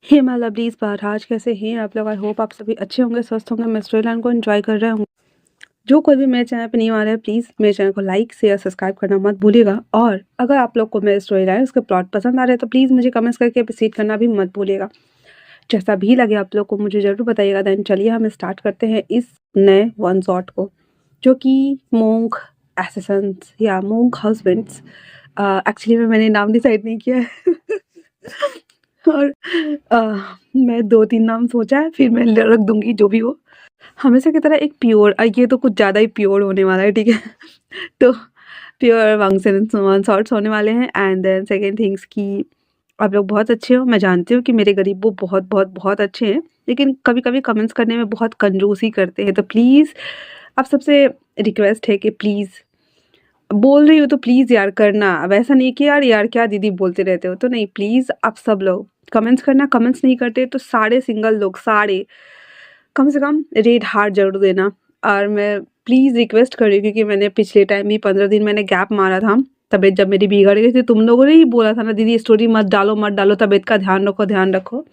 Hey my lovelies Bahraj, कैसे हैं आप लोग? आई होप आप सभी अच्छे होंगे, स्वस्थ होंगे, मैं स्टोरी लाइन को एंजॉय कर रहे होंगे। जो कोई भी मेरे चैनल पे न्यू आ रहा है, प्लीज़ मेरे चैनल को लाइक शेयर सब्सक्राइब करना मत भूलिएगा। और अगर आप लोग को मेरे स्टोरी लाइन उसके प्लॉट पसंद आ रहे हैं तो प्लीज़ मुझे कमेंट्स करके अप्रिशिएट करना भी मत भूलिएगा। जैसा भी लगे आप लोग को मुझे ज़रूर बताइएगा। देन चलिए हम स्टार्ट करते हैं इस नए वन शॉट को, जो कि मोंक असैसिन्स या मोंक हस्बैंड्स। एक्चुअली में मैंने नाम डिसाइड नहीं किया है। और अ, मैं 2-3 नाम सोचा है, फिर मैं ल रख दूँगी जो भी हो। हमेशा की तरह एक प्योर ये तो कुछ ज़्यादा ही प्योर होने वाला है, ठीक है? तो प्योर वन शॉट्स होने वाले हैं। एंड देन सेकंड थिंग्स कि आप लोग बहुत अच्छे हो। मैं जानती हूँ कि मेरे गरीब वो बहुत, बहुत, बहुत अच्छे हैं, लेकिन कभी-कभी कमेंट्स करने में बहुत कंजूसी करते हैं। तो प्लीज़ आप सबसे रिक्वेस्ट है कि प्लीज़ बोल रही हो तो प्लीज़ यार करना। अब ऐसा नहीं कि यार क्या दीदी बोलते रहते हो, तो नहीं, प्लीज़ आप सब लोग कमेंट्स करना। कमेंट्स नहीं करते तो सारे सिंगल लोग सारे कम से कम रेड हार्ट ज़रूर देना। और मैं प्लीज़ रिक्वेस्ट कर रही हूँ, क्योंकि मैंने पिछले टाइम भी 15 दिन मैंने गैप मारा था। तबीयत जब मेरी बिगड़ गई थी, तुम लोगों ने ही बोला था ना, दीदी स्टोरी मत डालो, तबीयत का ध्यान रखो।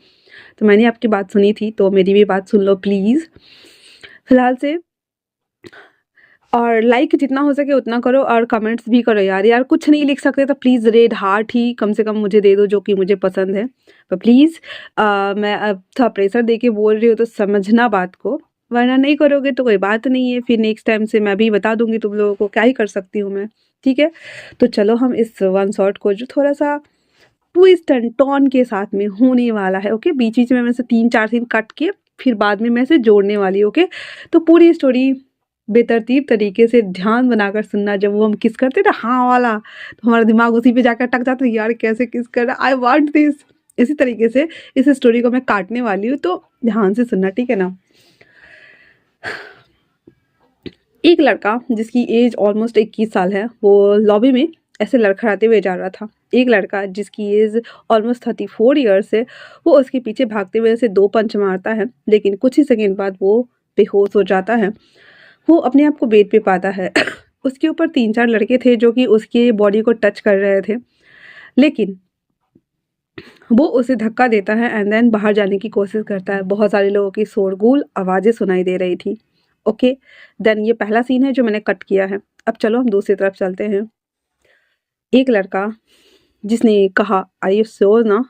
तो मैंने आपकी बात सुनी थी, तो मेरी भी बात सुन लो प्लीज़। फिलहाल से और लाइक जितना हो सके उतना करो और कमेंट्स भी करो यार कुछ नहीं लिख सकते तो प्लीज़ रेड हार्ट ही कम से कम मुझे दे दो, जो कि मुझे पसंद है। तो प्लीज़ मैं अब थोड़ा प्रेशर दे के बोल रही हूँ तो समझना बात को, वरना नहीं करोगे तो कोई बात नहीं है। फिर नेक्स्ट टाइम से मैं भी बता दूँगी तुम लोगों को, क्या ही कर सकती हूँ मैं, ठीक है? तो चलो हम इस वन शॉट को जो थोड़ा-सा ट्विस्ट एंड टर्न के साथ में होने वाला है, ओके? बीच-बीच में से 3-4 सीन काट के फिर बाद में मैं इसे जोड़ने वाली हूँ, ओके? तो पूरी स्टोरी बेतरतीब तरीके से ध्यान बनाकर सुनना। जब वो हम किस करते हैं ना हाँ वाला, तो हमारा दिमाग उसी पे जाकर अटक जाता है, यार कैसे किस कर रहा है, आई वांट दिस। इसी तरीके से इस स्टोरी को मैं काटने वाली हूँ, तो ध्यान से सुनना, ठीक है ना? एक लड़का जिसकी एज ऑलमोस्ट 21 साल है, वो लॉबी में ऐसे लड़खड़ाते हुए जा रहा था। एक लड़का जिसकी एज ऑलमोस्ट 34 ईयर्स है, वो उसके पीछे भागते हुए उसे 2 पंच मारता है, लेकिन कुछ ही सेकंड बाद वो बेहोश हो जाता है। वो अपने आप को बेड पे पाता है। उसके ऊपर 3-4 लड़के थे जो कि उसके बॉडी को टच कर रहे थे, लेकिन वो उसे धक्का देता है एंड देन बाहर जाने की कोशिश करता है। बहुत सारे लोगों की शोरगुल आवाज़ें सुनाई दे रही थी। ओके, देन ये पहला सीन है जो मैंने कट किया है। अब चलो हम दूसरी तरफ चलते हैं। एक लड़का जिसने कहा आर यू श्योर ना?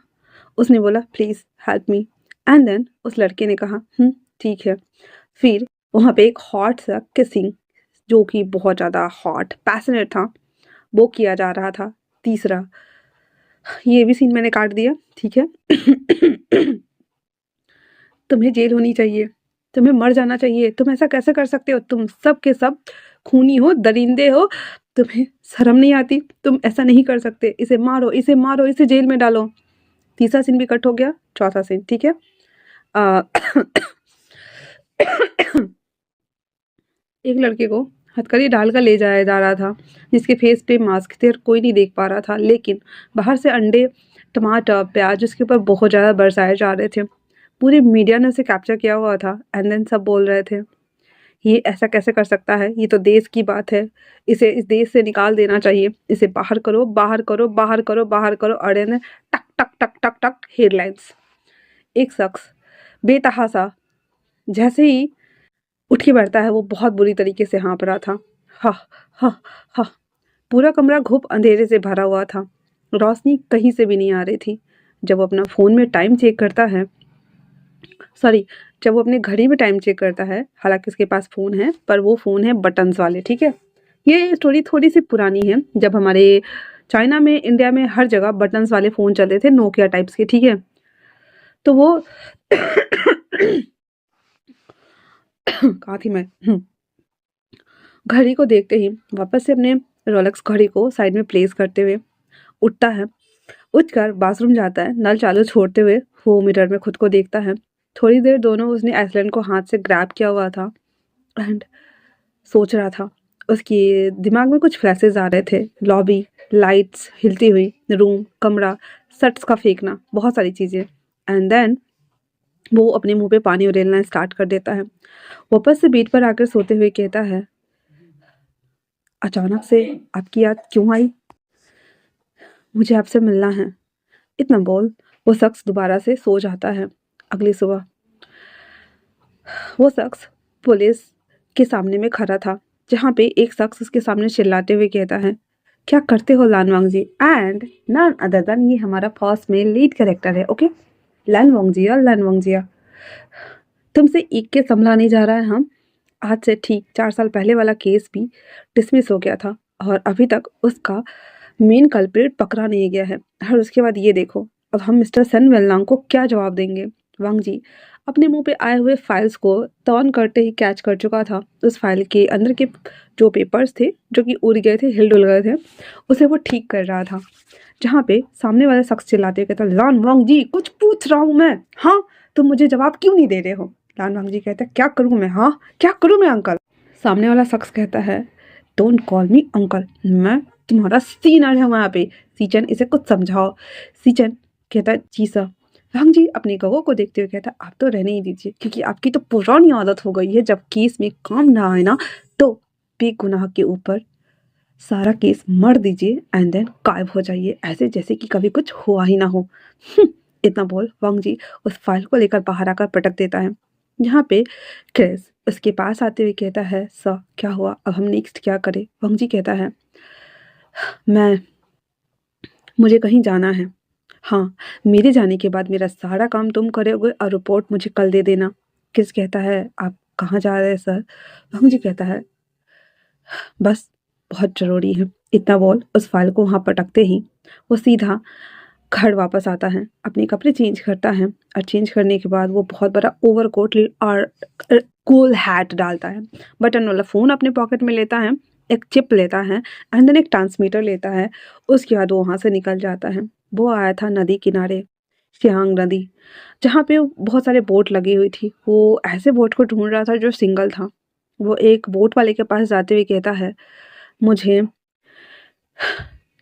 उसने बोला please help me. And then उस लड़के ने कहा ठीक है। फिर वहाँ पे एक हॉट सा किसिंग, जो कि बहुत ज़्यादा हॉट पैशनेट था, वो किया जा रहा था। तीसरा, ये भी सीन मैंने काट दिया, ठीक है? तुम्हें जेल होनी चाहिए, तुम्हें मर जाना चाहिए, तुम ऐसा कैसे कर सकते हो? तुम सब के सब खूनी हो, दरिंदे हो, तुम्हें शर्म नहीं आती? तुम ऐसा नहीं कर सकते, इसे मारो, इसे जेल में डालो। तीसरा सीन भी कट हो गया, चौथा सीन, ठीक है? अ, एक लड़के को हथकड़ी डालकर ले जाया जा रहा था, जिसके फेस पे मास्क थे और कोई नहीं देख पा रहा था, लेकिन बाहर से अंडे, टमाटर, प्याज उसके ऊपर बहुत ज़्यादा बरसाए जा रहे थे। पूरी मीडिया ने उसे कैप्चर किया हुआ था एंड देन सब बोल रहे थे, ये ऐसा कैसे कर सकता है? ये तो देश की बात है, इसे इस देश से निकाल देना चाहिए, इसे बाहर करो, बाहर करो, बाहर करो, बाहर करो। और देन टक टक टक टक टक हेडलाइंस। एक शख्स बेतहासा जैसे ही उठ के बैठता है, वो बहुत बुरी तरीके से हाँफ रहा था। हा हा हा। पूरा कमरा घुप अंधेरे से भरा हुआ था, रोशनी कहीं से भी नहीं आ रही थी। जब वो अपना फ़ोन में टाइम चेक करता है, सॉरी, जब वो अपने घड़ी में टाइम चेक करता है, हालांकि उसके पास फ़ोन है पर वो फ़ोन है बटन्स वाले, ठीक है? ये स्टोरी थोड़ी सी पुरानी है, जब हमारे चाइना में, इंडिया में हर जगह बटन्स वाले फ़ोन चलते थे, नोकिया टाइप्स के, ठीक है? तो वो कहाँ थी मैं? घड़ी को देखते ही वापस से अपने रोलेक्स घड़ी को साइड में प्लेस करते हुए उठता है। उठकर बाथरूम जाता है, नल चालू छोड़ते हुए वो मिरर में खुद को देखता है। थोड़ी देर दोनों उसने आइसलैंड को हाथ से ग्रैब किया हुआ था एंड सोच रहा था। उसके दिमाग में कुछ फ्लैशेस आ रहे थे, लॉबी, लाइट्स हिलती हुई, रूम, कमरा, शर्ट्स का फेंकना, बहुत सारी चीज़ें। एंड देन वो अपने मुंह पे पानी उड़ेलना स्टार्ट कर देता है। वापस से बेड पर आकर सोते हुए कहता है, अचानक से आपकी याद क्यों आई? मुझे आपसे मिलना है, इतना बोल वो शख्स दोबारा से सो जाता है। अगली सुबह वो शख्स पुलिस के सामने में खड़ा था, जहाँ पे एक शख्स उसके सामने चिल्लाते हुए कहता है, क्या करते हो लानवांग जी? एंड नन अदर देन ये हमारा फर्स्ट में लीड कैरेक्टर है। ओके, लानवांग जिया, तुमसे एक के संभला नहीं जा रहा है। हम आज से ठीक 4 साल पहले वाला केस भी डिसमिस हो गया था और अभी तक उसका मेन कल्प्रिट पकड़ा नहीं गया है। और उसके बाद ये देखो, अब हम मिस्टर सन वेलनांग को क्या जवाब देंगे? वांग जी अपने मुंह पे आए हुए फाइल्स को टर्न करते ही कैच कर चुका था। उस फाइल के अंदर के जो पेपर्स थे जो कि उड़ गए थे, हिल-डुल गए थे, उसे वो ठीक कर रहा था। जहाँ पे सामने वाला शख्स चिल्लाते हुए कहता, लान वांग जी कुछ पूछ रहा हूँ मैं। हाँ, तुम मुझे जवाब क्यों नहीं दे रहे हो? लान वांग जी कहता है, क्या करूँ मैं? हाँ, क्या करूँ मैं अंकल? सामने वाला शख्स कहता है, डोंट कॉल मी अंकल, मैं तुम्हारा सीनियर है वहाँ पे। सीचन इसे कुछ समझाओ। सीचन कहता है, जी सर। वांग जी अपनी गगो को देखते हुए कहता है, आप तो रहने ही दीजिए, क्योंकि आपकी तो पुरानी आदत हो गई है, जब केस में काम ना आए ना तो बेगुनाह के ऊपर सारा केस मर दीजिए एंड देन गायब हो जाइए, ऐसे जैसे कि कभी कुछ हुआ ही ना हो। इतना बोल वांग जी उस फाइल को लेकर बाहर आकर पटक देता है। यहाँ पे क्रिस उसके पास आते हुए कहता है, सर क्या हुआ, अब हम नेक्स्ट क्या करें? वांग जी कहता है, मैं मुझे कहीं जाना है। हाँ, मेरे जाने के बाद मेरा सारा काम तुम करोगे और रिपोर्ट मुझे कल दे देना। क्रिस कहता है, आप कहाँ जा रहे हैं सर? वांग जी कहता है, बस बहुत ज़रूरी है। इतना बोल उस फाइल को वहाँ पटकते ही वो सीधा घर वापस आता है, अपने कपड़े चेंज करता है और चेंज करने के बाद वो बहुत बड़ा ओवरकोट और कूल हैट डालता है, बटन वाला फ़ोन अपने पॉकेट में लेता है, एक चिप लेता है एंड देन एक ट्रांसमीटर लेता है। उसके बाद वो वहाँ से निकल जाता है। वो आया था नदी किनारे, सियांग नदी, जहाँ पे बहुत सारे बोट लगी हुई थी। वो ऐसे बोट को ढूंढ रहा था जो सिंगल था। वो एक बोट वाले के पास जाते हुए कहता है, मुझे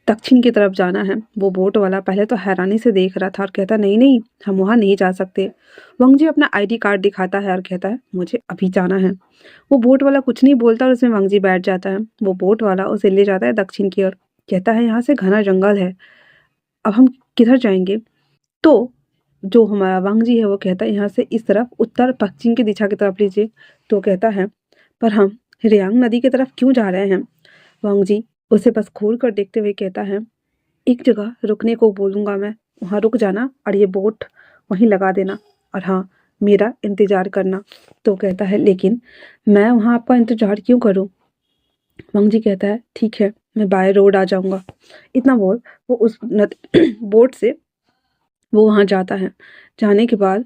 दक्षिण की तरफ जाना है। वो बोट वाला पहले तो हैरानी से देख रहा था और कहता, नहीं नहीं, हम वहाँ नहीं जा सकते। वंग जी अपना आईडी कार्ड दिखाता है और कहता है, मुझे अभी जाना है। वो बोट वाला कुछ नहीं बोलता और उसमें वंग जी बैठ जाता है। वो बोट वाला उसे ले जाता है दक्षिण की ओर, कहता है, यहाँ से घना जंगल है, अब हम किधर जाएंगे? तो जो हमारा वांग जी है वो कहता है, यहाँ से इस तरफ उत्तर पश्चिम की दिशा की तरफ लीजिए। तो कहता है, पर हम रियांग नदी की तरफ क्यों जा रहे हैं? वांग जी उसे बस घूर कर देखते हुए कहता है, एक जगह रुकने को बोलूँगा मैं, वहाँ रुक जाना और ये बोट वहीं लगा देना और हाँ, मेरा इंतज़ार करना। तो कहता है, लेकिन मैं वहाँ आपका इंतज़ार क्यों करूँ? वांग जी कहता है, ठीक है, मैं बाय रोड आ जाऊँगा। इतना बोल वो उस बोट से वो वहाँ जाता है। जाने के बाद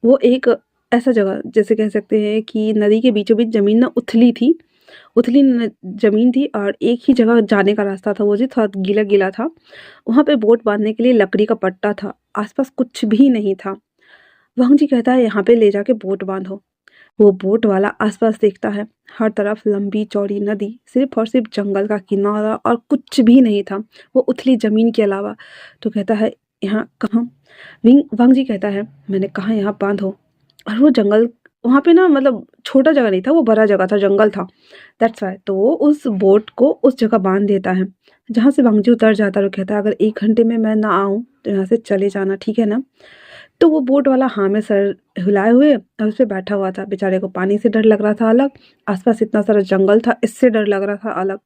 वो एक ऐसा जगह, जैसे कह सकते हैं कि नदी के बीचों बीच ज़मीन ना उथली थी, उथली ज़मीन थी और एक ही जगह जाने का रास्ता था, वो जी थोड़ा गीला-गीला था। वहाँ पे बोट बाँधने के लिए लकड़ी का पट्टा था, आस-पास कुछ भी नहीं था। वांग जी कहता है, यहाँ पे ले जाके बोट बाँधो। वो बोट वाला आस-पास देखता है, हर तरफ लंबी-चौड़ी नदी, सिर्फ़ और सिर्फ़ जंगल का किनारा और कुछ भी नहीं था, वो उथली ज़मीन के अलावा। तो कहता है, यहाँ कहाँ? वांग जी कहता है, मैंने कहा यहाँ बाँधो। और वो जंगल वहाँ पे ना, मतलब छोटा जगह नहीं था, वो बड़ा जगह था, जंगल था। दैट्स व्हाई तो वो उस बोट को उस जगह बाँध देता है, जहाँ से वांग जी उतर जाता है और कहता है, अगर 1 घंटे में मैं ना आऊँ, तो यहाँ से चले जाना, ठीक है ना? तो वो बोट वाला हाँ में सर हिलाए हुए और उस पे बैठा हुआ था। बेचारे को पानी से डर लग रहा था अलग, आस-पास इतना सारा जंगल था, इससे डर लग रहा था अलग।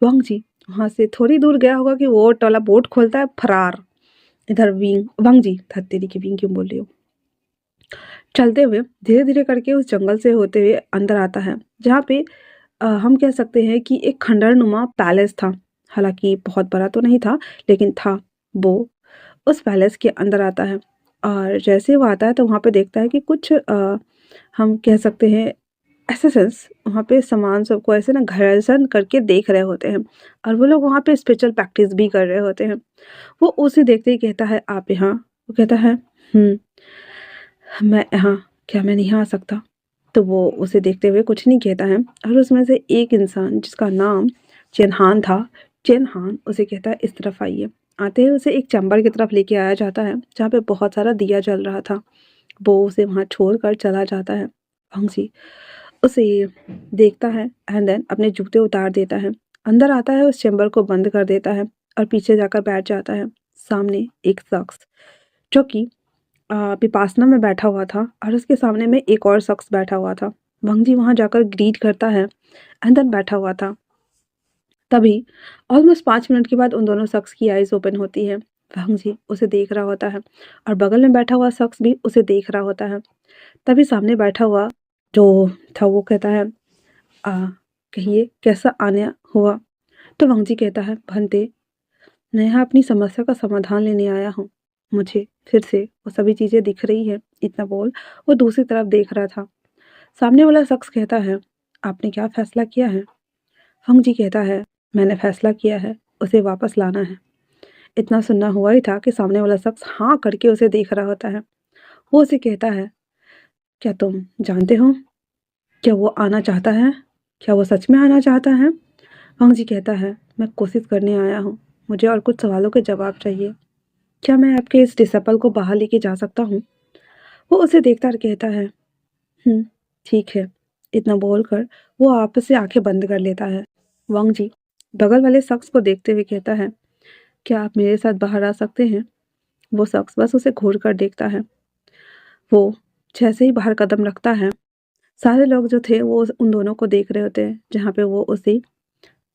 वांग जी वहाँ से थोड़ी दूर गया होगा कि वो वाला बोट खोलता है, फरार। इधर वांग जी, धत तेरी की क्यों बोल रही हूँ? चलते हुए धीरे-धीरे करके उस जंगल से होते हुए अंदर आता है, जहाँ पे हम कह सकते हैं कि एक खंडहरनुमा पैलेस था। हालाँकि बहुत बड़ा तो नहीं था, लेकिन था। वो उस पैलेस के अंदर आता है और जैसे वो आता है तो वहाँ पे देखता है कि कुछ हम कह सकते हैं एसेसिन्स वहाँ पे सामान सबको ऐसे ना घर्षण करके देख रहे होते हैं और वो लोग वहाँ पे स्पिरिचुअल प्रैक्टिस भी कर रहे होते हैं। वो उसे देखते ही कहता है, आप यहाँ? वो कहता है, हुँ। मैं यहाँ, क्या मैं नहीं आ सकता? तो वो उसे देखते हुए कुछ नहीं कहता है और उसमें से एक इंसान जिसका नाम चेनहान था, चेनहान उसे कहता है, इस तरफ आइए। आते ही उसे एक चैम्बर की तरफ लेके आया जाता है, जहाँ पे बहुत सारा दिया जल रहा था। वो उसे वहाँ छोड़कर चला जाता है। भंगजी उसे देखता है एंड देन अपने जूते उतार देता है। अंदर आता है, उस चैम्बर को बंद कर देता है और पीछे जाकर बैठ जाता है। सामने एक शख्स जो कि विपासना में बैठा हुआ था और उसके सामने में एक और शख्स बैठा हुआ था। वंग जी वहाँ जाकर ग्रीट करता है, अंदर बैठा हुआ था। तभी ऑलमोस्ट 5 मिनट के बाद उन दोनों शख्स की आइज ओपन होती है। वंग जी उसे देख रहा होता है और बगल में बैठा हुआ शख्स भी उसे देख रहा होता है। तभी सामने बैठा हुआ जो था वो कहता है, कहिए कैसा आने हुआ? तो वंग जी कहता है, भंते, मैं यहाँ अपनी समस्या का समाधान लेने आया हूँ। मुझे फिर से वो सभी चीज़ें दिख रही है। इतना बोल वो दूसरी तरफ देख रहा था। सामने वाला शख्स कहता है, आपने क्या फैसला किया है? हंग जी कहता है, मैंने फैसला किया है, उसे वापस लाना है। इतना सुनना हुआ ही था कि सामने वाला शख्स हाँ करके उसे देख रहा होता है। वो उसे कहता है, क्या तुम जानते हो क्या वो आना चाहता है? क्या वो सच में आना चाहता है? हंग जी कहता है, मैं कोशिश करने आया हूँ। मुझे और कुछ सवालों के जवाब चाहिए। क्या मैं आपके इस डिसेबल को बाहर लेके जा सकता हूँ? वो उसे देखता और कहता है, हम्म, ठीक है। इतना बोलकर वो आपस से आंखें बंद कर लेता है। वांग जी बगल वाले शख्स को देखते हुए कहता है, क्या आप मेरे साथ बाहर आ सकते हैं? वो शख्स बस उसे घूर कर देखता है। वो जैसे ही बाहर कदम रखता है, सारे लोग जो थे वो उन दोनों को देख रहे होते हैं, जहाँ पे वो उसे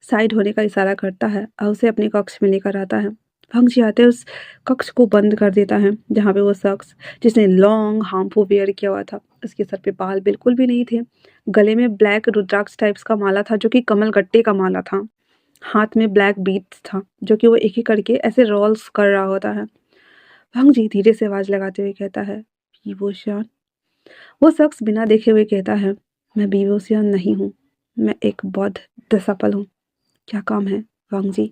साइड होने का इशारा करता है और उसे अपने कक्ष में लेकर आता है। भंग आते उस कक्ष को बंद कर देता है, जहाँ पे वो शख्स जिसने लॉन्ग हार्मफुल वेयर किया हुआ था, उसके सर पे बाल बिल्कुल भी नहीं थे। गले में ब्लैक रुद्राक्ष टाइप्स का माला था, जो कि कमल गट्टे का माला था। हाथ में ब्लैक बीट्स था, जो कि वो एक एक करके ऐसे रोल्स कर रहा होता है। भंग जी धीरे से आवाज लगाते हुए कहता है, बीवोशियान। वो शख्स बिना देखे हुए कहता है, मैं बीवोशियान नहीं हूँ, मैं एक बौद्ध दसापल हूँ। क्या काम है वांग जी?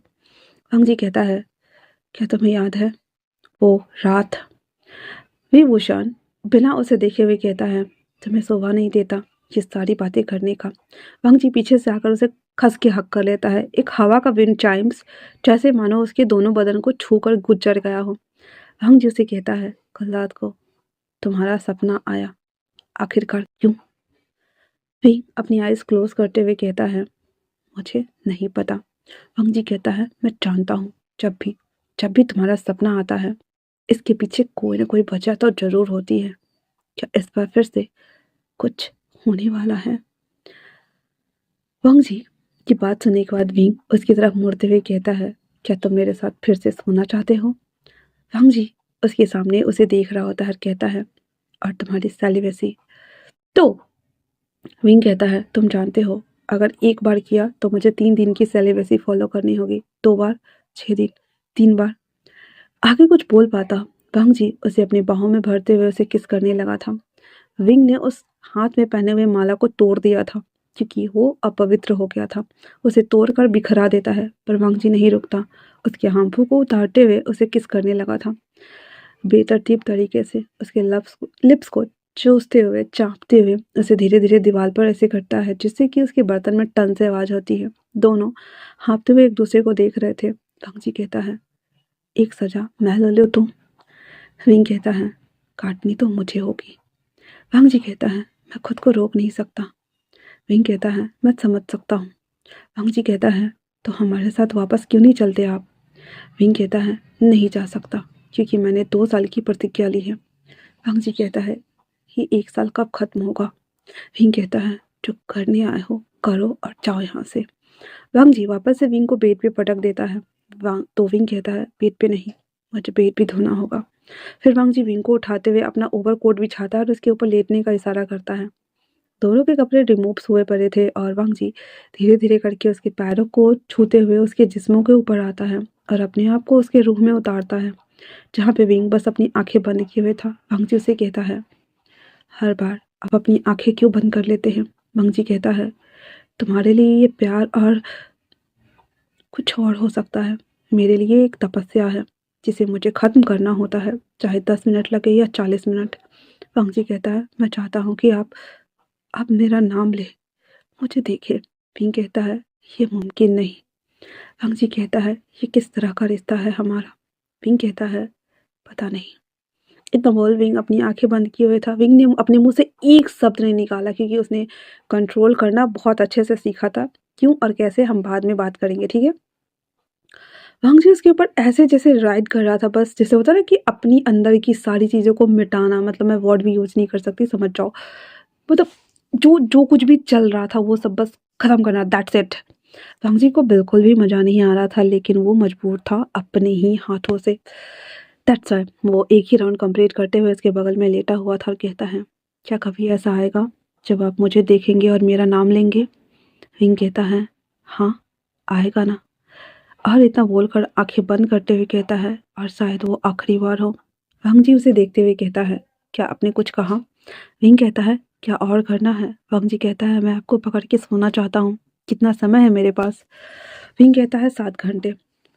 वांग जी कहता है, क्या तुम्हें याद है वो रात? विभूषण बिना उसे देखे हुए कहता है, तुम्हें शोभा नहीं देता ये सारी बातें करने का। वांग जी पीछे से आकर उसे खस के हक कर लेता है। एक हवा का विंड चाइम्स, जैसे मानो उसके दोनों बदन को छूकर गुजर गया हो। वांग जी उसे कहता है, कल रात को तुम्हारा सपना आया, आखिरकार क्यों? वे अपनी आइज क्लोज करते हुए कहता है, मुझे नहीं पता। वांग जी कहता है, मैं जानता हूँ, जब भी तुम्हारा सपना आता है, इसके पीछे कोई ना कोई वजह तो जरूर होती है। क्या इस बार फिर से कुछ होने वाला है? वांग जी की बात सुनने के बाद विंग उसकी तरफ मुड़ते हुए कहता है, क्या तुम मेरे साथ फिर से सोना चाहते हो? वांग जी उसके सामने उसे देख रहा होता है और कहता है, और तुम्हारी सेलिब्रेसी? तो विंग कहता है, तुम जानते हो, अगर एक बार किया तो मुझे 3 दिन की सेलिब्रेसी फॉलो करनी होगी, 2 बार, 6 दिन, 3 बार। आगे कुछ बोल पाता, वांग जी उसे अपनी बाहों में भरते हुए उसे किस करने लगा था। विंग ने उस हाथ में पहने हुए माला को तोड़ दिया था, क्योंकि वो अपवित्र हो गया था। उसे तोड़कर बिखरा देता है, पर वांग जी नहीं रुकता। उसके हाथों को उतारते हुए उसे किस करने लगा था, बेतरतीब तरीके से उसके लिप्स को चूसते हुए, चापते हुए उसे धीरे धीरे दीवार पर ऐसे करता है जिससे कि उसके बर्तन में टन से आवाज होती है। दोनों हाँफते हुए एक दूसरे को देख रहे थे। वांग जी कहता है, एक सजा मैं ले लूं तो? विंग कहता है, काटनी तो मुझे होगी। वांग जी कहता है, मैं खुद को रोक नहीं सकता। विंग कहता है, मैं समझ सकता हूँ। वांग जी कहता है, तो हमारे साथ वापस क्यों नहीं चलते आप? विंग कहता है, नहीं जा सकता, क्योंकि मैंने 2 साल की प्रतिज्ञा ली है। वांग जी कहता है, ये 1 साल कब खत्म होगा? विंग कहता है, जो करने आए हो करो और जाओ यहाँ से। वांग जी वापस से विंग को बेड पे पटक देता है। तो विंग कहता है, बेड पे नहीं, मुझे बेड भी धोना होगा। फिर वांग जी विंग को उठाते हुए अपना ओवरकोट बिछाता है और उसके ऊपर लेटने का इशारा करता है। दोनों के कपड़े रिमूव्स हुए पड़े थे और वांग जी धीरे धीरे करके उसके पैरों को छूते हुए उसके जिस्मों के ऊपर आता है और अपने आप को उसके रूह में उतारता है, जहाँ पे विंग बस अपनी आंखें बंद किए हुए था। वांग जी उसे कहता है, हर बार आप अपनी आंखें क्यों बंद कर लेते हैं? वांग जी कहता है, तुम्हारे लिए ये प्यार और कुछ और हो सकता है, मेरे लिए एक तपस्या है जिसे मुझे खत्म करना होता है, चाहे 10 मिनट लगे या 40 मिनट। वांग जी कहता है, मैं चाहता हूँ कि आप मेरा नाम ले, मुझे देखे। विंग कहता है, ये मुमकिन नहीं। वांग जी कहता है, ये किस तरह का रिश्ता है हमारा? विंग कहता है, पता नहीं। इतना बोल विंग अपनी आंखें बंद किए हुए था। विंग ने अपने मुंह से एक शब्द नहीं निकाला, क्योंकि उसने कंट्रोल करना बहुत अच्छे से सीखा था। क्यों और कैसे हम बाद में बात करेंगे, ठीक है? वांग जी उसके ऊपर ऐसे जैसे राइड कर रहा था, बस जैसे होता है ना कि अपनी अंदर की सारी चीज़ों को मिटाना, मतलब मैं वर्ड भी यूज़ नहीं कर सकती, समझ जाओ। मतलब जो जो कुछ भी चल रहा था वो सब बस खत्म करना, दैट्स इट। वांग जी को बिल्कुल भी मज़ा नहीं आ रहा था, लेकिन वो मजबूर था अपने ही हाथों से। दैट्स व्हाई वो एक ही राउंड कंप्लीट करते हुए उसके बगल में लेटा हुआ था और कहता है, क्या कभी ऐसा आएगा जब आप मुझे देखेंगे और मेरा नाम लेंगे? विंग कहता है, हाँ, आएगा ना। और इतना बोलकर आंखें बंद करते हुए कहता है, और शायद वो आखिरी बार हो। वांग जी उसे देखते हुए कहता है, क्या आपने कुछ कहा? विंग कहता है, क्या और करना है? वांग जी कहता है, मैं आपको पकड़ के सोना चाहता हूँ। कितना समय है मेरे पास? विंग कहता है, 7 घंटे।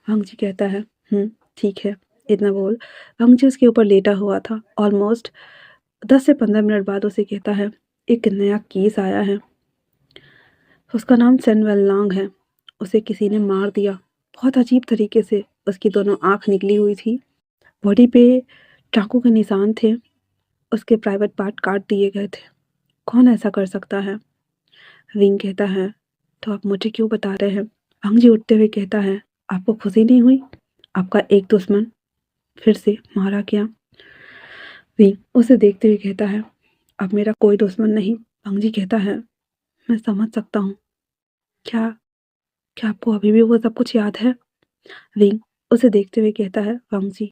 वांग जी कहता है, ठीक है। इतना बोल वांग जी उसके ऊपर लेटा हुआ था। ऑलमोस्ट 10 से 15 मिनट बाद उसे कहता है, एक नया केस आया है। उसका नाम सेन वेलनांग है। उसे किसी ने मार दिया, बहुत अजीब तरीके से। उसकी दोनों आँख निकली हुई थी, बॉडी पे चाकू के निशान थे, उसके प्राइवेट पार्ट काट दिए गए थे। कौन ऐसा कर सकता है? विंग कहता है, तो आप मुझे क्यों बता रहे हैं? वांग जी उठते हुए कहता है, आपको खुशी नहीं हुई? आपका एक दुश्मन फिर से मारा गया। विंग उसे देखते हुए कहता है, अब मेरा कोई दुश्मन नहीं। वांग जी कहता है, मैं समझ सकता हूँ। क्या क्या आपको अभी भी वो सब कुछ याद है? विंग उसे देखते हुए कहता है, वांग जी,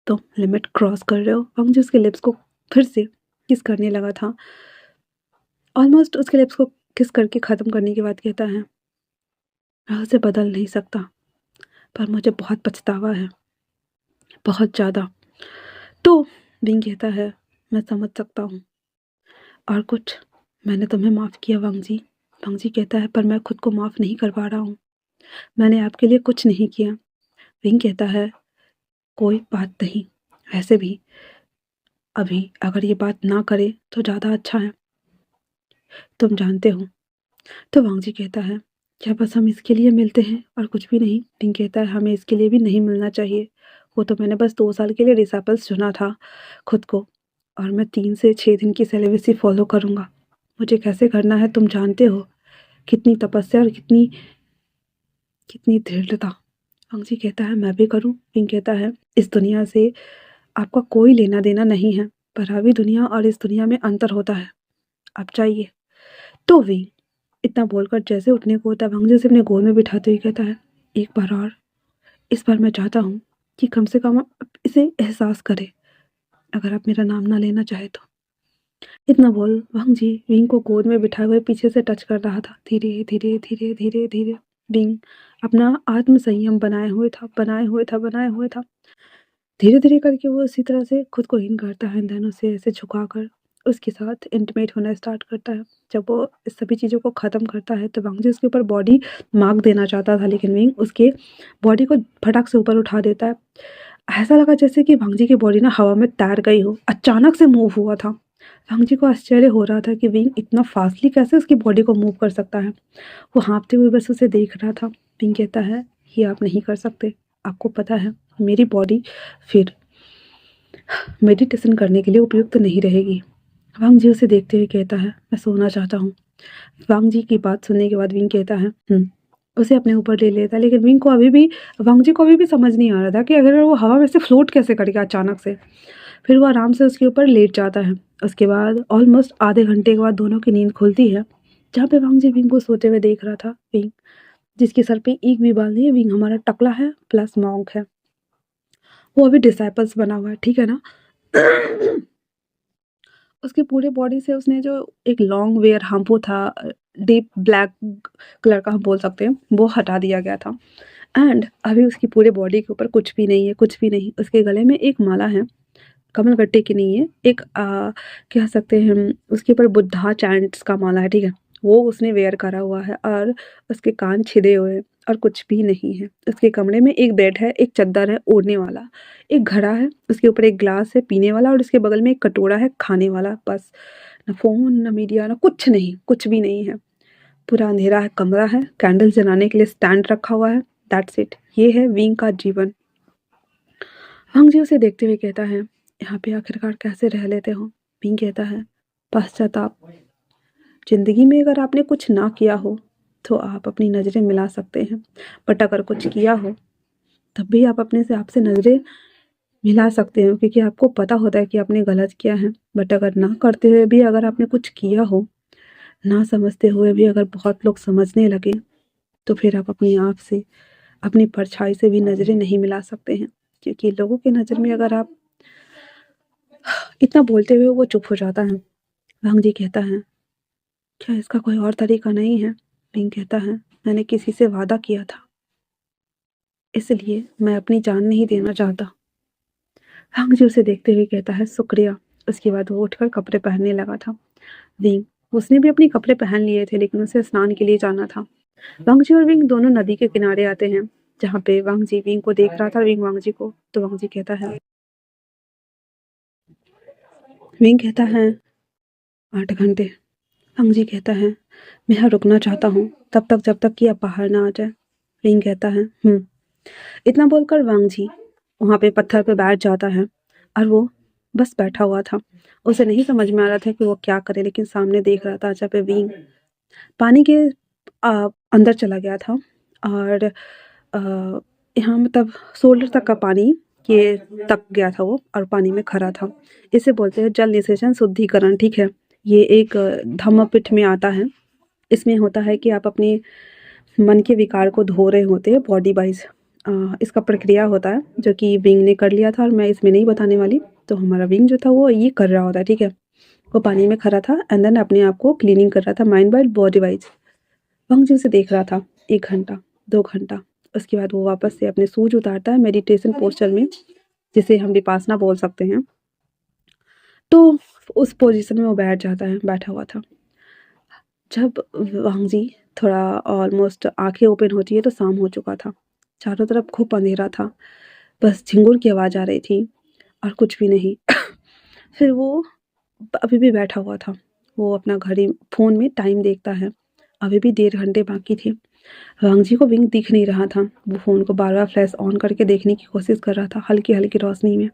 तुम लिमिट क्रॉस कर रहे हो। वांग जी उसके लिप्स को फिर से किस करने लगा था। ऑलमोस्ट उसके लिप्स को किस करके ख़त्म करने के बाद कहता है, मैं उसे बदल नहीं सकता, पर मुझे बहुत पछतावा है, बहुत ज़्यादा। तो विंग कहता है, मैं समझ सकता हूँ। और कुछ? मैंने तुम्हें माफ़ किया वांग जी। वांग जी कहता है, पर मैं खुद को माफ़ नहीं कर पा रहा हूँ। मैंने आपके लिए कुछ नहीं किया। विंग कहता है, कोई बात नहीं। वैसे भी अभी अगर ये बात ना करे तो ज़्यादा अच्छा है, तुम जानते हो। तो वांग जी कहता है, क्या बस हम इसके लिए मिलते हैं और कुछ भी नहीं? विंग कहता है, हमें इसके लिए भी नहीं मिलना चाहिए। वो तो मैंने बस 2 साल के लिए डिसेबल्स चुना था खुद को, और मैं 3 से 6 दिन की सेलिब्रेसी फॉलो करूँगा। मुझे कैसे करना है तुम जानते हो। कितनी तपस्या और कितनी कितनी दृढ़ता। वांग जी कहता है, मैं भी करूँ? विंग कहता है, इस दुनिया से आपका कोई लेना देना नहीं है। परावी दुनिया और इस दुनिया में अंतर होता है। आप जाइए। तो विंग इतना बोलकर जैसे उठने को होता है, वांग जी उसे अपने गोद में बिठाते हुए कहता है, एक बार और, इस बार मैं चाहता हूँ कि कम से कम आप इसे एहसास करें, अगर आप मेरा नाम ना लेना चाहे तो। इतना बोल वांग जी विंग को गोद में बिठाए हुए पीछे से टच कर रहा था। धीरे धीरे धीरे धीरे धीरे विंग अपना आत्म संयम बनाए हुए था। धीरे धीरे करके वो इसी तरह से खुद को हीन करता है, देन उसे ऐसे झुकाकर उसके साथ इंटीमेट होना स्टार्ट करता है। जब वो इस सभी चीज़ों को ख़त्म करता है तो वांग जी उसके ऊपर बॉडी मार्क देना चाहता था, लेकिन विंग उसके बॉडी को फटाक से ऊपर उठा देता है। ऐसा लगा जैसे कि वांग जी की बॉडी ना हवा में तैर गई हो, अचानक से मूव हुआ था। वांग जी को आश्चर्य हो रहा था कि विंग इतना फास्टली कैसे उसकी बॉडी को मूव कर सकता है। वो हाँफते हुए बस उसे देख रहा था। विंग कहता है, ये आप नहीं कर सकते। आपको पता है मेरी बॉडी फिर मेडिटेशन करने के लिए उपयुक्त नहीं रहेगी। वांग जी उसे देखते हुए कहता है, मैं सोना चाहता हूँ। वांग जी की बात सुनने के बाद विंग कहता है, उसे अपने ऊपर ले लेता है, लेकिन विंग को अभी भी वांग जी को अभी भी समझ नहीं आ रहा था कि अगर वो हवा में से फ्लोट कैसे कर गया अचानक से। फिर वो आराम से उसके ऊपर लेट जाता है। उसके बाद ऑलमोस्ट आधे घंटे के बाद दोनों की नींद खुलती है, जहाँ पे वांग जी विंग को सोते हुए देख रहा था। विंग जिसके सर पे एक भी बाल नहीं है, विंग हमारा टकला है प्लस मॉन्क है। वो अभी डिसाइपल्स बना हुआ है, ठीक है ना। उसकी पूरे बॉडी से उसने जो एक लॉन्ग वेयर हाम्पू था, डीप ब्लैक कलर का हम बोल सकते हैं, वो हटा दिया गया था। एंड अभी उसकी पूरे बॉडी के ऊपर कुछ भी नहीं है, कुछ भी नहीं। उसके गले में एक माला है, कमल गट्टे की नहीं है, एक कह सकते हैं हम उसके ऊपर बुद्धा चैंट्स का माला है, ठीक है। वो उसने वेयर करा हुआ है, और उसके कान छिदे हुए हैं, और कुछ भी नहीं है। उसके कमरे में एक बेड है, एक चद्दर है ओढ़ने वाला, एक घड़ा है, उसके ऊपर एक ग्लास है पीने वाला, और उसके बगल में एक कटोरा है खाने वाला। बस ना फ़ोन, ना मीडिया, ना कुछ नहीं, कुछ भी नहीं है। पूरा अंधेरा है, कमरा है, कैंडल जलाने के लिए स्टैंड रखा हुआ है। That's it. ये है विंग का जीवन। वांग जी उसे देखते हुए कहता है, यहाँ पे आखिरकार कैसे रह लेते हो? विंग कहता है, पश्चाताप। जिंदगी में अगर आपने कुछ ना किया हो तो आप अपनी नज़रें मिला सकते हैं, बट अगर कुछ किया हो तब भी आप अपने से आपसे नज़रें मिला सकते हो, क्योंकि आपको पता होता है कि आपने गलत किया है। बट अगर ना करते हुए भी अगर आपने कुछ किया हो, ना समझते हुए भी अगर बहुत लोग समझने लगे, तो फिर आप अपने आप से, अपनी परछाई से भी नज़रें नहीं मिला सकते हैं। क्योंकि लोगों की नज़र में अगर आप इतना बोलते हुए वो चुप हो जाता है। वांग जी कहता है, क्या इसका कोई और तरीका नहीं है? विंग कहता है, मैंने किसी से वादा किया था, इसलिए मैं अपनी जान नहीं देना चाहता। वांग जी उसे देखते हुए कहता है, शुक्रिया। उसके बाद वो उठकर कपड़े पहनने लगा था। विंग, उसने भी अपने कपड़े पहन लिए थे, लेकिन उसे स्नान के लिए जाना था। वांग जी और विंग दोनों नदी के किनारे आते हैं, जहाँ पे वांग जी विंग को देख रहा था, विंग वांग जी को। तो वांग जी कहता है, विंग कहता है, 8 घंटे। वांग जी कहता है, मैं यहाँ रुकना चाहता हूँ, तब तक जब तक कि आप बाहर ना आ जाए। विंग कहता है, इतना बोलकर वांग जी वहाँ पे पत्थर पे बैठ जाता है, और वो बस बैठा हुआ था। उसे नहीं समझ में आ रहा था कि वो क्या करे, लेकिन सामने देख रहा था जहाँ पे विंग पानी के अंदर चला गया था, और यहाँ मतलब शोल्डर तक का पानी ये तक गया था वो, और पानी में खड़ा था। इसे बोलते हैं जल निषेचन शुद्धिकरण, ठीक है। ये एक धम्मपीठ में आता है। इसमें होता है कि आप अपने मन के विकार को धो रहे होते हैं बॉडी वाइज। इसका प्रक्रिया होता है जो कि विंग ने कर लिया था, और मैं इसमें नहीं बताने वाली। तो हमारा विंग जो था वो ये कर रहा होता है, ठीक है। वो पानी में खड़ा था एंड देन अपने आप को क्लीनिंग कर रहा था, माइंड वाइज बॉडी वाइज। वंग जी उसे देख रहा था 1 घंटा, 2 घंटा। उसके बाद वो वापस से अपने शूज उतारता है मेडिटेशन पोस्चर में, जिसे हम विपासना बोल सकते हैं। तो उस पोजीशन में वो बैठ जाता है, बैठा हुआ था। जब वांग जी थोड़ा ऑलमोस्ट आंखें ओपन होती है तो शाम हो चुका था। चारों तरफ खूब अंधेरा था, बस झिंगुर की आवाज़ आ रही थी और कुछ भी नहीं। फिर वो अभी भी बैठा हुआ था। वो अपना घड़ी फ़ोन में टाइम देखता है। अभी भी 1.5 घंटे बाकी थे। वांग जी को विंग दिख नहीं रहा था। वो फ़ोन को बार-बार फ्लैश ऑन करके देखने की कोशिश कर रहा था, हल्की-हल्की रोशनी में।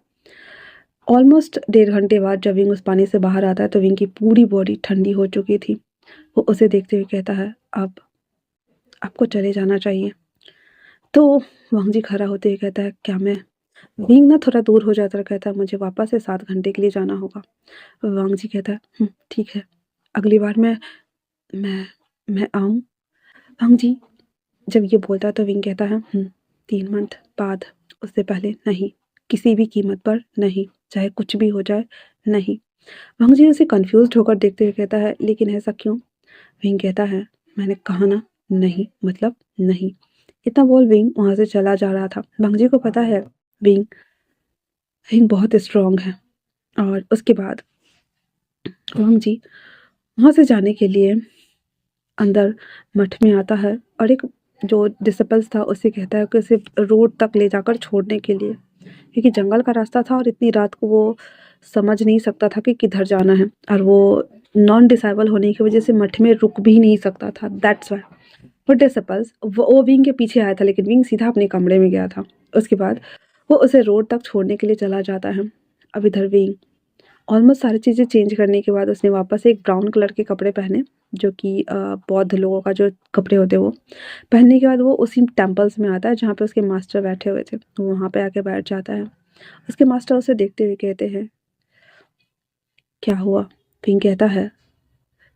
ऑलमोस्ट 1.5 घंटे बाद जब विंग उस पानी से बाहर आता है तो विंग की पूरी बॉडी ठंडी हो चुकी थी। वो उसे देखते हुए कहता है, अब आपको चले जाना चाहिए। तो वांग जी खड़ा होते हुए कहता है, क्या मैं? विंग ना थोड़ा दूर हो जाता है, कहता है, मुझे वापस से 7 घंटे के लिए जाना होगा। वांग जी कहता है, ठीक है, अगली बार मैं मैं आऊँ? वांग जी जब ये बोलता है तो विंग कहता है, 3 मंथ बाद, उससे पहले नहीं, किसी भी कीमत पर नहीं, चाहे कुछ भी हो जाए, नहीं। वांग जी उसे कन्फ्यूज़्ड होकर देखते हुए कहता है, लेकिन ऐसा क्यों? विंग कहता है, मैंने कहा ना, नहीं मतलब नहीं। इतना बोल विंग वहाँ से चला जा रहा था। वांग जी को पता है विंग विंग बहुत स्ट्रॉन्ग है, और उसके बाद वांग जी वहाँ से जाने के लिए अंदर मठ में आता है, और एक जो डिसिपल्स था उससे कहता है कि उसे रोड तक ले जाकर छोड़ने के लिए, क्योंकि जंगल का रास्ता था और इतनी रात को वो समझ नहीं सकता था कि किधर जाना है, और वो नॉन डिसेबल होने की वजह से मठ में रुक भी नहीं सकता था। दैट्स वाई वो डिसिपल्स वो विंग के पीछे आया था, लेकिन विंग सीधा अपने कमरे में गया था। उसके बाद वो उसे रोड तक छोड़ने के लिए चला जाता है। अब इधर विंग ऑलमोस्ट सारी चीज़ें चेंज करने के बाद उसने वापस एक ब्राउन कलर के कपड़े पहने, जो कि बौद्ध लोगों का जो कपड़े होते हैं वो पहनने के बाद वो उसी टेम्पल्स में आता है जहाँ पे उसके मास्टर बैठे हुए थे। वो वहाँ पे आके बैठ जाता है। उसके मास्टर उसे देखते हुए कहते हैं, क्या हुआ? पिंक कहता है,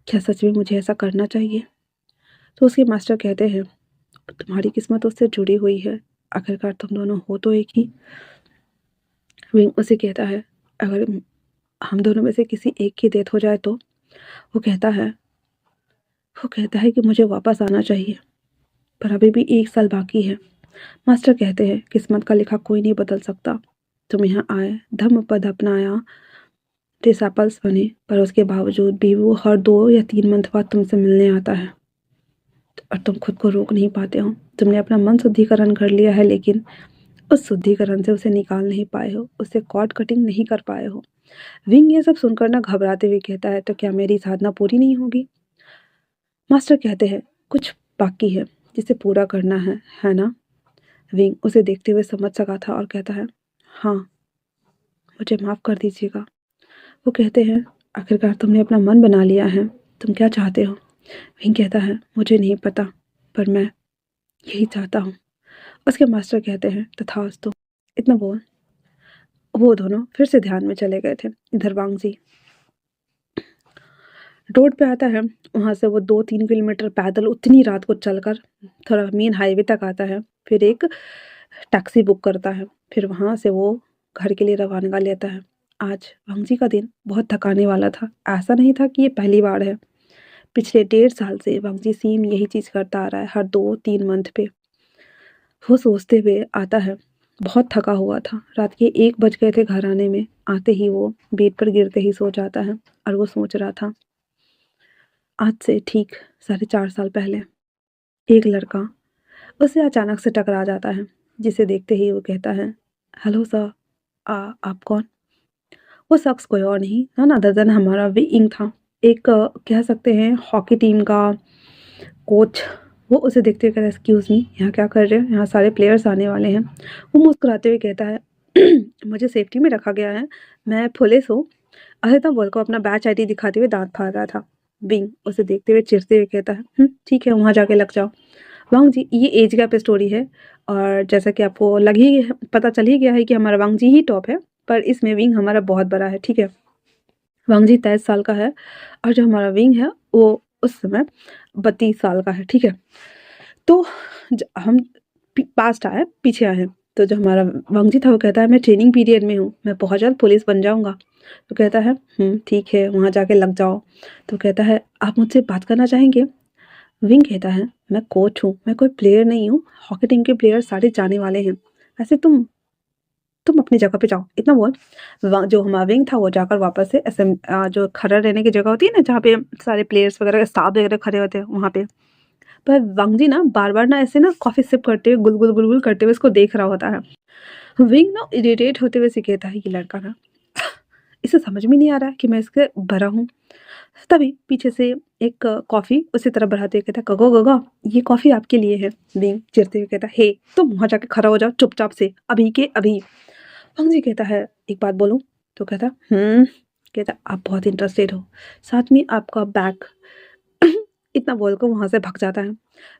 क्या सच में मुझे ऐसा करना चाहिए? तो उसके मास्टर कहते हैं, तुम्हारी किस्मत उससे जुड़ी हुई है, आखिरकार तुम दोनों हो तो एक ही। विंग उसे कहता है, अगर हम दोनों में से किसी एक की डेथ हो जाए तो? वो कहता है वो कहता है कि मुझे वापस आना चाहिए, पर अभी भी 1 साल बाकी है। मास्टर कहते हैं, किस्मत का लिखा कोई नहीं बदल सकता। तुम यहाँ आए, धम्म पद अपनाया, डिसापल्स बने, पर उसके बावजूद भी वो हर 2 या 3 मंथ बाद तुमसे मिलने आता है, और तुम खुद को रोक नहीं पाते हो। तुमने अपना मन शुद्धिकरण कर लिया है, लेकिन उस शुद्धिकरण से उसे निकाल नहीं पाए हो, उससे कॉर्ड कटिंग नहीं कर पाए हो। विंग ये सब सुनकर ना घबराते हुए कहता है, तो क्या मेरी साधना पूरी नहीं होगी? मास्टर कहते हैं, कुछ बाकी है जिसे पूरा करना है ना? विंग उसे देखते हुए समझ सका था और कहता है, हाँ, मुझे माफ़ कर दीजिएगा। वो कहते हैं, आखिरकार तुमने अपना मन बना लिया है, तुम क्या चाहते हो? विंग कहता है, मुझे नहीं पता, पर मैं यही चाहता हूँ। उसके मास्टर कहते हैं तथास्तु। इतना बोल वो दोनों फिर से ध्यान में चले गए थे। इधर वांगजी रोड पे आता है, वहाँ से वो 2-3 किलोमीटर पैदल उतनी रात को चलकर थोड़ा मेन हाईवे तक आता है, फिर एक टैक्सी बुक करता है, फिर वहाँ से वो घर के लिए रवानगी लेता है। आज वांगजी का दिन बहुत थकाने वाला था। ऐसा नहीं था कि ये पहली बार है। पिछले 1.5 साल से वांगजी सेम यही चीज़ करता आ रहा है हर 2-3 मंथ पे। वो सोचते हुए आता है, बहुत थका हुआ था। रात के 1 बज गए थे घर आने में। आते ही वो बेड पर गिरते ही सो जाता है और वो सोच रहा था, आज से ठीक 4.5 साल पहले एक लड़का उससे अचानक से टकरा जाता है, जिसे देखते ही वो कहता है, हेलो सर, आप कौन? वो शख्स कोई और नहीं नन अदर देन हमारा विंग था, एक कह सकते हैं हॉकी टीम का कोच। वो उसे देखते हुए कहता है, एक्सक्यूज़ मी, यहाँ क्या कर रहे हो? यहाँ सारे प्लेयर्स आने वाले हैं। वो मुस्कुराते हुए कहता है, मुझे सेफ्टी में रखा गया है, मैं पुलिस हूँ। अहिता बोल को अपना बैच आईडी दिखाते हुए दांत फाड़ रहा था। विंग उसे देखते हुए चिढ़ते हुए कहता है, ठीक है, वहाँ जाके लग जाओ। वांग जी, ये एज गैप स्टोरी है और जैसा कि आपको लग ही पता चल ही गया है कि हमारा वांग जी ही टॉप है, पर इसमें विंग हमारा बहुत बड़ा है, ठीक है। वांग जी 23 साल का है और जो हमारा विंग है वो उस समय 32 साल का है, ठीक है। तो हम पास्ट आए, पीछे आए हैं। तो जो हमारा वांग जी था वो कहता है, मैं ट्रेनिंग पीरियड में हूँ, मैं बहुत जल्द पुलिस बन जाऊँगा। तो कहता है, ठीक है, वहाँ जाके लग जाओ। तो कहता है, आप मुझसे बात करना चाहेंगे? विंग कहता है, मैं कोच हूँ, मैं कोई प्लेयर नहीं हूँ। हॉकी टीम के प्लेयर सारे जाने वाले हैं। ऐसे तुम अपनी जगह पे जाओ। इतना बोल जो हमारा विंग था वो जाकर वापस से ऐसे जो खड़ा रहने की जगह होती है ना, जहाँ पे सारे प्लेयर्स वगैरह स्टाफ वगैरह खड़े होते हैं, वहाँ पे। पर वांग जी ना बार बार ना ऐसे ना कॉफी सिप करते हुए गुलगुल गुलगुल करते हुए इसको देख रहा होता है। विंग ना इरिटेट होते हुए कहता है, ये लड़का ना इसे समझ में नहीं आ रहा है कि मैं इसके बड़ा हूँ। तभी पीछे से एक कॉफ़ी उसी तरफ बढ़ाते हुए कहता है, गगो गगा, ये कॉफ़ी आपके लिए है। विंग चिढ़ते हुए कहता है, हे, तुम वहाँ जाके खड़ा हो जाओ चुपचाप से, अभी के अभी। वांग जी कहता है, एक बात बोलूँ? तो कहता, कहता, आप बहुत इंटरेस्टेड हो, साथ में आपका बैग। इतना बोलकर वहाँ से भाग जाता है।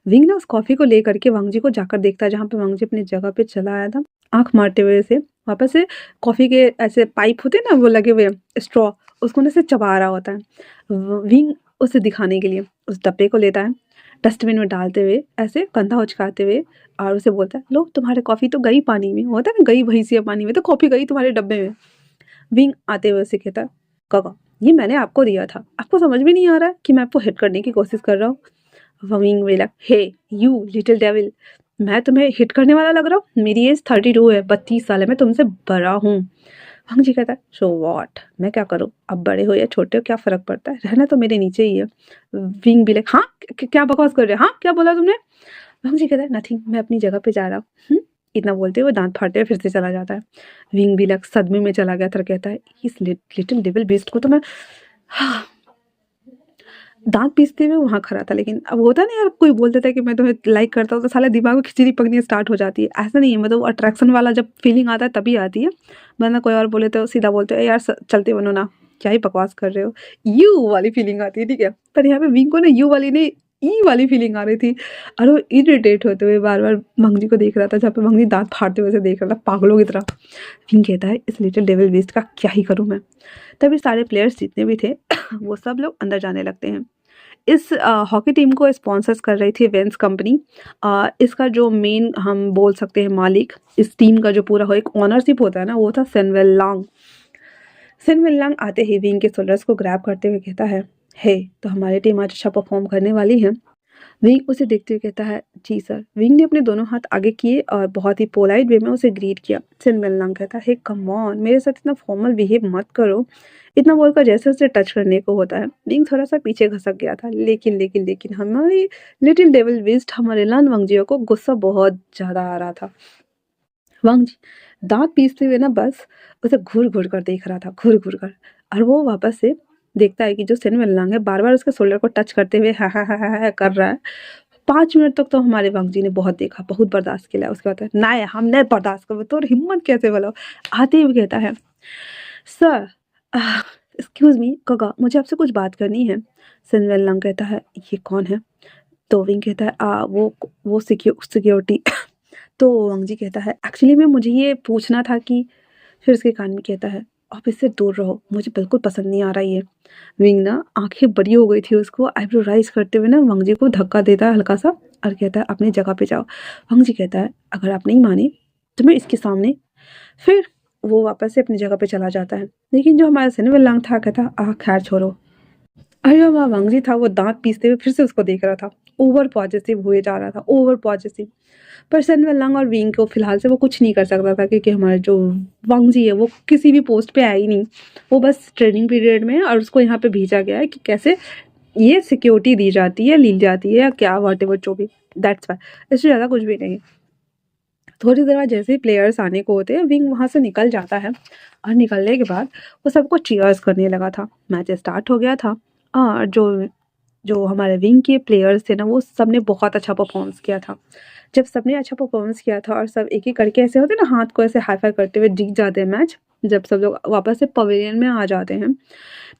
विंग ना उस कॉफ़ी को लेकर के वांग जी को जाकर देखता है, जहाँ पे वांग जी अपनी जगह पे चला आया था। आँख मारते हुए से वापस से कॉफ़ी के ऐसे पाइप होते हैं ना, वो लगे हुए स्ट्रॉ, उसको ना ऐसे चबा रहा होता है। विंग उसे दिखाने के लिए उस डब्बे को लेता है, डस्टबिन में डालते हुए ऐसे कंधा उचकाते हुए, और उसे बोलता है, लो तुम्हारे कॉफ़ी तो गई पानी में। होता है ना, गई भैंसिया पानी में, तो कॉफ़ी गई तुम्हारे डब्बे में। विंग आते हुए उसे कहता है, काका, ये मैंने आपको दिया था, आपको समझ में नहीं आ रहा है कि मैं आपको हिट करने की कोशिश कर रहा हूँ? विंग बोला, हे यू लिटिल डेविल, मैं तुम्हें हिट करने वाला लग रहा हूँ? मेरी एज 32 है, 32 साल है, मैं तुमसे बड़ा हूँ। वांग जी कहता है, सो व्हाट, मैं क्या करूँ? अब बड़े हो या छोटे हो क्या फ़र्क पड़ता है, रहना तो मेरे नीचे ही है। विंग भी लाइक, हाँ, क्या बकवास कर रहे हैं, हाँ क्या बोला तुमने? वांग जी कहता है, नथिंग, मैं अपनी जगह पे जा रहा हूँ। इतना बोलते हुए दांत फाड़ते हुए फिर से चला जाता है। विंग भी लाइक सदमे में चला गया था, कहता है, इस लिटिल डेविल बीस्ट को तो मैं दांत पीसते हुए वहाँ खड़ा था। लेकिन अब होता नहीं यार, कोई बोल देता है कि मैं तुम्हें लाइक करता हूँ, तो साला दिमाग में खिचड़ी पकनी स्टार्ट हो जाती है। ऐसा नहीं है, मतलब अट्रैक्शन वाला जब फीलिंग आता है तभी आती है, वरना कोई और बोले तो सीधा बोलते हैं, यार चलते बनो ना, क्या ही बकवास कर रहे हो। यू वाली फीलिंग आती है, ठीक है। पर यहाँ पे विंग को ना यू वाली नहीं, ई वाली फीलिंग आ रही थी, और वो इरिटेट होते हुए बार बार मंगजी को देख रहा था, जहाँ पे मंगजी दांत फाड़ते हुए से देख रहा था पागलों की तरह। विंग कहता है, इस लिटिल डेविल बीस्ट का क्या ही करूँ मैं। तभी सारे प्लेयर्स जितने भी थे वो सब लोग अंदर जाने लगते हैं। इस हॉकी टीम को स्पॉन्सर्स कर रही थी वेंस कंपनी। इसका जो मेन हम बोल सकते हैं मालिक, इस टीम का जो पूरा हो एक ओनरशिप होता है ना, वो था सेनवेल लांग। सेनवेल लांग आते ही विंग के शोल्डर्स को ग्रैब करते हुए कहता है, हे, तो हमारी टीम आज अच्छा परफॉर्म करने वाली है। विंग उसे देखते हुए कहता है, जी सर। विंग ने अपने दोनों हाथ आगे किए और बहुत ही पोलाइट वे में उसे ग्रीट किया। सेनवेल लांग कहता है, कम ऑन, मेरे साथ इतना फॉर्मल बिहेव मत करो। इतना बोलकर जैसे उसे टच करने को होता है, विंग थोड़ा सा पीछे खसक गया था। लेकिन हमारी लिटिल डेविल बीस्ट हमारे लान वांगजियो को गुस्सा बहुत ज़्यादा आ रहा था। वांगजी दांत पीसते हुए ना बस उसे घूर घूर कर देख रहा था, घूर घूर कर। और वो वापस से देखता है कि जो सेनवेल लांग है बार बार उसके शोल्डर को टच करते हुए हा कर रहा है। 5 मिनट तक तो हमारे वांगजी ने बहुत देखा, बहुत बर्दाश्त किया। उसके बाद ना, हम नहीं बर्दाश्त कर, तो हिम्मत कैसे बोलो। आते हुए कहता है, सर, एक्सक्यूज मी काका, मुझे आपसे कुछ बात करनी है। सेनवेल लांग कहता है, ये कौन है? तो विंग कहता है, वो सिक्योरिटी तो वांग जी कहता है एक्चुअली में मुझे ये पूछना था कि फिर उसके कान में कहता है आप इससे दूर रहो, मुझे बिल्कुल पसंद नहीं आ रहा ये। विंग ना आंखें बड़ी हो गई थी, उसको आईब्रो राइज करते हुए ना वांग जी को धक्का देता है हल्का सा और कहता है अपनी जगह पे जाओ। वांग जी कहता है अगर आप नहीं माने तो मैं इसके सामने, फिर वो वापस से अपनी जगह पे चला जाता है। लेकिन जो हमारा सिनेमा लंग था कहता खैर छोड़ो। अरे वाह वांगजी था वो दांत पीसते हुए फिर से उसको देख रहा था। ओवर पॉजिटिव हुए जा रहा था, ओवर पॉजिटिव। पर सनवेल लंग और विंग को फिलहाल से वो कुछ नहीं कर सकता था क्योंकि हमारा जो वांगजी है वो किसी भी पोस्ट पे आया ही नहीं। वो बस ट्रेनिंग पीरियड में है और उसको यहाँ पे भेजा गया है कि कैसे ये सिक्योरिटी दी जाती है, ली जाती है या क्या वॉट एवर जो भी, दैट्स वाई। इससे ज़्यादा कुछ भी नहीं। थोड़ी देर बाद जैसे ही प्लेयर्स आने को होते हैं विंग वहाँ से निकल जाता है और निकलने के बाद वो सबको चीयर्स करने लगा था। मैच स्टार्ट हो गया था और जो जो हमारे विंग के प्लेयर्स थे ना वो सब ने बहुत अच्छा परफॉर्मेंस किया था। जब सबने अच्छा परफॉर्मेंस किया था और सब एक एक करके ऐसे होते ना हाथ को ऐसे हाई फाई करते हुए जीत जाते हैं मैच, जब सब लोग वापस से पवेलियन में आ जाते हैं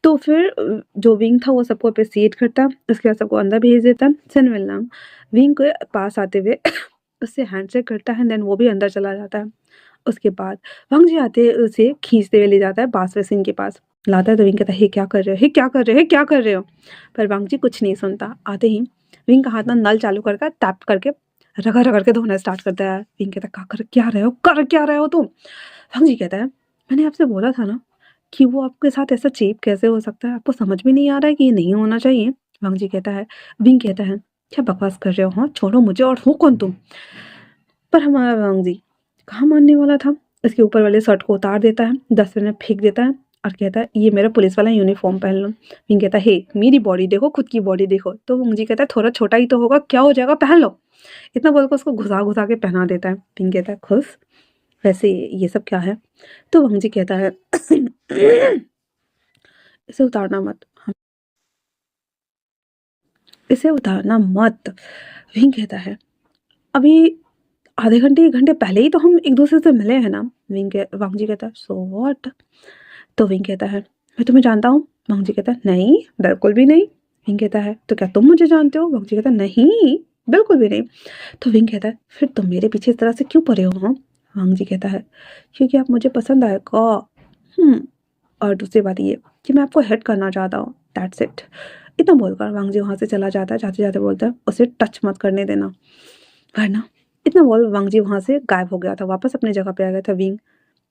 तो फिर जो विंग था वो सबको अप्रिसिएट करता, उसके बाद सबको अंदर भेज देता। सेनविल विंग के पास आते हुए उससे हैंडशेक करता है, देन वो भी अंदर चला जाता है। उसके बाद वांग जी आते उसे खींचते हुए ले जाता है बासवे सिंह के पास, लाता है तो विंग कहता है हे क्या कर रहे हो, हे क्या कर रहे हो, हे क्या कर रहे हो। पर वांग जी कुछ नहीं सुनता। आते ही विंग का हाथ ना नल चालू करके टैप करके रगड़ रगड़ के धोना स्टार्ट करता है। विंग कहता है क्या रहे हो, कर क्या रहे हो तुम। वांग जी कहता है मैंने आपसे बोला था ना कि वो आपके साथ ऐसा चीप कैसे हो सकता है, आपको समझ में नहीं आ रहा है कि ये नहीं होना चाहिए। वांग जी कहता है, विंग कहता है क्या बकवास कर रहे हो, हाँ छोड़ो मुझे, और हो कौन तुम। पर हमारा वांग जी कहाँ मानने वाला था, इसके ऊपर वाले शर्ट को उतार देता है, डस्टबिन में फेंक देता है और कहता है ये मेरा पुलिस वाला यूनिफॉर्म पहन लो। विंग कहता है हे मेरी बॉडी देखो, खुद की बॉडी देखो। तो वांग जी कहता है थोड़ा छोटा ही तो होगा, क्या हो जाएगा, पहन लो। इतना बोलकर उसको घुसा घुसा के पहना देता है। विंग कहता है खुश, वैसे ये सब क्या है। तो वांग जी कहता है इसे उतारना मत, इसे उतारना मत। विंग कहता है अभी आधे घंटे 1 घंटे पहले ही तो हम एक दूसरे से मिले हैं ना। वांग जी कहता है सो व्हाट। तो विंग कहता है मैं तुम्हें जानता हूँ। वांग जी कहता है नहीं बिल्कुल भी नहीं। विंग कहता है तो क्या तुम मुझे जानते हो। वांग जी कहता है नहीं बिल्कुल भी नहीं। तो विंग कहता है फिर तुम मेरे पीछे इस तरह से क्यों पड़े हो। हाँ। वांग जी कहता है क्योंकि आप मुझे पसंद आएगा। और दूसरी बात ये कि मैं आपको हिट करना चाहता हूँ, दैट्स इट। इतना बोलकर वांग जी वहाँ से चला जाता है। जाते जाते बोलता है उसे टच मत करने देना वरना। इतना बोल वांग जी वहाँ से गायब हो गया था, वापस अपनी जगह पे आ गया था। विंग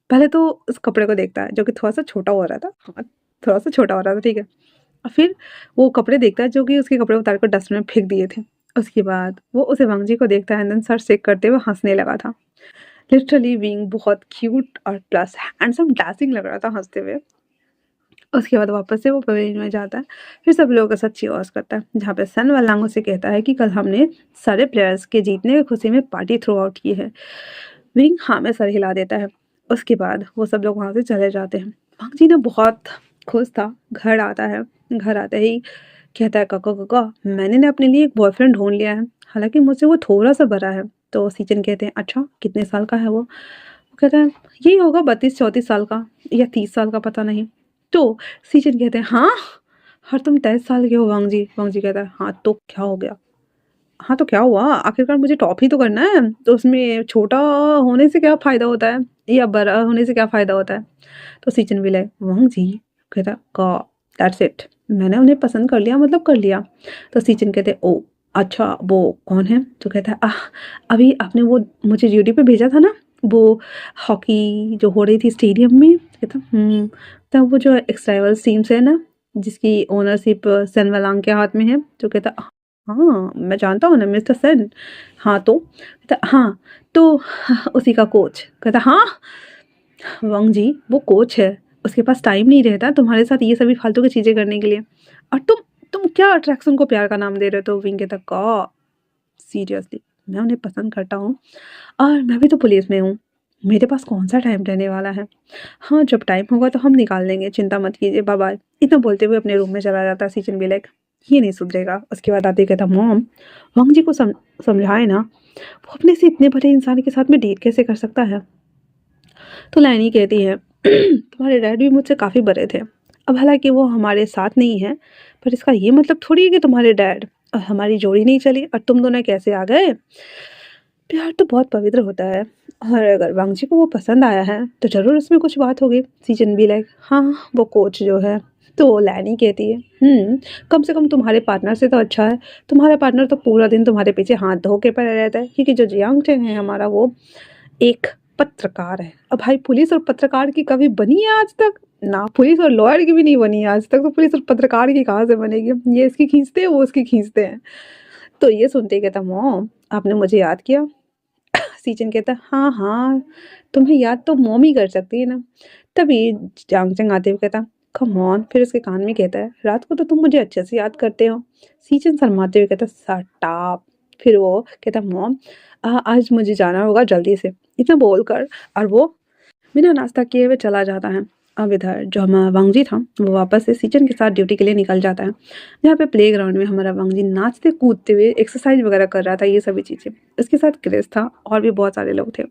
पहले तो उस कपड़े को देखता है जो कि थोड़ा-सा छोटा हो रहा था। हाँ, थोड़ा-सा छोटा हो रहा था, ठीक है। और फिर वो कपड़े देखता है जो कि उसके कपड़े उतार कर डस्टबिन में फेंक दिए थे। उसके बाद वो उसे वांग जी को देखता है एंड देन सर शेक करते हुए हँसने लगा था। लिटरली विंग बहुत क्यूट और प्लस हैंडसम डैशिंग लग रहा था हँसते हुए। उसके बाद वापस से वो पवेलियन में जाता है, फिर सब लोगों के साथ चीयर्स करता है, जहाँ पे सन वलांग से कहता है कि कल हमने सारे प्लेयर्स के जीतने की खुशी में पार्टी थ्रो आउट की है। विंग हाँ में सर हिला देता है। उसके बाद वो सब लोग वहाँ से चले जाते हैं। वांग जी ना बहुत खुश था। घर आता है, घर आते ही कहता है काका काका मैंने ना अपने लिए एक बॉयफ्रेंड ढूंढ लिया है, हालांकि मुझसे वो थोड़ा सा बड़ा है। तो सीजन कहते हैं अच्छा कितने साल का है वो कहता है यही होगा 32-34 साल का या 30 साल का, पता नहीं। तो सीजन कहते हैं हाँ, हर तुम 23 साल के हो वांग जी। वांग जी कहता है हाँ तो क्या हो गया, हाँ तो क्या हुआ, आखिरकार मुझे टॉप ही तो करना है, तो उसमें छोटा होने से क्या फ़ायदा होता है या बड़ा होने से क्या फ़ायदा होता है। तो सीजन भी लाइक वांग जी कहता का दैट्स इट, मैंने उन्हें पसंद कर लिया मतलब कर लिया। तो सीजन कहते ओ अच्छा वो कौन है। तो कहता है अभी आपने वो मुझे ड्यूटी पे भेजा था ना, वो हॉकी जो हो रही थी स्टेडियम में। कहता तब वो जो एक्सट्राइवल्स टीम्स है ना जिसकी ओनरशिप सेन वालांग के हाथ में है। तो कहता हाँ मैं जानता हूँ ना मिस्टर सेन। हाँ तो कहता हाँ तो उसी का कोच। कहता हाँ वांग जी वो कोच है, उसके पास टाइम नहीं रहता तुम्हारे साथ ये सभी फालतू की चीज़ें करने के लिए, और तुम क्या अट्रैक्शन को प्यार का नाम दे रहे हो। तो विंग कहता का सीरियसली मैं उन्हें पसंद करता हूँ और मैं भी तो पुलिस में हूँ, मेरे पास कौन सा टाइम रहने वाला है। हाँ जब टाइम होगा तो हम निकाल लेंगे, चिंता मत कीजिए, बाय बाय। इतना बोलते हुए अपने रूम में चला जाता है। सीजन भी लाइक ये नहीं सुधरेगा। उसके बाद आते कहता मॉम वांग जी को समझाए ना, वो अपने से इतने बड़े इंसान के साथ में डेट कैसे कर सकता है। तो लाइनी कहती है तुम्हारे डैड भी मुझसे काफ़ी बड़े थे, अब हालांकि वो हमारे साथ नहीं है, पर इसका ये मतलब थोड़ी है कि तुम्हारे डैड और हमारी जोड़ी नहीं चली और तुम दोनों कैसे आ गए। प्यार तो बहुत पवित्र होता है और अगर वांगजी को वो पसंद आया है तो ज़रूर उसमें कुछ बात होगी। सीजन भी लाइक हाँ, वो कोच जो है तो वो लैनी कहती है कम से कम तुम्हारे पार्टनर से तो अच्छा है। तुम्हारा पार्टनर तो पूरा दिन तुम्हारे पीछे हाथ धो के पड़ा रहता है क्योंकि जो जियांग चेंग है हमारा वो एक पत्रकार है। अब भाई पुलिस और पत्रकार की कभी बनी है आज तक? ना, पुलिस और लॉयर की भी नहीं बनी है आज तक, तो पुलिस और पत्रकार की कहाँ से बनेगी? ये इसकी खींचते हैं, वो उसकी खींचते हैं। तो ये सुनते ही कहता मॉम आपने मुझे याद किया। सीजन कहता हाँ हाँ, तुम्हें याद तो मॉम ही कर सकती है ना। तभी जांग चंग आते हुए कहता कम ऑन। फिर उसके कान में कहता है रात को तो तुम मुझे अच्छे से याद करते हो। सीजन शर्माते हुए कहता शट अप। फिर वो कहता मॉम आज मुझे जाना होगा जल्दी से, इतना बोलकर और वो बिना नाश्ता किए हुए चला जाता है। अब इधर जो हमारा वांगजी था वो वापस से सीजन के साथ ड्यूटी के लिए निकल जाता है, जहाँ पे प्ले ग्राउंड में हमारा वांगजी नाचते कूदते हुए एक्सरसाइज वगैरह कर रहा था, ये सभी चीज़ें। उसके साथ क्रिस था और भी बहुत सारे लोग थे।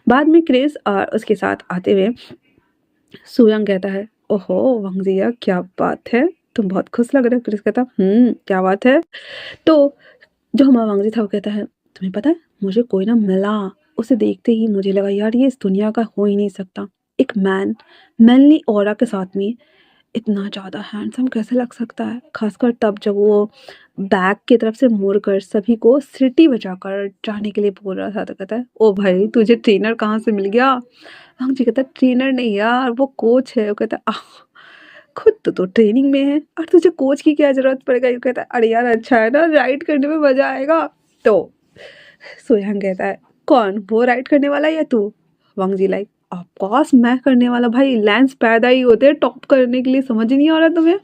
बाद में क्रिस और उसके साथ आते हुए सुयंग कहता है ओहो वांगजिया क्या बात है, तुम बहुत खुश लग रहे हो। क्रिस कहता क्या बात है। तो जो हमारा वांगजी था वो कहता है तुम्हें पता है मुझे कोई ना मिला, उसे देखते ही मुझे लगा यार ये इस दुनिया का हो ही नहीं सकता। एक मैनली ऑरा के साथ में इतना ज़्यादा हैंडसम कैसे लग सकता है, खासकर तब जब वो बैक की तरफ से मुड़कर सभी को सीटी बजाकर जाने के लिए बोल रहा था। तो कहता है ओ भाई तुझे ट्रेनर कहाँ से मिल गया? वांगजी कहता है ट्रेनर नहीं यार वो कोच है। वो कहता है खुद तो ट्रेनिंग में है और तुझे कोच की क्या जरूरत पड़ गई? कहता है अरे यार अच्छा है ना, राइड करने में मजा आएगा। तो सोयांग कहता है कौन, वो राइड करने वाला या तू? वांगजी लाइक ऑफकोर्स मैं करने वाला, भाई लैंस पैदा ही होते हैं टॉप करने के लिए, समझ नहीं आ रहा तुम्हें?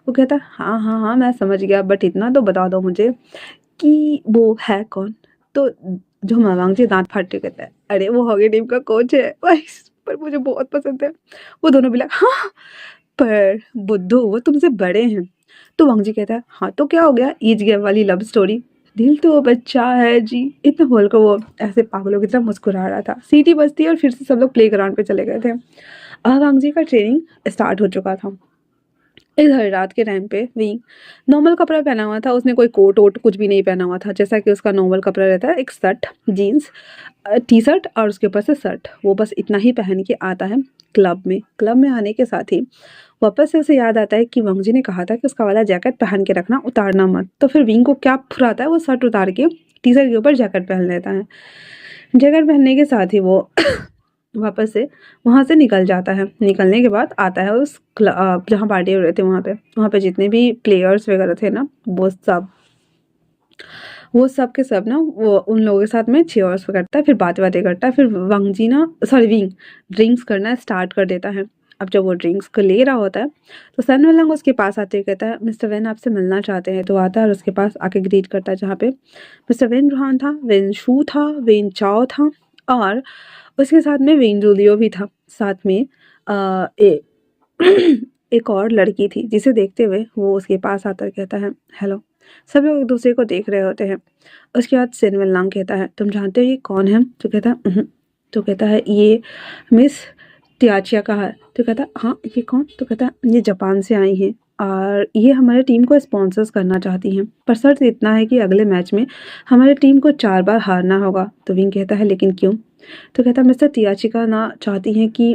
वो कहता है हाँ हाँ हाँ मैं समझ गया, बट इतना तो बता दो मुझे कि वो है कौन? तो जो वांगजी दांत फाड़ते हुए कहता है अरे वो हॉकी टीम का कोच है भाई, पर मुझे बहुत पसंद है। वो दोनों भी लाइक हाँ, पर बुद्धू वो तुमसे बड़े हैं। तो वांगजी कहता है हाँ तो क्या हो गया, ईज गैप वाली लव स्टोरी। दिल तो बच्चा है जी, इतना बोलकर वो ऐसे पागलों की तरह मुस्कुरा रहा था। सीटी बजती और फिर से सब लोग प्ले ग्राउंड पे चले गए थे। वांगजी का ट्रेनिंग स्टार्ट हो चुका था। इधर रात के टाइम पे विंग नॉर्मल कपड़ा पहना हुआ था, उसने कोई कोट वोट कुछ भी नहीं पहना हुआ था, जैसा कि उसका नॉर्मल कपड़ा रहता है, एक शर्ट जीन्स टी शर्ट और उसके ऊपर से शर्ट, वो बस इतना ही पहन के आता है क्लब में आने के साथ ही वापस से उसे याद आता है कि वांगजी ने कहा था कि उसका वाला जैकेट पहन के रखना, उतारना मत। तो फिर विंग को क्या फुराता है, वो शर्ट उतार के टी शर्ट के ऊपर जैकेट पहन लेता है। जैकेट पहनने के साथ ही वो वापस से वहाँ से निकल जाता है। निकलने के बाद आता है उस जहाँ पार्टी हो रहे थे वहाँ पे जितने भी प्लेयर्स वगैरह थे ना वो सब के सब ना वो उन लोगों के साथ में चीयर्स करता है, फिर बातें करता है। फिर वांगजी ना विंग ड्रिंक्स करना स्टार्ट कर देता है। अब जब वो ड्रिंक्स को ले रहा होता है तो सन वेनलंग उसके पास आते हुए कहता है मिस्टर वेन आपसे मिलना चाहते हैं। तो आता है और उसके पास आके ग्रीट करता है, जहाँ पे मिस्टर वेन रुहान था, वेन शू था, वेन चाओ था और उसके साथ में वेन जूलियो भी था। साथ में ए, एक और लड़की थी, जिसे देखते हुए वो उसके पास आता कहता है हेलो। सब लोग एक दूसरे को देख रहे होते हैं। उसके बाद सिन वेनलांग कहता है तुम जानते हो ये कौन है? तो कहता है तो कहता है ये मिस तियाचिया का है। तो कहता है हाँ ये कौन? तो कहता है ये जापान से आई हैं और ये हमारे टीम को स्पॉन्सर्स करना चाहती हैं, पर शर्त इतना है कि अगले मैच में हमारी टीम को 4 बार हारना होगा। तो विंग कहता है लेकिन क्यों? तो कहता है मिस्टर तियाचिका ना चाहती हैं कि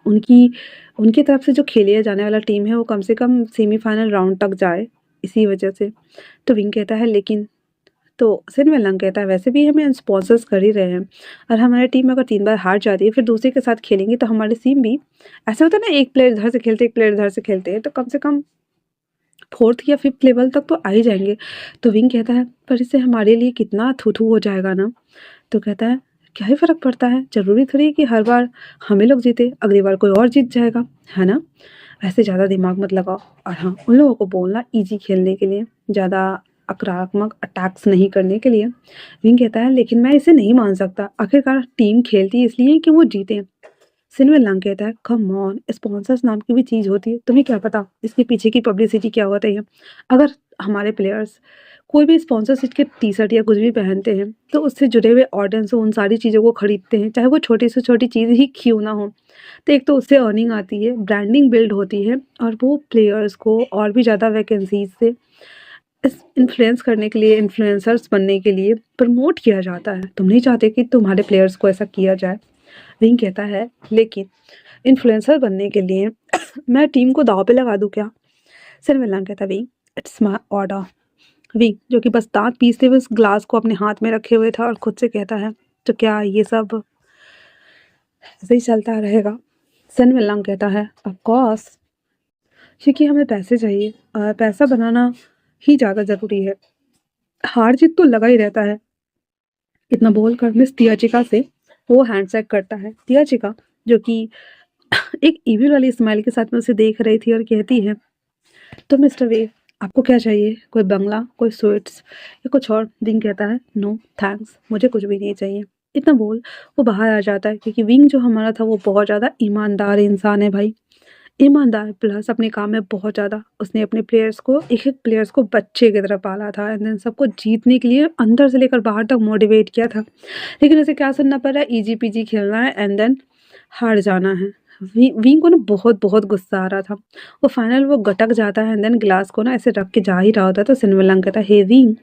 उनकी उनकी तरफ से जो खेले जाने वाला टीम है वो कम से कम सेमीफाइनल राउंड तक जाए, इसी वजह से। तो विंग कहता है लेकिन, तो सिन वेनलंग कहता है वैसे भी हमें स्पॉन्सर्स कर ही रहे हैं और हमारी टीम अगर 3 बार हार जाती है फिर दूसरे के साथ खेलेंगे तो हमारी टीम भी ऐसा होता है ना, एक प्लेयर इधर से खेलते एक प्लेयर इधर से खेलते हैं, तो कम से कम 4th या 5th लेवल तक तो आ ही जाएंगे। तो विंग कहता है पर इससे हमारे लिए कितना थू हो जाएगा ना। तो कहता है क्या ही फ़र्क पड़ता है, ज़रूरी थोड़ी है कि हर बार हमें लोग जीते, अगली बार कोई और जीत जाएगा, है ना? ऐसे ज़्यादा दिमाग मत लगाओ। और हाँ, उन लोगों को बोलना ईजी खेलने के लिए, ज़्यादा आक्रामक अटैक्स नहीं करने के लिए। विंग कहता है लेकिन मैं इसे नहीं मान सकता, आखिरकार टीम खेलती है इसलिए कि वो जीते। सिन वेनलांग कहता है कम ऑन, स्पॉन्सर्स नाम की भी चीज़ होती है, तुम्हें क्या पता इसके पीछे की पब्लिसिटी क्या होती है। अगर हमारे प्लेयर्स कोई भी स्पॉन्सरशिप के टी शर्ट या कुछ भी पहनते हैं तो उससे जुड़े हुए ऑडियंस उन सारी चीज़ों को खरीदते हैं, चाहे वो छोटी से छोटी चीज़ ही क्यों ना हो। तो एक तो उससे अर्निंग आती है, ब्रांडिंग बिल्ड होती है और वो प्लेयर्स को और भी ज़्यादा वैकेंसीज से इस इन्फ्लुएंस करने के लिए, इन्फ्लुएंसर्स बनने के लिए प्रमोट किया जाता है। तुम नहीं चाहते कि तुम्हारे प्लेयर्स को ऐसा किया जाए। विंग कहता है लेकिन इन्फ्लुएंसर बनने के लिए मैं टीम को दांव पे लगा दूं क्या? सिन विलन कहता है wing it's my order. Wing जो कि बस दांत पीसते हुए उस ग्लास को अपने हाथ में रखे हुए था और खुद से कहता है तो क्या ये सब ऐसे ही चलता रहेगा? सिन विलन कहता है ऑफ कोर्स, क्योंकि हमें पैसे चाहिए और पैसा बनाना ही ज़्यादा ज़रूरी है। हार जीत तो लगा ही रहता है। इतना बोलकर मिस तियाचिका से वो हैंडशेक करता है। तियाचिका जो कि एक इविल वाली स्माइल के साथ में उसे देख रही थी और कहती है तो मिस्टर वे आपको क्या चाहिए? कोई बंगला, कोई स्वीट्स या कुछ और? विंग कहता है नो थैंक्स, मुझे कुछ भी नहीं चाहिए। इतना बोल वो बाहर आ जाता है क्योंकि विंग जो हमारा था वो बहुत ज़्यादा ईमानदार इंसान है भाई। ईमानदार प्लस अपने काम में बहुत ज़्यादा उसने अपने प्लेयर्स को एक एक प्लेयर्स को बच्चे की तरह पाला था एंड देन सबको जीतने के लिए अंदर से लेकर बाहर तक मोटिवेट किया था। लेकिन उसे क्या सुनना पड़ रहा है? ईजी पीजी खेलना है एंड देन हार जाना है। विंग को ना बहुत बहुत गुस्सा आ रहा था। वो फाइनल वो गटक जाता है एंड देन ग्लास को ना ऐसे रख के जा ही रहा होता है तो सिनवलंग कहता है हे विंग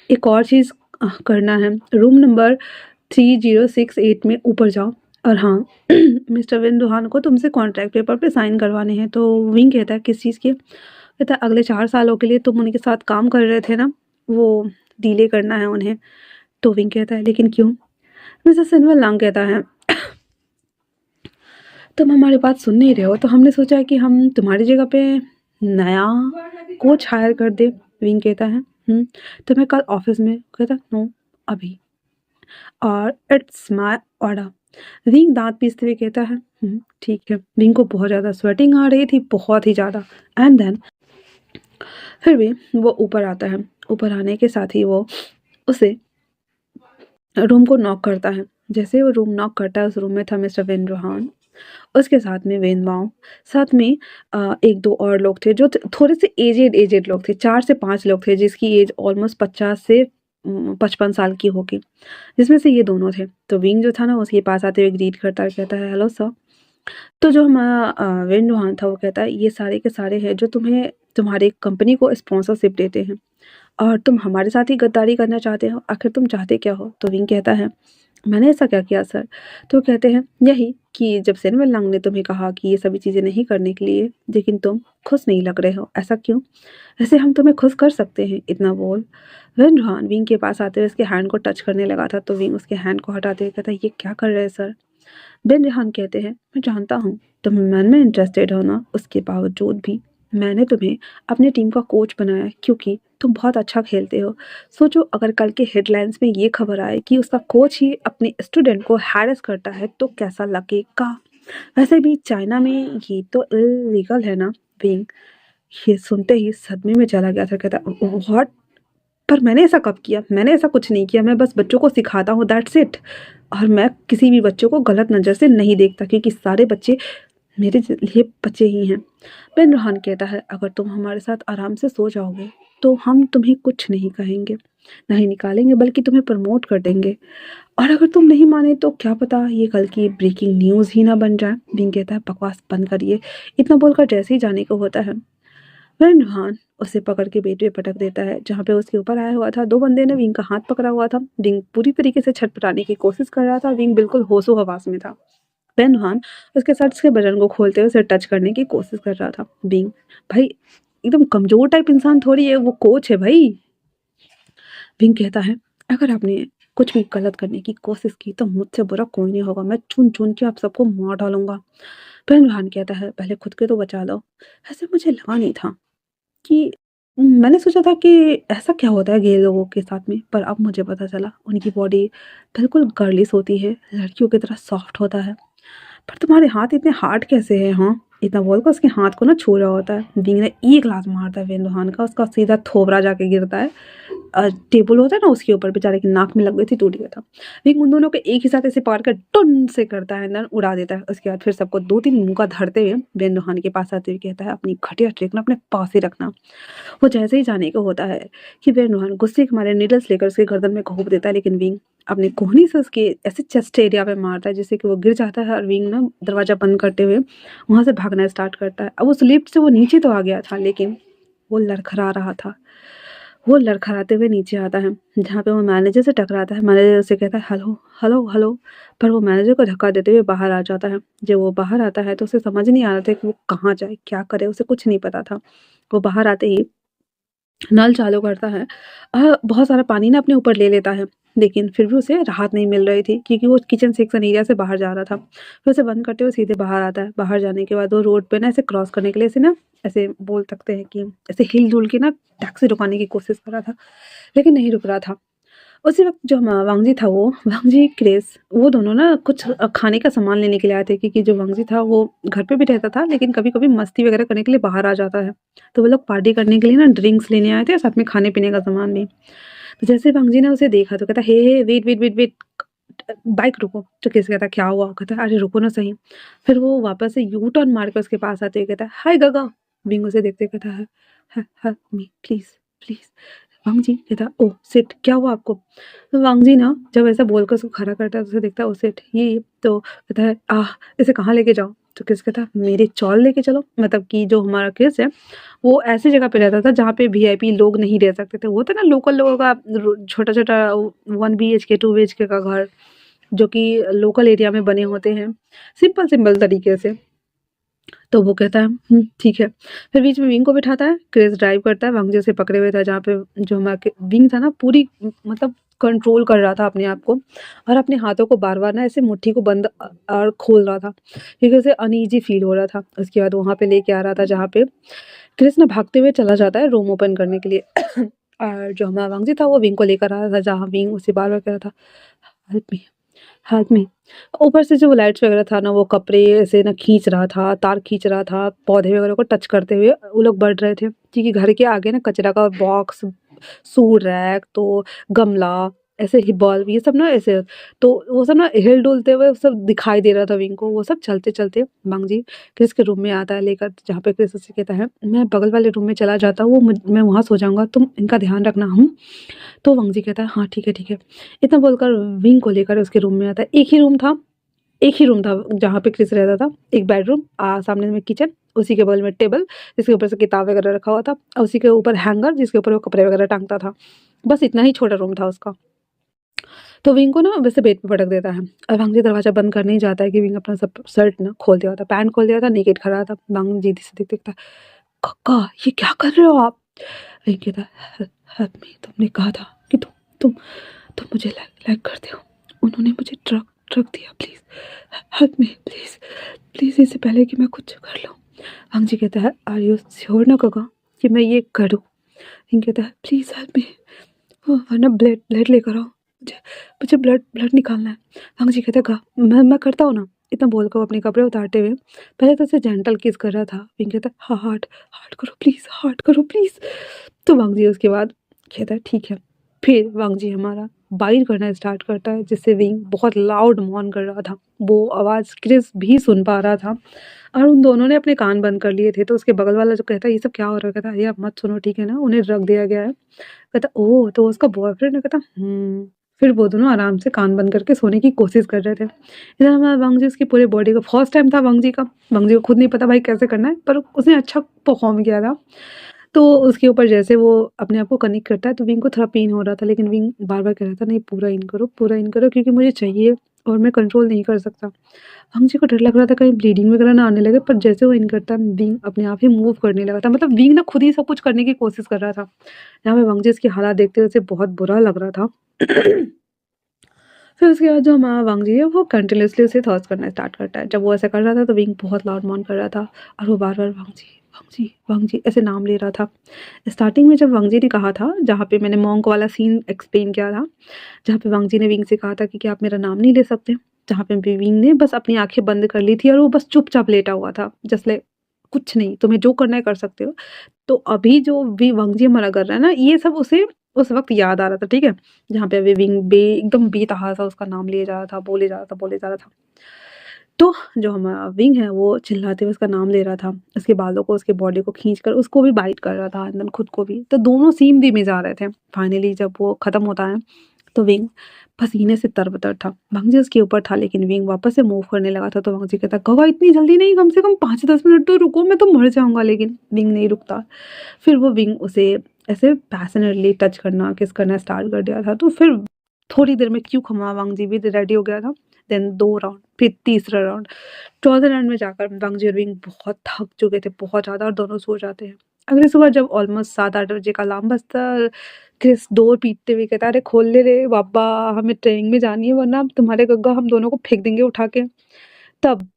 एक और चीज़ करना है, रूम नंबर 3068 में ऊपर जाओ और हाँ मिस्टर विन दुहान को तुमसे कॉन्ट्रैक्ट पेपर पे साइन करवाने हैं। तो विंग कहता है किस चीज़ के? कहता है अगले 4 सालों के लिए तुम उनके साथ काम कर रहे थे ना, वो डीले करना है उन्हें। तो विंग कहता है लेकिन क्यों? मिस्टर सिनवल लांग कहता है तुम हमारी बात सुन नहीं रहे हो तो हमने सोचा कि हम तुम्हारी जगह पे नया कोच हायर कर दे। विंग कहता है तो मैं कल ऑफिस में? कहता नो अभी, और इट्स माय ऑर्डर। विंग दांत पीसते हुए कहता है ठीक है। विंग को बहुत ज़्यादा स्वेटिंग आ रही थी, बहुत ही ज़्यादा। एंड देन फिर भी वो ऊपर आता है। ऊपर आने के साथ ही वो उसे रूम को नॉक करता है। जैसे वो रूम नॉक करता है उस रूम में था मिस्टर विन रोहान, उसके साथ में वेन माओ, साथ में एक दो और लोग थे जो थोड़े से एजेड लोग थे। 4 से 5 लोग थे जिसकी एज ऑलमोस्ट 50 से 55 साल की होगी, जिसमें से ये दोनों थे। तो विंग जो था ना उसके पास आते हुए ग्रीट करता है, कहता है हेलो सर। तो जो हमारा वेन रोहान था वो कहता है ये सारे के सारे हैं जो तुम्हें तुम्हारी कंपनी को स्पॉन्सरशिप देते हैं और तुम हमारे साथ ही गद्दारी करना चाहते हो। आखिर तुम चाहते क्या हो? तो विंग कहता है मैंने ऐसा क्या किया सर? तो कहते हैं यही कि जब सेनवेल लंग ने तुम्हें कहा कि ये सभी चीज़ें नहीं करने के लिए, लेकिन तुम खुश नहीं लग रहे हो। ऐसा क्यों? ऐसे हम तुम्हें खुश कर सकते हैं। इतना बोल वेन रोहान विंग के पास आते हुए उसके हैंड को टच करने लगा था। तो विंग उसके हैंड को हटाते हुए कहता है ये क्या कर रहे हैं सर? बेन रेहान कहते हैं मैं जानता हूँ तुम मन में इंटरेस्टेड हो ना, उसके बावजूद भी मैंने तुम्हें अपनी टीम का कोच बनाया क्योंकि तुम बहुत अच्छा खेलते हो। सोचो अगर कल के हेडलाइंस में ये खबर आए कि उसका कोच ही अपने स्टूडेंट को हैरेस करता है तो कैसा लगेगा? वैसे भी चाइना में ये तो इलीगल है ना। विंग ये सुनते ही सदमे में चला गया था। कहता व्हाट? पर मैंने ऐसा कब किया? मैंने ऐसा कुछ नहीं किया। मैं बस बच्चों को सिखाता हूँ, दैट्स इट। और मैं किसी भी बच्चों को गलत नज़र से नहीं देखता क्योंकि सारे बच्चे मेरे लिए बच्चे ही हैं। बेन रोहान कहता है अगर तुम हमारे साथ आराम से सो जाओगे तो हम तुम्हें कुछ नहीं कहेंगे, नहीं निकालेंगे, बल्कि तुम्हें प्रमोट कर देंगे। और अगर तुम नहीं माने तो क्या पता ये कल की ब्रेकिंग न्यूज़ ही ना बन जाए। बिंग कहता है बकवास बंद करिए। इतना बोलकर जैसे ही जाने को होता है वेन रोहान उसे पकड़ के बेड पे पटक देता है जहाँ पे उसके ऊपर आया हुआ था। दो बंदे ने विंग का हाथ पकड़ा हुआ था। विंग पूरी तरीके से छटपटाने की कोशिश कर रहा था। विंग बिल्कुल होशो हवास में था। वेन रोहान उसके शर्ट के बटन को खोलते हुए उसे टच करने की कोशिश कर रहा था। विंग भाई एकदम कमजोर टाइप इंसान थोड़ी है, वो कोच है भाई। विंग कहता है अगर आपने कुछ भी गलत करने की कोशिश की तो मुझसे बुरा कोई नहीं होगा। मैं चुन चुन के आप सबको मार डालूंगा। वेन रोहान कहता है पहले खुद के तो बचा लो। ऐसे मुझे लगा नहीं था कि मैंने सोचा था कि ऐसा क्या होता है गे लोगों के साथ में, पर अब मुझे पता चला उनकी बॉडी बिल्कुल गर्लिश होती है, लड़कियों की तरह सॉफ्ट होता है। पर तुम्हारे हाथ इतने हार्ड कैसे हैं? हाँ, इतना बोलकर उसके हाथ को ना छू रहा होता है। विंग ने एक ग्लास मारता है वेन रोहान का, उसका सीधा थोबरा जाके गिरता है। टेबल होता है ना उसके ऊपर, बेचारे की नाक में लग गई थी, टूट गया था। विंग उन दोनों को एक ही साथ ऐसे पकड़ कर टुन से करता है, अंदर उड़ा देता है। उसके बाद फिर सबको 2-3 मुंह का धरते हुए वेन रोहान के पास आते हुए कहता है अपनी घटिया ट्रिक ना अपने पास ही रखना। वो जैसे ही जाने को होता है कि वेन रोहान गुस्से के मारे नीडल्स लेकर उसके गर्दन में घोंप देता है, लेकिन विंग अपनी कोहनी से उसके ऐसे चेस्ट एरिया पे मारता है जिससे कि वो गिर जाता है। और विंग ना दरवाज़ा बंद करते हुए वहाँ से भागना स्टार्ट करता है। अब उस लिफ्ट से वो नीचे तो आ गया था लेकिन वो लड़खड़ा रहा था। वो लड़खड़ाते हुए नीचे आता है, जहाँ पे वो मैनेजर से टकराता है। मैनेजर उससे कहता है हेलो, हेलो, हेलो, पर वो मैनेजर को धक्का देते हुए बाहर आ जाता है। जब वो बाहर आता है तो उसे समझ नहीं आ रहा था कि वो कहाँ जाए, क्या करे, उसे कुछ नहीं पता था। वो बाहर आते ही नल चालू करता है। बहुत सारा पानी ना अपने ऊपर ले लेता है, लेकिन फिर भी उसे राहत नहीं मिल रही थी क्योंकि वो किचन सेक्शन एरिया से बाहर जा रहा था। फिर उसे बंद करते हुए सीधे बाहर आता है। बाहर जाने के बाद वो रोड पे ना ऐसे क्रॉस करने के लिए ऐसे ना, ऐसे बोल सकते हैं कि ऐसे हिल-डुल के ना टैक्सी रुकाने की कोशिश कर रहा था, लेकिन नहीं रुक रहा था। उसी वक़्त जो वांगजी था, वो वांगजी, क्रिस, वो दोनों ना कुछ खाने का सामान लेने के लिए आए थे क्योंकि जो वांगजी था वो घर पे भी रहता था, लेकिन कभी-कभी मस्ती वगैरह करने के लिए बाहर आ जाता है। तो वो लोग पार्टी करने के लिए ना ड्रिंक्स लेने आए थे और साथ में खाने-पीने का सामान भी। तो जैसे वांगजी ने उसे देखा तो कहता, "hey, hey, wait, wait, wait, wait, bike रोको।" तो क्रिस कहता, "क्या हुआ?" कहता, "अरे रुको ना सही।" फिर वो वापस से यू टर्न मार के उसके पास आते हुए कहता है, "हाय गगा।" विंग उसे देखते हुए कहता है, हेल्प मी प्लीज़, प्लीज़।" वांगजी कहता, "ओह शिट! क्या हुआ आपको?" तो वांगजी ना जब ऐसा बोलकर उसको खड़ा करता है तो उसे देखता है, ओह शिट! ये तो कहता है, आह! इसे कहाँ लेके जाऊँ? तो क्रिस कहता है, मेरे चौल लेके चलो। मतलब कि जो हमारा क्रिस है, वो ऐसी जगह पे रहता था जहाँ पे वीआईपी लोग नहीं रह सकते थे। वो होता है ना लोकल लोगों का छोटा-छोटा 1 बीएचके 2 बीएचके का घर, जो कि लोकल एरिया में बने होते हैं, सिंपल-सिंपल तरीके से। तो वो कहता है ठीक है। फिर बीच में विंग को बिठाता है, क्रिस ड्राइव करता है, वांगजी उसे पकड़े हुए था जहाँ पे जो हमारा विंग था ना पूरी मतलब कंट्रोल कर रहा था अपने आप को और अपने हाथों को बार-बार ना ऐसे मुट्ठी को बंद और खोल रहा था, क्योंकि उसे अनईज़ी फ़ील हो रहा था। उसके बाद वहाँ पे लेके आ रहा था जहाँ पे क्रिस ना भागते हुए चला जाता है रूम ओपन करने के लिए और जो हमारा वांगजी था वो विंग को लेकर आ रहा था जहाँ विंग उसे बार-बार कह रहा था, हेल्प मी, हेल्प मी। ऊपर से जो लाइट्स वगैरह था ना, वो कपड़े ऐसे ना खींच रहा था, तार खींच रहा था, पौधे वगैरह को टच करते हुए वो लोग बढ़ रहे थे, क्योंकि घर के आगे ना कचरा का बॉक्स, शू रैक, तो गमला, ऐसे ही बल्ब, ये सब ना ऐसे, तो वो सब ना हिल-डुलते हुए सब दिखाई दे रहा था विंग को। वो सब चलते-चलते मांगजी क्रिस के रूम में आता है लेकर, जहाँ पे क्रिस उससे कहता है, "मैं बगल वाले रूम में चला जाता हूँ, मैं वहाँ सो जाऊँगा, तुम इनका ध्यान रखना।" तो वांगजी कहता है, "हाँ, ठीक है, ठीक है।" इतना बोलकर विंग को लेकर उसके रूम में आता है। एक ही रूम था जहाँ पे क्रिस रहता था। एक बेडरूम, सामने में किचन, उसी के बगल में टेबल जिसके ऊपर से किताब वगैरह रखा हुआ था और उसी के ऊपर हैंगर जिसके ऊपर वो कपड़े वगैरह टांगता था। बस इतना ही छोटा रूम था उसका। तो विंग को ना वैसे बेड पे पटक देता है और वांगजी दरवाज़ा बंद करने ही जाता है कि विंग अपना सब शर्ट ना खोल दिया होता, पैंट खोल दिया था, नेकेड खड़ा था। वांगजी से देखता है, "कक्का, ये क्या कर रहे हो आप?" विंग कहता है, हेल्प मी, तुमने कहा था कि तुम तुम मुझे लाइक करते हो। उन्होंने मुझे ट्रक ट्रक दिया, please help me, please, please, इससे पहले कि मैं कुछ कर लूँ। वांगजी कहता है, आर यू श्योर ना गगा कि मैं ये करूँ? विंग कहता है, प्लीज़ हेल्प मी, वरना ब्लड ब्लड लेकर आओ, मुझे मुझे ब्लड ब्लड निकालना है। वांगजी कहता है, गा मैं करता हूँ ना। इतना बोलकर वो अपने कपड़े उतारते हुए पहले तो उसे जेंटल किस कर रहा था। विंग कहता है, हाँ, हार्ड हार्ड करो प्लीज़, हार्ड करो प्लीज़। तो वांगजी उसके बाद कहता है, ठीक है। फिर वांगजी हमारा बाइट करना स्टार्ट करता है, जिससे विंग बहुत लाउड मौन कर रहा था। वो आवाज़ क्रिस भी सुन पा रहा था और उन दोनों ने अपने कान बंद कर लिए थे। तो उसके बगल वाला जो कहता है, ये सब क्या हो रहा है? कहता है, "अरे आप मत सुनो, ठीक है ना? उन्हें रख दिया गया है।" कहता, ओह! तो उसका बॉयफ्रेंड है? कहता, फिर वो दोनों आराम से कान बंद करके सोने की कोशिश कर रहे थे। इधर हमारा वांगजी उसकी पूरी बॉडी को, फर्स्ट टाइम था वांगजी का। वांगजी को खुद नहीं पता भाई कैसे करना है, पर उसने अच्छा परफ़ॉर्म किया था। तो उसके ऊपर जैसे वो अपने आप को कनेक्ट करता है तो विंग को थोड़ा पेन हो रहा था, लेकिन विंग बार-बार कह रहा था, नहीं पूरा इन करो क्योंकि मुझे चाहिए और मैं कंट्रोल नहीं कर सकता। वांगजी को डर लग रहा था कहीं ब्लीडिंग वगैरह ना आने लगे, पर जैसे वो इन करता विंग अपने आप ही मूव करने लगा था। मतलब विंग ना खुद ही सब कुछ करने की कोशिश कर रहा था। यहाँ पे वांगजी इसकी हालात देखते हुए उसे बहुत बुरा लग रहा था। फिर उसके बाद जो हमारा वांगजी है वो कंटिन्यूअसली उसे थर्स्ट करना स्टार्ट करता है। जब वो ऐसा कर रहा था तो विंग बहुत लाउड मॉन कर रहा था और वो बार-बार वांगजी, वांगजी, वांगजी ऐसे नाम ले रहा था। स्टार्टिंग में जब वांगजी ने कहा था, जहाँ पे मैंने मोंक वाला सीन एक्सप्लेन किया था, जहाँ पे वांगजी ने विंग से कहा था कि क्या आप मेरा नाम नहीं ले सकते? जहाँ पे विंग ने बस अपनी आँखें बंद कर ली थी और वो बस चुपचाप लेटा हुआ था। जस्ट लाइक कुछ नहीं, तुम्हें जो करना है कर सकते हो। तो अभी जो भी वांगजी हमारा कर रहा है ना, ये सब उसे उस वक़्त याद आ रहा था, ठीक है? जहाँ पे अभी विंग एकदम बेतहाशा उसका नाम लिए जा रहा था, बोले जा रहा था, बोले जा रहा था। तो जो हमारा विंग है वो चिल्लाते हुए उसका नाम ले रहा था, उसके बालों को, उसकी बॉडी को खींचकर उसको भी बाइट कर रहा था एंड देन खुद को भी। तो दोनों सेम वे में जा रहे थे। फाइनली जब वो खत्म होता है तो विंग पसीने से तरबतर था। भांजी उसके ऊपर था, लेकिन विंग वापस से मूव करने लगा था। तो भांजी कहता, गवा इतनी जल्दी नहीं, कम से कम 5-10 मिनट तो रुको, मैं तो मर जाऊंगा। लेकिन विंग नहीं रुकता। फिर वो विंग उसे ऐसे पैशनेटली टच करना, किस करना स्टार्ट कर दिया था। तो फिर थोड़ी देर में क्यों खमा वांगजी भी रेडी हो गया था। देन 2 राउंड, फिर तीसरा राउंड, चौथे राउंड में जाकर वांगजी और विंग बहुत थक चुके थे, बहुत ज़्यादा, और दोनों सो जाते हैं। अगली सुबह जब ऑलमोस्ट 7-8 बजे का अलार्म बजता, क्रिस डोर पीटते हुए कहता, अरे खोल ले रे बाबा, हमें ट्रेनिंग में जानी है, वरना तुम्हारे गग्गा हम दोनों को फेंक देंगे उठा के। तब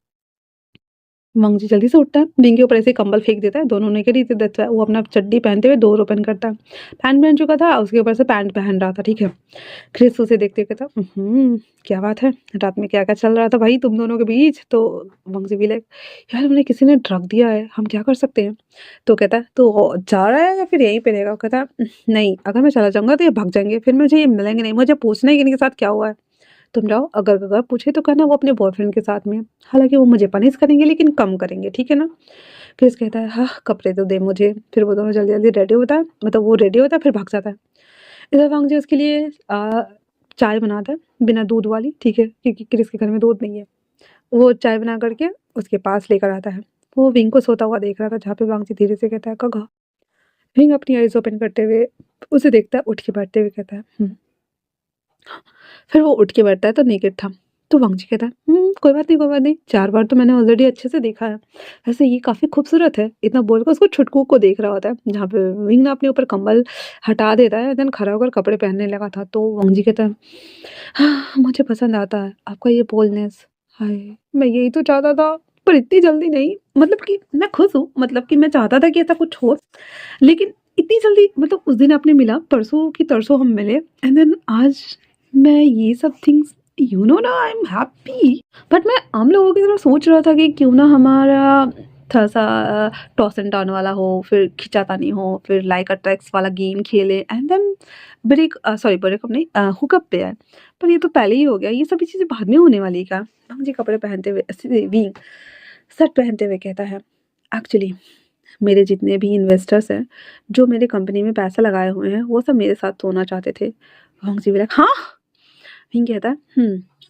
मंगजी जल्दी से उठता है, विंग के ऊपर ऐसे कंबल फेंक देता है, दोनों ने करी थी। वो अपना चड्डी पहनते हुए डोर ओपन करता है। पैंट पहन चुका था, उसके ऊपर से पैंट पहन रहा था, ठीक है। क्रिस उसे देखते कहता, क्या बात है, रात में क्या क्या चल रहा था भाई तुम दोनों के बीच। तो मंगजी भी लाइक, यार उन्हें किसी ने ड्रग दिया है, हम क्या कर सकते हैं। तो कहता है, तो जा रहा है या फिर यहीं पे रहेगा। कहता है, नहीं, अगर मैं चला जाऊंगा तो ये भाग जाएंगे, फिर मुझे ये मिलेंगे नहीं, मुझे पूछना है कि इनके साथ क्या हुआ है। तुम जाओ, अगर अगर पूछे तो कहना वो अपने बॉयफ्रेंड के साथ में है। हालांकि वो मुझे पनिश करेंगे, लेकिन कम करेंगे, ठीक है ना। क्रिस कहता है, हाँ कपड़े तो दे मुझे। फिर वो दोनों जल्दी जल्दी रेडी होता है, मतलब वो रेडी होता है फिर भाग जाता है। इधर वांगजी उसके लिए चाय बनाता है, बिना दूध वाली, ठीक है, क्योंकि क्रिस के घर में दूध नहीं है। वो चाय बना करके उसके पास लेकर आता है। वो विंग को सोता हुआ देख रहा था, जहाँ पे वांगजी धीरे से कहता है, कगा। विंग अपनी आईज ओपन करते हुए उसे देखता है, उठ के बैठते हुए कहता है, फिर वो उठ के बैठता है तो नेकेड था। तो वांगजी कहता है, कोई बात नहीं, कोई बात नहीं, 4 बार तो मैंने ऑलरेडी अच्छे से देखा है। वैसे ये काफ़ी खूबसूरत है। इतना बोलकर उसको छुटकू को देख रहा होता है, जहाँ पे विंग ना अपने ऊपर कंबल हटा देता है, देन खड़ा होकर कपड़े पहनने लगा था। तो वांगजी कहता है, हाँ मुझे पसंद आता है आपका ये बोल्डनेस। हाय, मैं यही तो चाहता था, पर इतनी जल्दी नहीं। मतलब कि मैं खुश हूँ, मतलब कि मैं चाहता था कि ऐसा कुछ हो, लेकिन इतनी जल्दी, मतलब उस दिन आपने मिला, परसों की तरसों हम मिले, एंड देन आज मैं ये सब थिंग्स, यू नो ना, आई एम हैप्पी। बट मैं आम लोगों की तरह सोच रहा था कि क्यों ना हमारा थोड़ा सा टॉस एंड टर्न वाला हो, फिर खिंचातानी हो, फिर लाइक अट्रैक्ट्स वाला गेम खेले, एंड देन ब्रेकअप नहीं, हुकअप पे आए। पर ये तो पहले ही हो गया, ये सभी चीज़ें बाद में होने वाली है क्या। जी कपड़े पहनते हुए विंग शर्ट पहनते हुए कहता है, एक्चुअली मेरे जितने भी इन्वेस्टर्स हैं, जो मेरे कंपनी में पैसा लगाए हुए हैं, वो सब मेरे साथ सोना चाहते थे। वांगजी भी लाइक, हाँ। विंग कहता है,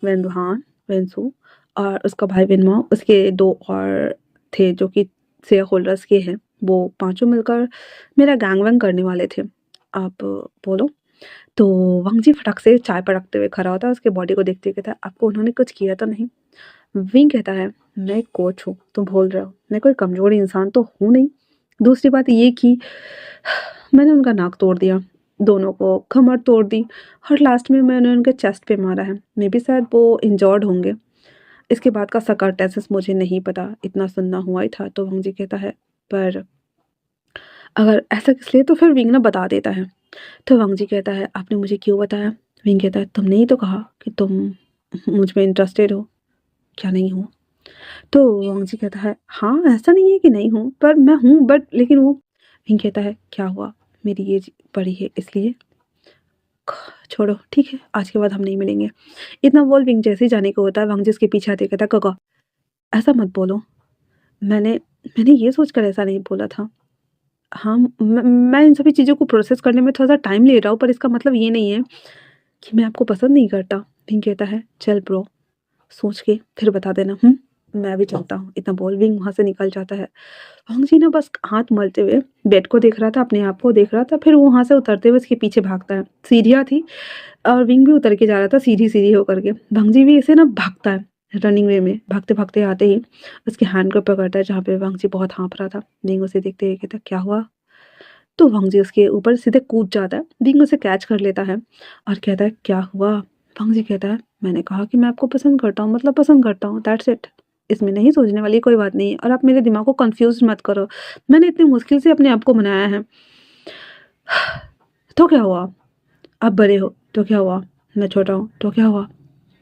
वेंदुहान, वेंसु और उसका भाई विनमाओ, उसके 2 और थे जो कि शेयर होल्डर्स के हैं, वो पांचों मिलकर मेरा गैंग वैंग करने वाले थे। आप बोलो। तो वांगजी फटक से चाय पटकते हुए खड़ा होता है, उसके बॉडी को देखते हुए कहता है, आपको उन्होंने कुछ किया तो नहीं। विंग कहता है, मैं एक कोच हूँ, तुम बोल रहे हो, मैं कोई कमजोर इंसान तो हूँ नहीं। दूसरी बात ये कि मैंने उनका नाक तोड़ दिया, दोनों को कमर तोड़ दी, और लास्ट में मैंने उनके चेस्ट पे मारा है। मे बी शायद वो इंजर्ड होंगे। इसके बाद का सर्कमस्टेंसेस मुझे नहीं पता, इतना सुनना हुआ ही था। तो वांगजी कहता है, पर अगर ऐसा इसलिए तो फिर विंग ना बता देता है। तो वांगजी कहता है, आपने मुझे क्यों बताया। विंग कहता है, तुमने ही तो कहा कि तुम मुझ में इंटरेस्टेड हो, क्या नहीं हो। तो वांगजी कहता है, हाँ ऐसा नहीं है कि नहीं हूँ, पर मैं हूँ, बट लेकिन वो। विंग कहता है, क्या हुआ, मेरी एज बड़ी है इसलिए। छोड़ो, ठीक है, आज के बाद हम नहीं मिलेंगे। इतना बोल विंग जैसे ही जाने को होता है, वांगजी उसके पीछे आते कहता, कका ऐसा मत बोलो, मैंने मैंने ये सोचकर ऐसा नहीं बोला था। हाँ, मैं इन सभी चीज़ों को प्रोसेस करने में थोड़ा सा टाइम ले रहा हूँ, पर इसका मतलब ये नहीं है कि मैं आपको पसंद नहीं करता। विंग कहता है, चल ब्रो, सोच के फिर बता देना। मैं भी चलता हूँ। इतना बोल विंग वहाँ से निकल जाता है। वांगजी ना बस हाथ मलते हुए बेड को देख रहा था, अपने आप को देख रहा था, फिर वो वहाँ से उतरते हुए उसके पीछे भागता है। सीढ़ियाँ थी और विंग भी उतर के जा रहा था सीधी सीधी होकर के। वांगजी भी इसे ना भागता है, रनिंग वे में भागते भागते आते ही उसके हैंड को पकड़ता है, जहाँ पे वांगजी बहुत हाँफ रहा था। विंग उसे देखते हुए कहता, क्या हुआ। तो वांगजी उसके ऊपर सीधे कूद जाता है। विंग उसे कैच कर लेता है और कहता है, क्या हुआ। वांगजी कहता है, मैंने कहा कि मैं आपको पसंद करता हूँ, मतलब पसंद करता हूँ, दैट्स इट। इसमें नहीं सोचने वाली कोई बात नहीं है, और आप मेरे दिमाग को कंफ्यूज मत करो, मैंने इतनी मुश्किल से अपने आप को बनाया है। तो क्या हुआ, आप बड़े हो तो क्या हुआ, मैं छोटा हूँ तो क्या हुआ,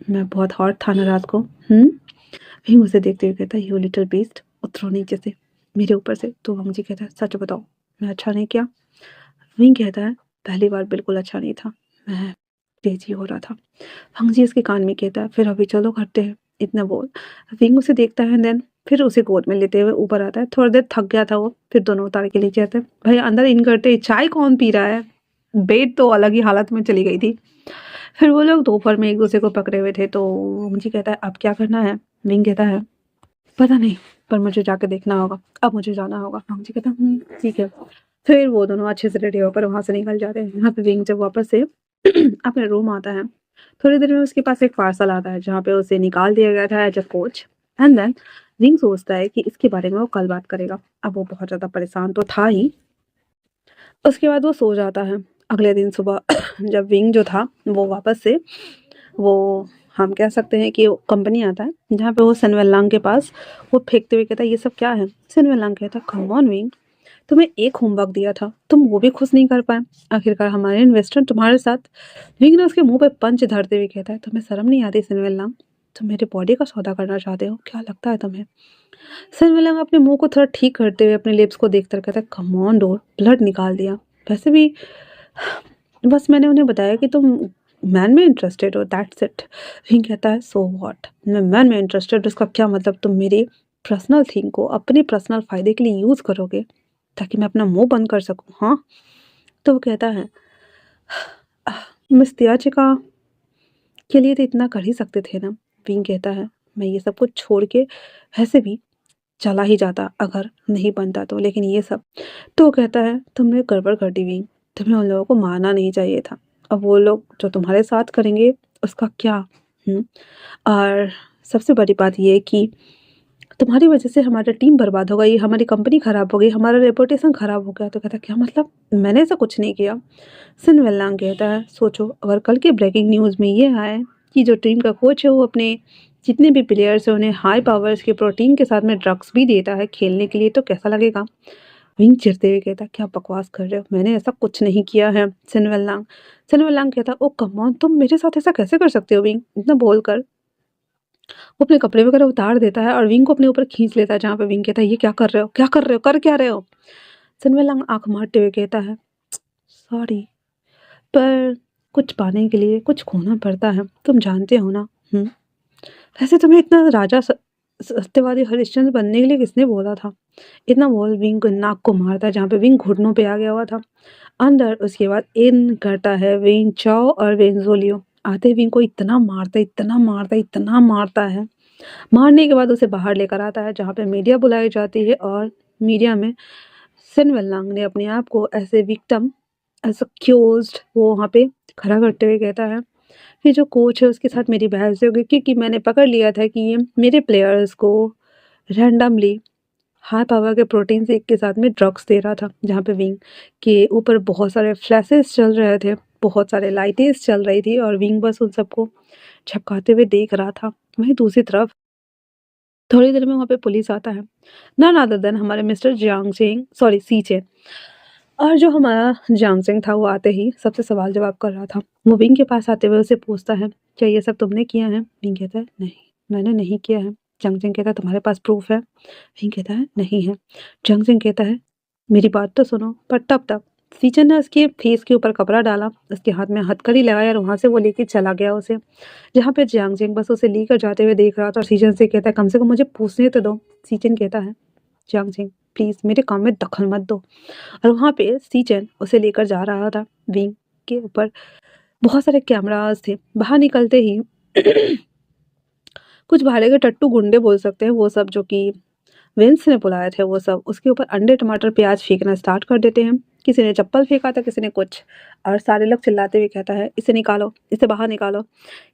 मैं बहुत हॉट था ना रात को। विंग उसे देखते हुए कहता है, यू लिटिल बीस्ट, उतरो नीचे से मेरे ऊपर से। तो वांगजी कहता है, सच बताओ मैं अच्छा नहीं किया। विंग कहता है, पहली बार बिल्कुल अच्छा नहीं था, मैं तेजी हो रहा था। वांगजी उसके कान में कहता है, फिर अभी चलो करते हैं। इतना बोल विंग उसे देखता है, देन फिर उसे गोद में लेते हुए ऊपर आता है। थोड़ी देर थक गया था वो, फिर दोनों उतार के लेके आते हैं। भाई अंदर इन करते चाय कौन पी रहा है, बेड तो अलग ही हालत में चली गई थी। फिर वो लोग दोपहर में एक दूसरे को पकड़े हुए थे, तो मुझे कहता है अब क्या करना है? विंग कहता है पता नहीं, पर मुझे जाके देखना होगा, अब मुझे जाना होगा। मुझे कहता ठीक है। फिर वो दोनों अच्छे से रेडी होकर वहाँ से निकल जाते हैं। यहाँ पे विंग जब वापस से अपने रूम आता है, थोड़ी देर में उसके पास एक पार्सल आता है जहाँ पे उसे निकाल दिया गया था as a coach. And then Wing सोचता है कि इसके बारे में वो कल बात करेगा। अब वो बहुत ज़्यादा परेशान तो था ही। उसके बाद वो सो जाता है। अगले दिन सुबह जब विंग जो था वो वापस से वो हम कह सकते हैं कि कंपनी आता है जहाँ पे वो सनवेलांग के पास वो फेंकते हुए कहता है ये सब क्या है? सनवेलांग कहता है कम ऑन विंग, तुम्हें एक होमवर्क दिया था, तुम वो भी खुश नहीं कर पाए, आखिरकार हमारे इन्वेस्टर तुम्हारे साथ। विंग ने उसके मुंह पे पंच धरते हुए कहता है तुम्हें शर्म नहीं आती सनवेलांग? तुम मेरे बॉडी का सौदा करना चाहते हो, क्या लगता है तुम्हें? सनवेलांग अपने मुंह को थोड़ा ठीक करते हुए अपने लिप्स को देखकर कहता है कम ऑन डोर, ब्लड निकाल दिया। वैसे भी बस मैंने उन्हें बताया कि तुम मैन में इंटरेस्टेड हो, दैट्स इट। विंग कहता है सो व्हाट, मैं मैन में इंटरेस्टेड, उसका क्या मतलब? तुम मेरी पर्सनल थिंग को अपने पर्सनल फायदे के लिए यूज करोगे ताकि मैं अपना मुंह बंद कर सकूं, हाँ? तो वो कहता है मिस तियाचिका के लिए तो इतना कर ही सकते थे ना। विंग कहता है मैं ये सब कुछ छोड़ के वैसे भी चला ही जाता अगर नहीं बनता तो, लेकिन ये सब। तो वो कहता है तुमने गड़बड़ कर दी विंग, तुम्हें उन लोगों को मारना नहीं चाहिए था। अब वो लोग जो तुम्हारे साथ करेंगे उसका क्या? और सबसे बड़ी बात ये है कि तुम्हारी वजह से हमारा टीम बर्बाद हो गई, हमारी कंपनी खराब हो गई, हमारा रेपुटेशन खराब हो गया। तो कहता क्या मतलब? मैंने ऐसा कुछ नहीं किया। सिन वेल्लांग कहता है सोचो अगर कल की ब्रेकिंग न्यूज़ में ये आए कि जो टीम का कोच है वो अपने जितने भी प्लेयर्स हैं उन्हें हाई पावर्स के प्रोटीन के साथ में ड्रग्स भी देता है खेलने के लिए, तो कैसा लगेगा? विंग चिढ़ते हुए कहता क्या बकवास कर रहे हो, मैंने ऐसा कुछ नहीं किया है। सिन वेल्लांग कहता ओ कम ऑन, तुम मेरे साथ ऐसा कैसे कर सकते हो विंग? इतना बोलकर वो अपने कपड़े वगैरह उतार देता है और विंग को अपने ऊपर खींच लेता है, जहाँ पे विंग कहता है ये क्या कर रहे हो, क्या कर रहे हो, कर क्या रहे हो? सनवेलंग आंख मारते हुए कहता है सॉरी, पर कुछ पाने के लिए कुछ खोना पड़ता है, तुम जानते हो ना। वैसे तुम्हें इतना राजा सत्यवादी हरिश्चंद्र बनने के लिए किसने बोला था? इतना बोल विंग को नाक को मारता है जहाँ पे विंग घुटनों पे आ गया हुआ था अंदर। उसके बाद इन करता है वेन चाओ और वेंजोलियो आते विंग को इतना मारता है, इतना मारता है, इतना मारता है। मारने के बाद उसे बाहर लेकर आता है जहाँ पे मीडिया बुलाई जाती है और मीडिया में सिन वेल्लांग ने अपने आप को ऐसे विक्टिम एज अक्यूज्ड वो वहाँ पे खड़ा करते हुए कहता है कि जो कोच है उसके साथ मेरी बहस हो गई क्योंकि मैंने पकड़ लिया था कि ये मेरे प्लेयर्स को रैंडमली हाई पावर के प्रोटीन शेक के साथ में ड्रग्स दे रहा था, जहाँ पे विंग के ऊपर बहुत सारे फ्लैशेस चल रहे थे, बहुत सारे लाइटें चल रही थी और विंग बस उन सबको झपकाते हुए देख रहा था। वहीं दूसरी तरफ थोड़ी देर में वहाँ पे पुलिस आता है, नन अदर देन हमारे mister Jiang Cheng, sorry Xi Chen. और जो हमारा जियांग चेंग था वो आते ही सबसे सवाल जवाब कर रहा था। वो विंग के पास आते हुए उसे पूछता है क्या ये सब तुमने किया है? विंग कहता है नहीं, मैंने नहीं किया है। जियांग चेंग कहता है तुम्हारे पास प्रूफ है? विंग कहता है नहीं है। जियांग चेंग कहता है मेरी बात तो सुनो। पर तब तक सीचन ने उसके फेस के ऊपर कपड़ा डाला, उसके हाथ में हथकड़ी लगाया और वहां से वो लेके चला गया उसे, जहाँ पे जियांग चेंग बस उसे लेकर जाते हुए देख रहा था और सीचन से कहता है कम से कम मुझे पूछने तो दो। सीचन कहता है जियांग चेंग प्लीज मेरे काम में दखल मत दो। और वहाँ पे सीचन उसे लेकर जा रहा था। विंग के ऊपर बहुत सारे कैमरास थे। बाहर निकलते ही कुछ भाड़े के टट्टू गुंडे बोल सकते हैं, वो सब जो कि विंस ने बुलाए थे, वो सब उसके ऊपर अंडे टमाटर प्याज फेंकना स्टार्ट कर देते हैं। किसी ने चप्पल फेंका था, किसी ने कुछ, और सारे लोग चिल्लाते हुए कहता है इसे निकालो, इसे बाहर निकालो,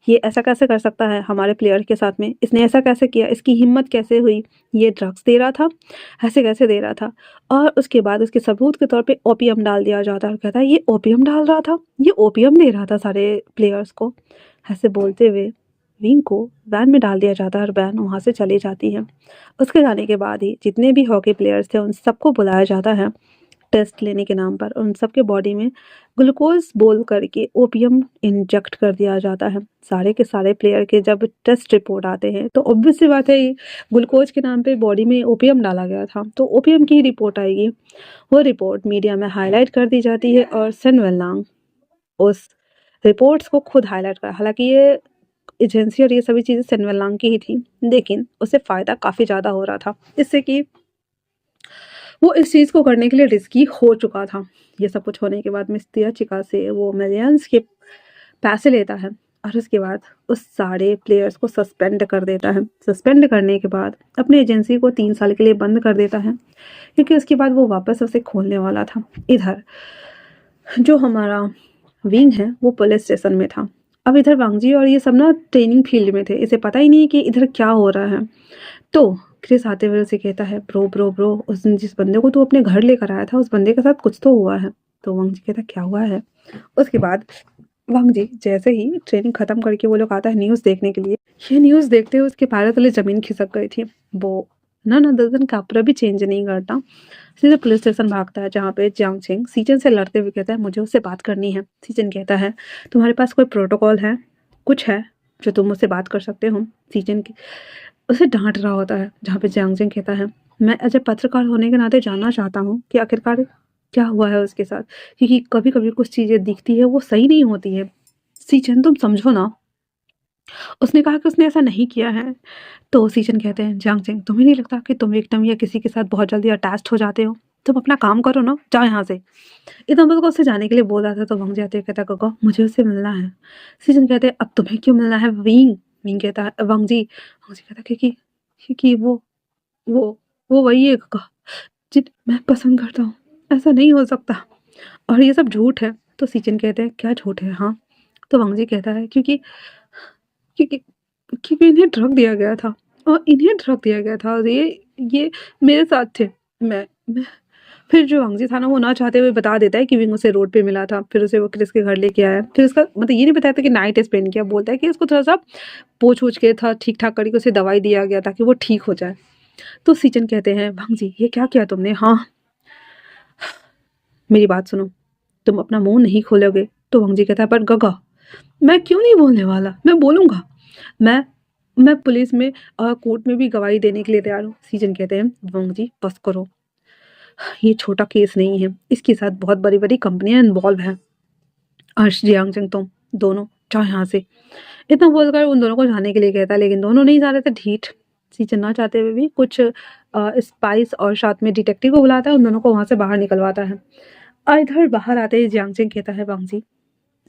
ये ऐसा कैसे कर सकता है हमारे प्लेयर के साथ में, इसने ऐसा कैसे किया, इसकी हिम्मत कैसे हुई, ये ड्रग्स दे रहा था, ऐसे कैसे दे रहा था। और उसके बाद उसके सबूत के तौर पे ओपीएम डाल दिया जाता है और कहता है ये ओपीएम डाल रहा था, ये ओपीएम दे रहा था सारे प्लेयर्स को। ऐसे बोलते हुए विंग को वैन में डाल दिया जाता है और वैन वहाँ से चली जाती है। उसके जाने के बाद ही जितने भी हॉकी प्लेयर्स थे उन सबको बुलाया जाता है टेस्ट लेने के नाम पर। उन सबके बॉडी में ग्लूकोज बोल करके ओपीएम इंजेक्ट कर दिया जाता है। सारे के सारे प्लेयर के जब टेस्ट रिपोर्ट आते हैं तो ऑब्वियस सी बात है ग्लूकोज के नाम पे बॉडी में ओपीएम डाला गया था, तो ओपीएम की ही रिपोर्ट आएगी। वो रिपोर्ट मीडिया में हाईलाइट कर दी जाती है और सिन वेल्लांग उस रिपोर्ट्स को खुद हाईलाइट कर, हालांकि ये एजेंसी और ये सभी चीज़ें सिन वेल्लांग की ही थी, लेकिन उसे फ़ायदा काफ़ी ज़्यादा हो रहा था इससे कि वो इस चीज़ को करने के लिए रिस्की हो चुका था। ये सब कुछ होने के बाद मिस्तिया चिका से वो मिलियंस के पैसे लेता है और उसके बाद उस सारे प्लेयर्स को सस्पेंड कर देता है। सस्पेंड करने के बाद अपनी एजेंसी को 3 साल के लिए बंद कर देता है, क्योंकि उसके बाद वो वापस उसे खोलने वाला था। इधर जो हमारा विंग है वो पुलिस स्टेशन में था। अब इधर वांगजी और ये सब ना ट्रेनिंग फील्ड में थे, इसे पता ही नहीं कि इधर क्या हो रहा है। तो क्रिस आते हुए उसे कहता है, ब्रो ब्रो ब्रो, उस दिन जिस बंदे को तू अपने घर लेकर आया था उस बंदे के साथ कुछ तो हुआ है। तो वांगजी कहता क्या हुआ है। उसके बाद वांगजी जैसे ही ट्रेनिंग खत्म करके वो लोग आता है न्यूज़ देखने के लिए, ये न्यूज़ देखते हुए उसके पैरों तले जमीन खिसक गई थी। वो ना दर्जन कपड़ा भी चेंज नहीं करता, सीधे पुलिस स्टेशन भागता है, जहाँ पे जियांग चेंग सीजन से लड़ते हुए कहता है मुझे उससे बात करनी है। सीजन कहता है तुम्हारे पास कोई प्रोटोकॉल है, कुछ है जो तुम मुझसे बात कर सकते हो। सीजन की उसे डांट रहा होता है, जहाँ पे जियांग चेंग कहता है मैं एज ए पत्रकार होने के नाते जानना चाहता हूँ कि आखिरकार क्या हुआ है उसके साथ, क्योंकि कभी कभी कुछ चीज़ें दिखती है वो सही नहीं होती है। सीजन तुम समझो ना। उसने कहा कि उसने ऐसा नहीं किया है। तो सीजन कहते हैं जियांग चेंग तुम्हें नहीं लगता कि तुम विक्टिम या किसी के साथ बहुत जल्दी अटैच्ड हो जाते हो, तुम अपना काम करो ना, जाओ यहाँ से। इतना को उससे जाने के लिए बोल रहा था तो वंग जाते कहता गगा मुझे उससे मिलना है। सीजन कहते हैं अब तुम्हें क्यों मिलना है विंग। विंग कहता है वंग जी कहता क्योंकि क्योंकि वो वो वही है गगा जिन मैं पसंद करता हूँ, ऐसा नहीं हो सकता और ये सब झूठ है। तो सीजन कहते हैं क्या झूठ है। हाँ तो वंग जी कहता है क्योंकि क्योंकि इन्हें ड्रग दिया गया था और इन्हें ड्रग दिया गया था और ये मेरे साथ थे। मैं फिर जो वांगजी था ना वो ना चाहते हुए बता देता है कि विंग उसे रोड पे मिला था, फिर उसे वो क्रिस के घर लेके आया। फिर उसका मतलब ये नहीं बताया था कि नाइट स्पेंड किया, बोलता है कि उसको थोड़ा सा पोछ वोछ के था ठीक ठाक करके उसे दवाई दिया गया ताकि वो ठीक हो जाए। तो सीजन कहते हैं वांगजी ये क्या किया तुमने। हाँ मेरी बात सुनो, तुम अपना मुंह नहीं खोलोगे। तो वांगजी कहता है पर गगा मैं क्यों नहीं बोलने वाला, मैं बोलूंगा। मैं मैं पुलिस में कोर्ट में भी गवाही देने के लिए तैयार हूँ। सीजन कहते हैं वांगजी बस करो, ये छोटा केस नहीं है, इसके साथ बहुत बड़ी बड़ी कंपनियां इन्वॉल्व हैं। अर्श जियांग चंग तुम दोनों जाओ यहाँ से। इतना बोलकर उन दोनों को जाने के लिए कहता है, लेकिन दोनों नहीं जा रहे थे ढीठ। सीजन ना चाहते हुए भी कुछ स्पाइस और साथ में डिटेक्टिव को बुलाता है, उन दोनों को वहां से बाहर निकलवाता है। और इधर बाहर आते ही जियांग चंग कहता है वांगजी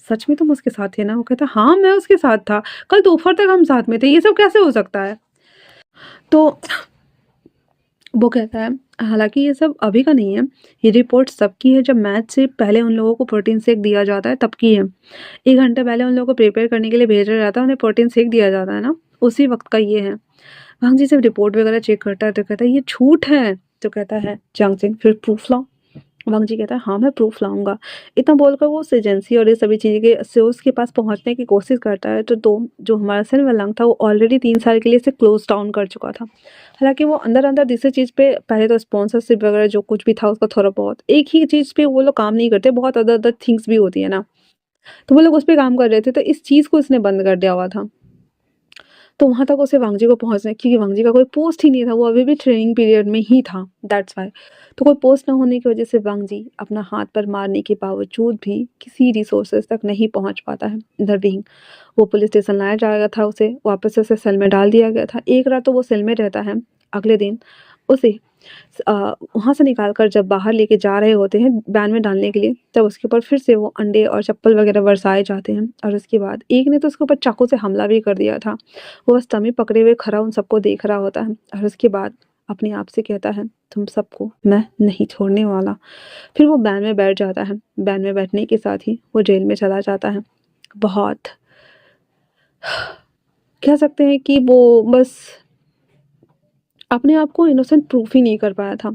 सच में तुम उसके साथ थे ना। वो कहता है हाँ मैं उसके साथ था, कल दोपहर तक हम साथ में थे, ये सब कैसे हो सकता है। तो वो कहता है हालांकि ये सब अभी का नहीं है, ये रिपोर्ट सबकी है, जब मैच से पहले उन लोगों को प्रोटीन शेक दिया जाता है तब की है। 1 घंटे पहले उन लोगों को प्रिपेयर करने के लिए भेजा जाता है, उन्हें प्रोटीन शेक दिया जाता है ना, उसी वक्त का ये है। वांग जी जब रिपोर्ट वगैरह चेक करता है तो कहता है ये झूठ है। तो कहता है जियांग चेंग फिर प्रूफ लाओ। वांग जी कहता है हाँ मैं प्रूफ लाऊंगा। इतना बोलकर वो उस एजेंसी और ये सभी चीज़ें के से उसके पास पहुंचने की कोशिश करता है। तो दो जो हमारा सिल्वर लंग था वो ऑलरेडी 3 साल के लिए इसे क्लोज डाउन कर चुका था। हालांकि वो अंदर अंदर दूसरी चीज़ पे पहले तो स्पॉन्सरशिप वगैरह जो कुछ भी था उसका थोड़ा बहुत, एक ही चीज़ पे वो लोग काम नहीं करते, बहुत अदर अदर थिंग्स भी होती है ना, तो वो लोग उस पर काम कर रहे थे। तो इस चीज़ को इसने बंद कर दिया हुआ था। तो वहाँ तक उसे वांगजी को पहुँचना, क्योंकि वांगजी का कोई पोस्ट ही नहीं था, वो अभी भी ट्रेनिंग पीरियड में ही था, दैट्स वाई। तो कोई पोस्ट ना होने की वजह से वांगजी अपना हाथ पर मारने के बावजूद भी किसी रिसोर्सेज तक नहीं पहुँच पाता है। इधर विंग वो पुलिस स्टेशन लाया जाएगा था, उसे वापस से उसे सेल में डाल दिया गया था। एक रात तो वो सेल में रहता है, अगले दिन उसे वहाँ से निकाल कर जब बाहर लेके जा रहे होते हैं वैन में डालने के लिए, तब उसके ऊपर फिर से वो अंडे और चप्पल वगैरह बरसाए जाते हैं। और उसके बाद एक ने तो उसके ऊपर चाकू से हमला भी कर दिया था। वो बस तमी पकड़े हुए खड़ा उन सबको देख रहा होता है और उसके बाद अपने आप से कहता है तुम सबको मैं नहीं छोड़ने वाला। फिर वो वैन में बैठ जाता है। वैन में बैठने के साथ ही वो जेल में चला जाता है। बहुत कह सकते हैं कि वो बस अपने आप को इनोसेंट प्रूफ ही नहीं कर पाया था।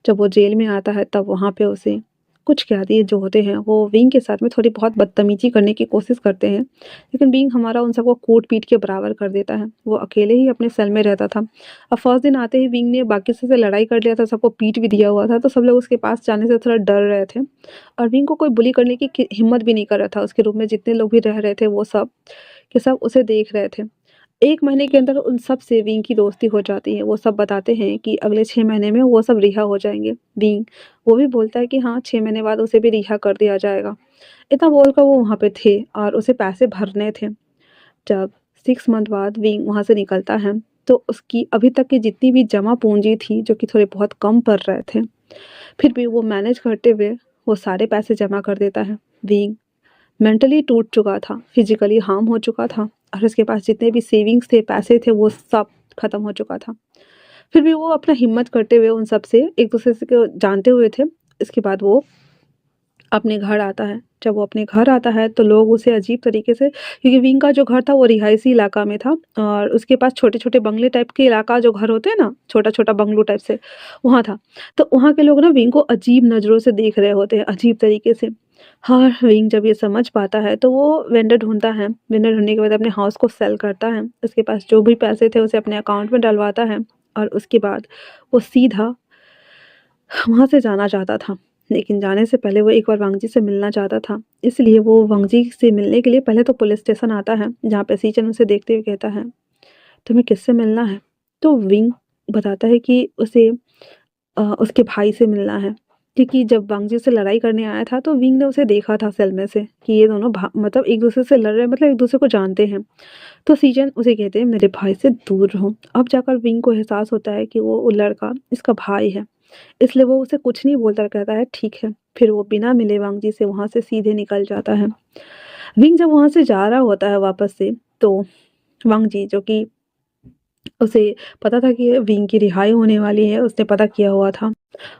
जब वो जेल में आता है तब वहाँ पे उसे कुछ कैदी जो होते हैं वो विंग के साथ में थोड़ी बहुत बदतमीजी करने की कोशिश करते हैं, लेकिन विंग हमारा उन सबको कूट पीट के बराबर कर देता है। वो अकेले ही अपने सेल में रहता था। अब फर्स्ट दिन आते ही विंग ने बाकी से लड़ाई कर लिया था, सबको पीट भी दिया हुआ था, तो सब लोग उसके पास जाने से थोड़ा डर रहे थे और विंग को कोई बुली करने की हिम्मत भी नहीं कर रहा था। उसके रूम में जितने लोग भी रह रहे थे वो सब के सब उसे देख रहे थे। 1 महीने के अंदर उन सब से विंग की दोस्ती हो जाती है। वो सब बताते हैं कि अगले 6 महीने में वो सब रिहा हो जाएंगे। विंग वो भी बोलता है कि हाँ 6 महीने बाद उसे भी रिहा कर दिया जाएगा। इतना बोलकर वो वहाँ पे थे और उसे पैसे भरने थे। जब 6 मंथ बाद विंग वहाँ से निकलता है तो उसकी अभी तक की जितनी भी जमा पूंजी थी, जो कि थोड़े बहुत कम पड़ रहे थे, फिर भी वो मैनेज करते हुए वो सारे पैसे जमा कर देता है। विंग मेंटली टूट चुका था, फिजिकली हार्म हो चुका था और उसके पास जितने भी सेविंग्स थे, पैसे थे, वो सब खत्म हो चुका था। फिर भी वो अपना हिम्मत करते हुए उन सब से एक दूसरे से को जानते हुए थे। इसके बाद वो अपने घर आता है। जब वो अपने घर आता है तो लोग उसे अजीब तरीके से, क्योंकि विंग का जो घर था वो रिहायशी इलाका में था और उसके पास छोटे-छोटे बंगले टाइप के इलाका जो घर होते हैं ना, छोटा-छोटा बंगलो टाइप से, वहाँ था। तो वहाँ के लोग ना विंग को अजीब नज़रों से देख रहे होते हैं, अजीब तरीके से। हाँ, विंग जब ये समझ पाता है तो वो वेंडर ढूँढता है। वेंडर ढूँढने के बाद अपने हाउस को सेल करता है। उसके पास जो भी पैसे थे उसे अपने अकाउंट में डलवाता है और उसके बाद वो सीधा वहाँ से जाना चाहता था, लेकिन जाने से पहले वो एक बार वांगजी से मिलना चाहता था। इसलिए वो वांगजी से मिलने के लिए पहले तो पुलिस स्टेशन आता है, जहाँ पे सीचन उसे देखते हुए कहता है, "तुम्हें किससे मिलना है?" तो विंग बताता है कि उसे उसके भाई से मिलना है, क्योंकि जब वांगजी से लड़ाई करने आया था, तो विंग ने उसे देखा था सेल में से कि ये दोनों मतलब एक-दूसरे से लड़ रहे हैं, मतलब एक-दूसरे को जानते हैं। तो सीजन उसे कहते हैं, "मेरे भाई से दूर रहो।" अब जाकर विंग को एहसास होता है कि वो लड़का इसका भाई है। इसलिए वो उसे कुछ नहीं बोलता और कहता है ठीक है। फिर वो बिना मिले वांगजी से वहाँ से सीधे निकल जाता है। विंग जब वहाँ से जा रहा होता है वापस से, तो वांगजी जो कि उसे पता था कि विंग की रिहाई होने वाली है, उसने पता किया हुआ था।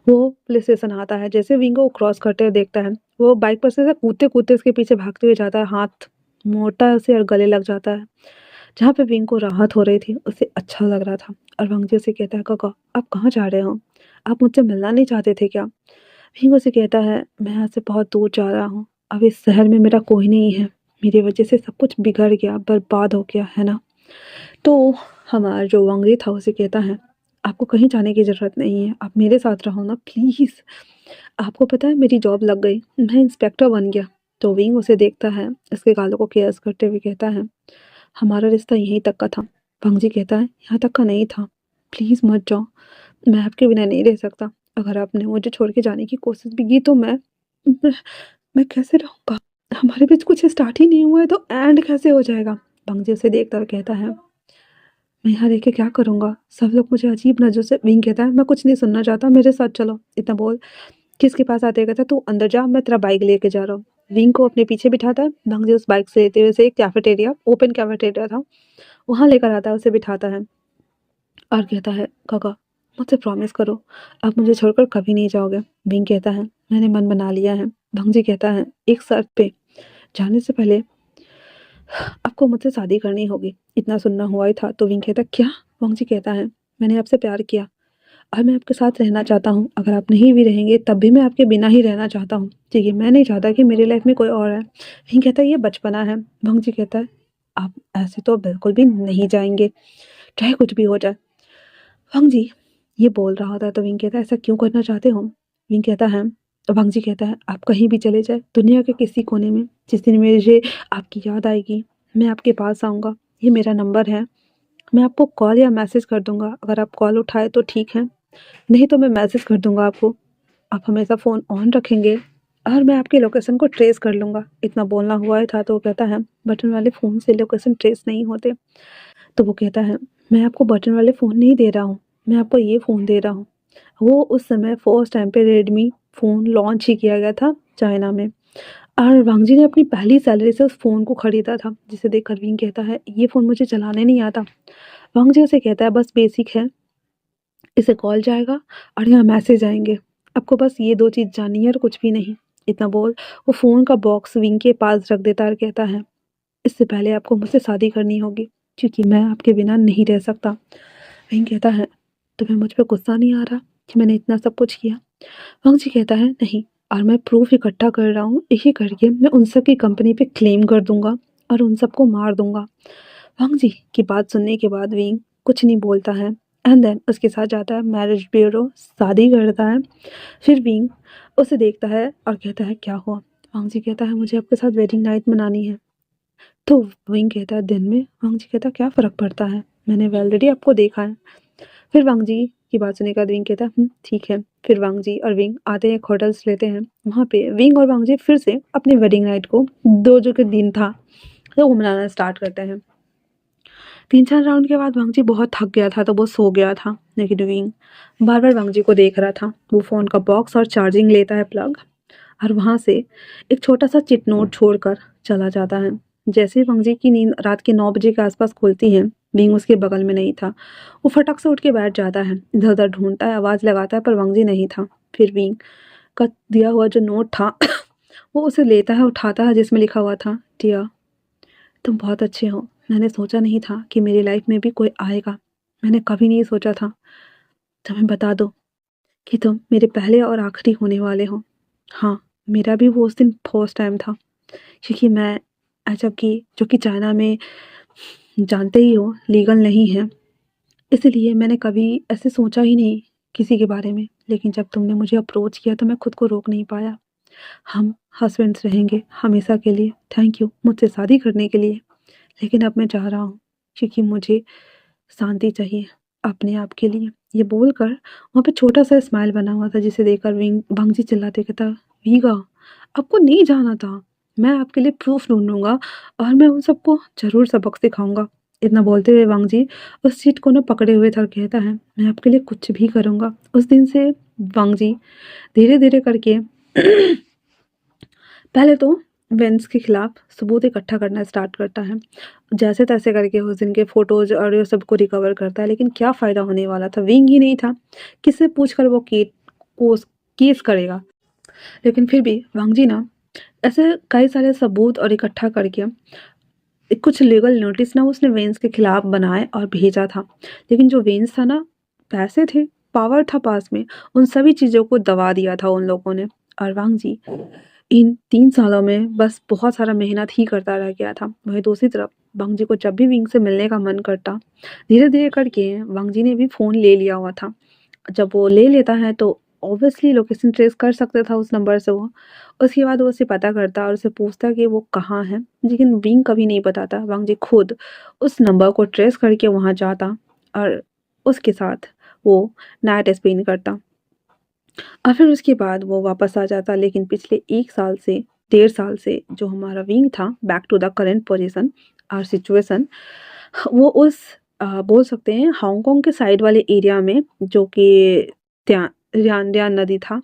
वो पुलिस स्टेशन आता है, जैसे विंग को क्रॉस करते हुए देखता है, वो बाइक पर से ऐसे कूदते-कूदते उसके पीछे भागते हुए जाता है, हाथ मोड़ता है उसे और गले लग जाता है। जहाँ पे विंग को राहत हो रही थी, उसे अच्छा लग रहा था और वांगजी उसे कहता है, "काका, आप कहाँ जा रहे हो? आप मुझसे मिलना नहीं चाहते थे क्या?" भीम उसे कहता है, "मैं यहाँ से बहुत दूर जा रहा हूँ। अब इस शहर में मेरा कोई नहीं है। मेरी वज़ह से सब कुछ बिगड़ गया, बर्बाद हो गया, है ना?" तो हमारा जो वांगली था उसे कहता है, "आपको कहीं जाने की ज़रूरत नहीं है। आप मेरे साथ रहो ना प्लीज़। आपको पता है मेरी जॉब लग गई। मैं इंस्पेक्टर बन गया।" तो विंग उसे देखता है, उसके गालों को केयर्स करते हुए कहता है, "हमारा रिश्ता यहीं तक का था।" वांगजी कहता है, "यहाँ तक का नहीं था। प्लीज़ मत जाओ। मैं आपके बिना नहीं रह सकता। अगर आपने मुझे छोड़ के जाने की कोशिश भी की तो मैं मैं कैसे रहूँगा? हमारे बीच कुछ स्टार्ट ही नहीं हुआ है तो एंड कैसे हो जाएगा?" बंगजी उसे देखकर कहता है, "मैं यहाँ रह के क्या करूँगा? सब लोग मुझे अजीब नज़रों से" विंग कहता है, "मैं कुछ नहीं सुनना चाहता, मेरे साथ चलो।" इतना बोल के इसके पास आते ही कहता है, "तू अंदर जा, मैं तेरा बाइक लेके जा रहा हूँ।" विंग को अपने पीछे बिठाता है। बंगजी उस बाइक से लेते हुए उसे एक कैफेटेरिया, ओपन कैफेटेरिया था, वहाँ लेकर आता है, उसे बिठाता है। और कहता है, "काका, मुझसे प्रॉमिस करो, आप मुझे छोड़कर कभी नहीं जाओगे।" विंग कहता है, "मैंने मन बना लिया है।" भंगजी कहता है, "एक शर्त पे, जाने से पहले आपको मुझसे शादी करनी होगी।" इतना सुनना हुआ ही था तो विंग कहता है, "क्या?" भंगजी कहता है, "मैंने आपसे प्यार किया और मैं आपके साथ रहना चाहता हूँ। अगर आप नहीं भी रहेंगे तब भी मैं आपके बिना ही रहना चाहता हूँ। ठीक है, मैं नहीं चाहता कि मेरी लाइफ में कोई और है।" विंग कहता है, "ये बचपना है।" भंगजी कहता है, "आप ऐसे तो बिल्कुल भी नहीं जाएँगे, चाहे कुछ भी हो जाए।" वांगजी ये बोल रहा होता है तो विंग कहता है, "ऐसा क्यों करना चाहते हो?" विंग कहता है, वांगजी कहता है, "आप कहीं भी चले जाए दुनिया के किसी कोने में, जिस दिन मुझे आपकी याद आएगी मैं आपके पास आऊँगा। ये मेरा नंबर है, मैं आपको कॉल या मैसेज कर दूँगा। अगर आप कॉल उठाए तो ठीक है, नहीं तो मैं मैसेज कर दूँगा आपको। आप हमेशा फ़ोन ऑन रखेंगे और मैं आपकी लोकेशन को ट्रेस कर लूँगा।" इतना बोलना हुआ ही था तो वो कहता है, "बटन वाले फ़ोन से लोकेशन ट्रेस नहीं होते।" तो वो कहता है, "मैं आपको बटन वाले फ़ोन नहीं दे रहा हूँ, मैं आपको ये फ़ोन दे रहा हूँ।" वो उस समय फर्स्ट टाइम पे रेडमी फ़ोन लॉन्च ही किया गया था चाइना में और वांगजी ने अपनी पहली सैलरी से उस फ़ोन को खरीदा था, जिसे देखकर विंग कहता है, "ये फ़ोन मुझे चलाने नहीं आता।" वांगजी उसे कहता है, "बस बेसिक है, इसे कॉल जाएगा और यहाँ मैसेज आएँगे। आपको बस ये 2 चीज़ जाननी है और कुछ भी नहीं।" इतना बोल वो फ़ोन का बॉक्स विंग के पास रख देता है और कहता है, "इससे पहले आपको मुझसे शादी करनी होगी, क्योंकि मैं आपके बिना नहीं रह सकता।" वहीं कहता है, "तुम्हें मुझ पे गुस्सा नहीं आ रहा कि मैंने इतना सब कुछ किया?" वांगजी कहता है, "नहीं, और मैं प्रूफ़ इकट्ठा कर रहा हूँ, एक-एक करके मैं उन सब की कंपनी पे क्लेम कर दूँगा और उन सबको मार दूँगा।" वांगजी की बात सुनने के बाद विंग कुछ नहीं बोलता है एंड देन उसके साथ जाता है मैरिज ब्यूरो, शादी करता है। फिर विंग उसे देखता है और कहता है, "क्या हुआ?" वांगजी कहता है, "मुझे आपके साथ वेडिंग नाइट मनानी है।" तो विंग कहता है, "दिन में?" वांगजी कहता है, "क्या फ़र्क पड़ता है? मैंने ऑलरेडी आपको देखा है।" फिर वांगजी की बात सुनने के बाद विंग कहता है, ठीक है।" फिर वांगजी और विंग आते हैं, एक होटल्स लेते हैं। वहाँ पे विंग और वांगजी फिर से अपनी वेडिंग नाइट को 2 जो के दिन था, तो वो मनाना स्टार्ट करते हैं। 3-4 राउंड के बाद वांगजी बहुत थक गया था, तो वो सो गया था। लेकिन विंग बार-बार वांगजी को देख रहा था। वो फ़ोन का बॉक्स और चार्जिंग लेता है प्लग और वहाँ से एक छोटा-सा चिट नोट छोड़कर चला जाता है। जैसे ही वंग जी की नींद रात के 9 बजे के आस-पास खुलती है, विंग उसके बगल में नहीं था। वो फटक से उठ के बैठ जाता है, इधर-उधर ढूँढता है, आवाज़ लगाता है पर वंग जी नहीं था। फिर विंग का दिया हुआ जो नोट था वो उसे लेता है, उठाता है जिसमें लिखा हुआ था, डियर तुम बहुत अच्छे हो। मैंने सोचा नहीं था कि मेरी लाइफ़ में भी कोई आएगा। मैंने कभी नहीं सोचा था। तुम्हें बता दूँ कि तुम मेरे पहले और आखिरी होने वाले हो। हाँ, मेरा भी वो उस दिन फर्स्ट टाइम था क्योंकि मैं जबकि जो कि चाइना में जानते ही हो लीगल नहीं है, इसलिए मैंने कभी ऐसे सोचा ही नहीं किसी के बारे में। लेकिन जब तुमने मुझे अप्रोच किया तो मैं खुद को रोक नहीं पाया। हम हस्बैंड्स रहेंगे हमेशा के लिए। थैंक यू मुझसे शादी करने के लिए। लेकिन अब मैं जा रहा हूँ क्योंकि मुझे शांति चाहिए अपने आप के लिए। ये बोलकर वहाँ पे छोटा-सा स्माइल बना हुआ था जिसे देखकर भंगजी चिल्लाते कहता, "वीगा, आपको नहीं जाना था। मैं आपके लिए प्रूफ़ ढूँढूँगा और मैं उन सबको ज़रूर सबक सिखाऊँगा।" इतना बोलते हुए वांगजी उस सीट को ना पकड़े हुए था और कहता है, "मैं आपके लिए कुछ भी करूँगा।" उस दिन से वांगजी धीरे-धीरे करके पहले तो वेन्स के खिलाफ सबूत इकट्ठा करना स्टार्ट करता है। जैसे-तैसे करके उस दिन के फ़ोटोज़, ऑडियो सबको रिकवर करता है, लेकिन क्या फ़ायदा होने वाला था? विंग ही नहीं था, किससे पूछकर वो केस करेगा? लेकिन फिर भी वांग जी ना ऐसे कई सारे सबूत और इकट्ठा करके कुछ लीगल नोटिस ना उसने वेन्स के खिलाफ बनाए और भेजा था। लेकिन जो वेन्स था ना, पैसे थे, पावर था पास में, उन सभी चीज़ों को दबा दिया था उन लोगों ने। और वांग जी इन 3 सालों में बस बहुत सारा मेहनत ही करता रह गया था। वहीं दूसरी तरफ वांग जी को जब भी विंग से मिलने का मन करता, धीरे-धीरे करके वांग जी ने भी फ़ोन ले लिया हुआ था। जब वो ले लेता है तो ऑब्वियसली लोकेशन ट्रेस कर सकता था उस नंबर से वो। उसके बाद वो उसे पता करता और उससे पूछता कि वो कहाँ है, लेकिन विंग कभी नहीं बताता। वांग जी खुद उस नंबर को ट्रेस करके वहाँ जाता और उसके साथ वो नाइट स्पेंड करता। और फिर उसके बाद वो वापस आ जाता, लेकिन पिछले 1 साल से 1.5 साल से जो हमारा विंग था back to the current position और सिचुएशन वो उस बोल सकते हैं हांगकांग के साइड वाले एरिया में जो कि रियान नदी था,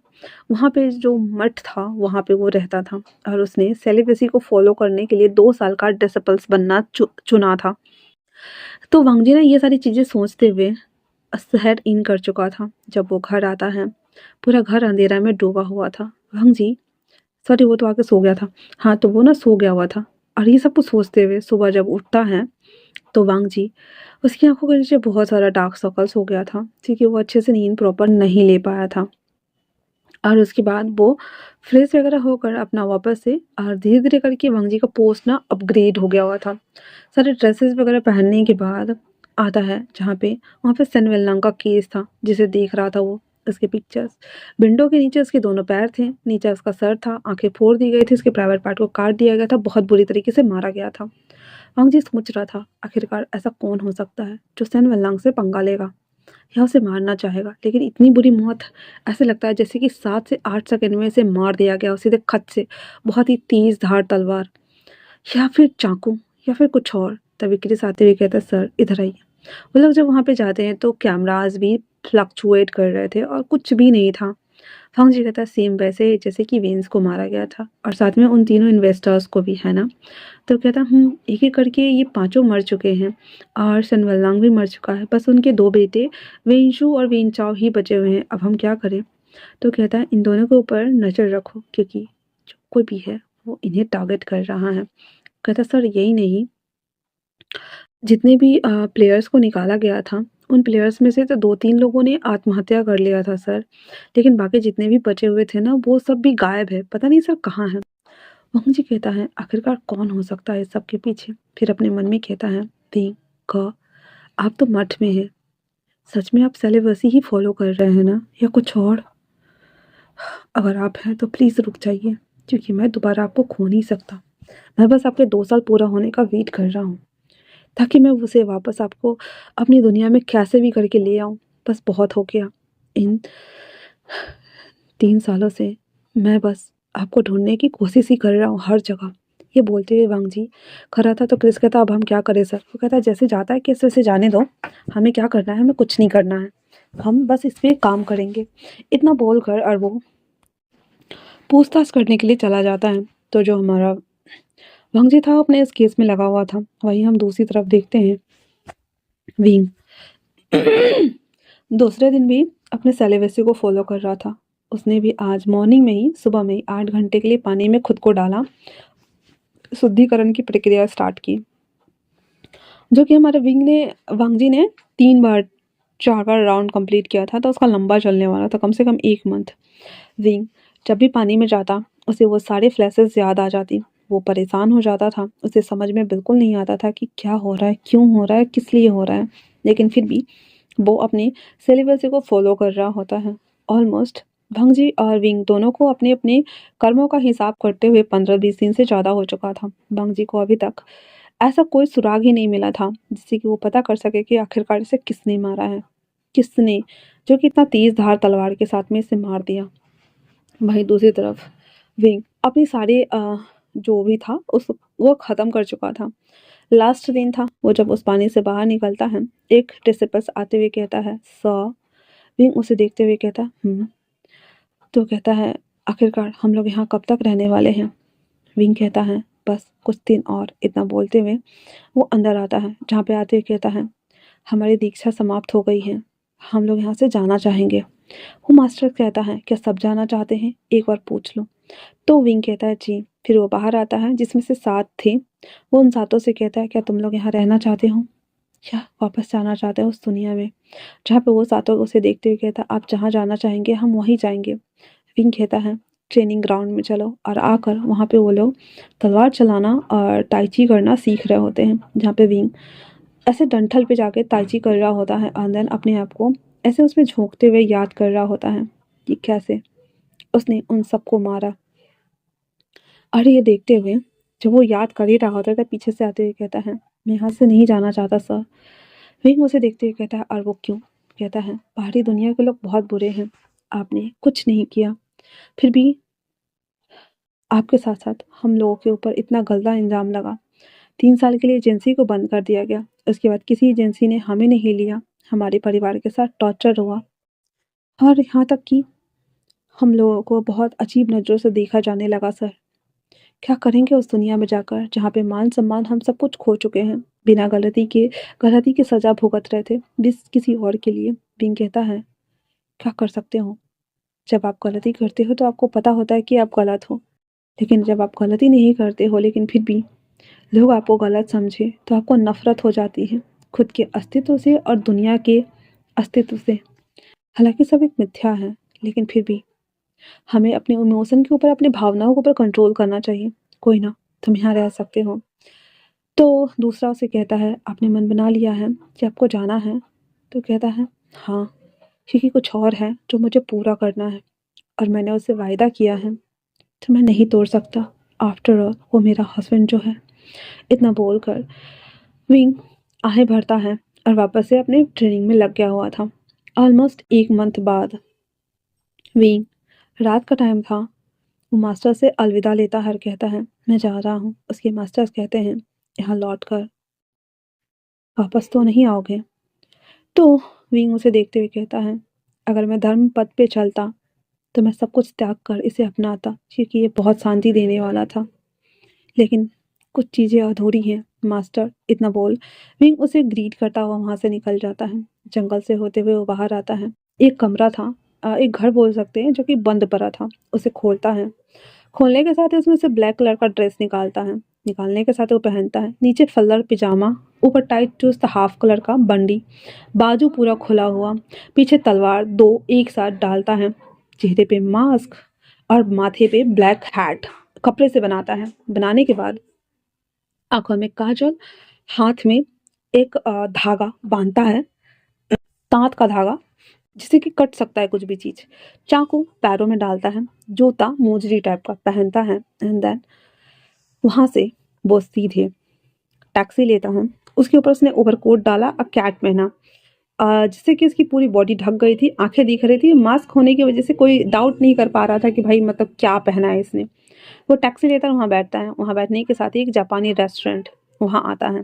वहाँ पे जो मठ था वहाँ पे वो रहता था और उसने सेलिब्रेसी को फ़ॉलो करने के लिए 2 साल का डिसिपल्स बनना चुना था। तो वांग जी ने ये सारी चीज़ें सोचते हुए शहर इन कर चुका था। जब वो घर आता है, पूरा घर अंधेरा में डूबा हुआ था। वांग जी सॉरी वो तो आके सो गया था। हाँ, तो वो ना सो गया हुआ था और ये सब कुछ सोचते हुए सुबह जब उठता है, तो वांग जी उसकी आँखों के नीचे बहुत सारा डार्क सर्कल्स हो गया था क्योंकि वो अच्छे से नींद प्रॉपर नहीं ले पाया था। और उसके बाद वो फ्रेश वगैरह होकर अपना वापस से और धीरे-धीरे करके वांग जी का पोस्ट ना अपग्रेड हो गया हुआ था। सारे ड्रेसेस वगैरह पहनने के बाद आता है जहाँ पे वहाँ पे सेन विल्लांग का केस था जिसे देख रहा था वो, उसके पिक्चर्स। विंडो के नीचे उसके दोनों पैर थे, नीचे उसका सर था, आँखें फोड़ दी गई थी, उसके प्राइवेट पार्ट को काट दिया गया था, बहुत बुरी तरीके से मारा गया था। वांग जी सोच रहा था आखिरकार ऐसा कौन हो सकता है जो सेन विल्लांग से पंगा लेगा या उसे मारना चाहेगा, लेकिन इतनी बुरी मौत ऐसे लगता है जैसे कि 7 से 8 सेकंड में इसे मार दिया गया हो सीधे खत से, बहुत ही तेज़ धार तलवार या फिर चाकू या फिर कुछ और। तभी क्रिस आते हुए कहता है, सर इधर आइए। वो लोग जब वहाँ पे जाते हैं तो कैमरास भी फ्लक्चुएट कर रहे थे और कुछ भी नहीं था। वांग जी कहता है सेम वैसे ही जैसे कि वेन्स को मारा गया था और साथ में उन तीनों इन्वेस्टर्स को भी, है ना? तो कहता एक-एक करके ये पाँचों मर चुके हैं और सन वल्लांग भी मर चुका है, बस उनके 2 बेटे वेइनशू और वेइनचाओ ही बचे हुए हैं, अब हम क्या करें? तो कहता है इन दोनों के ऊपर नज़र रखो क्योंकि जो कोई भी है वो इन्हें टारगेट कर रहा है। कहता है सर यही नहीं, जितने भी प्लेयर्स को निकाला गया था, उन प्लेयर्स में से तो 2-3 लोगों ने आत्महत्या कर लिया था सर, लेकिन बाकी जितने भी बचे हुए थे ना, वो सब भी गायब है, पता नहीं सर कहाँ हैं? वंग जी कहता है आखिरकार कौन हो सकता है इस सब के पीछे? फिर अपने मन में कहता है दी क आप तो मठ में हैं, सच में आप सेलिब्रेसी ही फॉलो कर रहे हैं ना या कुछ और? अगर आप हैं तो प्लीज़ रुक जाइए क्योंकि मैं दोबारा आपको खो नहीं सकता। मैं बस आपके 2 साल पूरा होने का वेट कर रहा हूँ ताकि मैं उसे वापस आपको अपनी दुनिया में कैसे भी करके ले आऊँ। बस बहुत हो गया। इन 3 सालों से मैं बस आपको ढूँढने की कोशिश ही कर रहा हूँ हर जगह। ये बोलते हुए वांग जी खड़ा था तो क्रिस कहता अब हम क्या करें सर? वो कहता जैसे जाता है केस वैसे जाने दो। हमें क्या करना है? हमें कुछ नहीं करना है। हम बस इस पे काम करेंगे। इतना बोलकर और वो पूछताछ करने के लिए चला जाता है। तो जो हमारा भंगजी था अपने इस केस में लगा हुआ था। वहीं हम दूसरी तरफ देखते हैं विंग दूसरे दिन भी अपने सेलिबसी को फॉलो कर रहा था। उसने भी आज मॉर्निंग में ही सुबह में ही 8 घंटे के लिए पानी में खुद को डाला, शुद्धिकरण की प्रक्रिया स्टार्ट की, जो कि हमारे वांगजी ने 3 बार 4 बार राउंड कंप्लीट किया था। तो उसका लंबा चलने वाला था, कम से कम 1 मंथ। विंग जब भी पानी में जाता उसे वो सारे फ्लैशेस याद आ जाती। वो परेशान हो जाता था। उसे समझ में बिल्कुल नहीं आता था कि क्या हो रहा है, क्यों हो रहा है, किस लिए हो रहा है। लेकिन फिर भी वो अपने सिलेबस को फॉलो कर रहा होता है। ऑलमोस्ट भंगजी और विंग दोनों को अपने अपने कर्मों का हिसाब करते हुए 15-20 दिन से ज़्यादा हो चुका था। भंगजी को अभी तक ऐसा कोई सुराग ही नहीं मिला था जिससे कि वो पता कर सके कि आखिरकार इसे किसने मारा है, किसने, जो कि इतना तेज धार तलवार के साथ में इसे मार दिया। वहीं दूसरी तरफ विंग अपनी सारी जो भी था उस वो ख़त्म कर चुका था। लास्ट दिन था वो जब उस पानी से बाहर निकलता है। एक डिसिपल्स आते हुए कहता है सर। विंग उसे देखते हुए कहता तो कहता है आखिरकार हम लोग यहाँ कब तक रहने वाले हैं। विंग कहता है बस कुछ दिन और। इतना बोलते हुए वो अंदर आता है, जहाँ पे आते हुए कहता है हमारी दीक्षा समाप्त हो गई है, हम लोग यहाँ से जाना चाहेंगे। वो मास्टर कहता है क्या सब जाना चाहते हैं, एक बार पूछ लो। तो विंग कहता है जी। फिर वो बाहर आता है जिसमें से 7 थे। वो उन 7 से कहता है क्या तुम लोग यहाँ रहना चाहते हो या वापस जाना चाहते हो उस दुनिया में। जहाँ पे वो 7 उसे देखते हुए कहता आप जहाँ जाना चाहेंगे हम वहीं जाएंगे। विंग कहता है ट्रेनिंग ग्राउंड में चलो, और आकर वहाँ पे वो लोग तलवार चलाना और ताइची करना सीख रहे होते हैं। जहाँ पे विंग ऐसे डंठल पे जाके ताइची कर रहा होता है और देन अपने आप को ऐसे उसमें झोंकते हुए याद कर रहा होता है कि कैसे उसने उन सबको मारा। और ये देखते हुए जब वो याद कर ही रहा होता था, पीछे से आते हुए कहता है मैं यहाँ से नहीं जाना चाहता सर। विंग उसे देखते हुए कहता है और वो क्यों। कहता है बाहरी दुनिया के लोग बहुत बुरे हैं, आपने कुछ नहीं किया, फिर भी आपके साथ साथ हम लोगों के ऊपर इतना गलत इल्ज़ाम लगा। 3 साल के लिए एजेंसी को बंद कर दिया गया। उसके बाद किसी एजेंसी ने हमें नहीं लिया, हमारे परिवार के साथ टॉर्चर हुआ, और यहाँ तक कि हम लोगों को बहुत अजीब नज़रों से देखा जाने लगा सर। क्या करेंगे उस दुनिया में जाकर जहाँ पे मान सम्मान हम सब कुछ खो चुके हैं, बिना गलती की सज़ा भुगत रहे थे बिस किसी और के लिए। विंग कहता है क्या कर सकते हो, जब आप गलती करते हो तो आपको पता होता है कि आप गलत हो, लेकिन जब आप गलती नहीं करते हो लेकिन फिर भी लोग आपको गलत समझे तो आपको नफरत हो जाती है खुद के अस्तित्व से और दुनिया के अस्तित्व से। हालांकि सब एक मिथ्या है, लेकिन फिर भी हमें अपने इमोशन के ऊपर, अपनी भावनाओं के ऊपर कंट्रोल करना चाहिए। कोई ना, तुम यहाँ रह सकते हो। तो दूसरा उसे कहता है आपने मन बना लिया है कि आपको जाना है। तो कहता है हाँ, क्योंकि कुछ और है जो मुझे पूरा करना है और मैंने उससे वायदा किया है तो मैं नहीं तोड़ सकता। आफ्टर ऑल वो मेरा हस्बैंड जो है। इतना बोलकर विंग आहें भरता है और वापस से अपने ट्रेनिंग में लग गया हुआ था। ऑलमोस्ट 1 मंथ बाद विंग, रात का टाइम था, वो मास्टर से अलविदा लेता है और कहता है मैं जा रहा हूँ। उसके मास्टर्स कहते हैं यहाँ लौट कर वापस तो नहीं आओगे। तो विंग उसे देखते हुए कहता है अगर मैं धर्म पथ पे चलता तो मैं सब कुछ त्याग कर इसे अपनाता, क्योंकि ये बहुत शांति देने वाला था, लेकिन कुछ चीज़ें अधूरी हैं मास्टर। इतना बोल विंग उसे ग्रीट करता हुआ वहाँ से निकल जाता है। जंगल से होते हुए वो बाहर आता है। एक कमरा था, एक घर बोल सकते हैं, जो कि बंद पड़ा था। उसे खोलता है। खोलने के साथ ही उसमें से ब्लैक कलर का ड्रेस निकालता है। निकालने के साथ वो पहनता है। नीचे फल्लर पिजामा, ऊपर टाइट चुस्त हाफ कलर का बंडी, बाजू पूरा खुला हुआ, पीछे तलवार 2 एक साथ डालता है। चेहरे पे मास्क और माथे पे ब्लैक हैट कपड़े से बनाता है। बनाने के बाद आंखों में काजल, हाथ में एक धागा बांधता है, तांत का धागा, जिससे कि कट सकता है कुछ भी चीज़। चाकू पैरों में डालता है। जूता मोजरी टाइप का पहनता है। एंड देन वहाँ से वो सीधे टैक्सी लेता है। उसके ऊपर उसने ओवरकोट डाला और कैट पहना, जिससे कि उसकी पूरी बॉडी ढक गई थी, आंखें दिख रही थी। मास्क होने की वजह से कोई डाउट नहीं कर पा रहा था कि भाई मतलब क्या पहना है इसने। वो टैक्सी लेकर वहाँ बैठता है। वहाँ बैठने के साथ ही एक जापानी रेस्टोरेंट वहाँ आता है।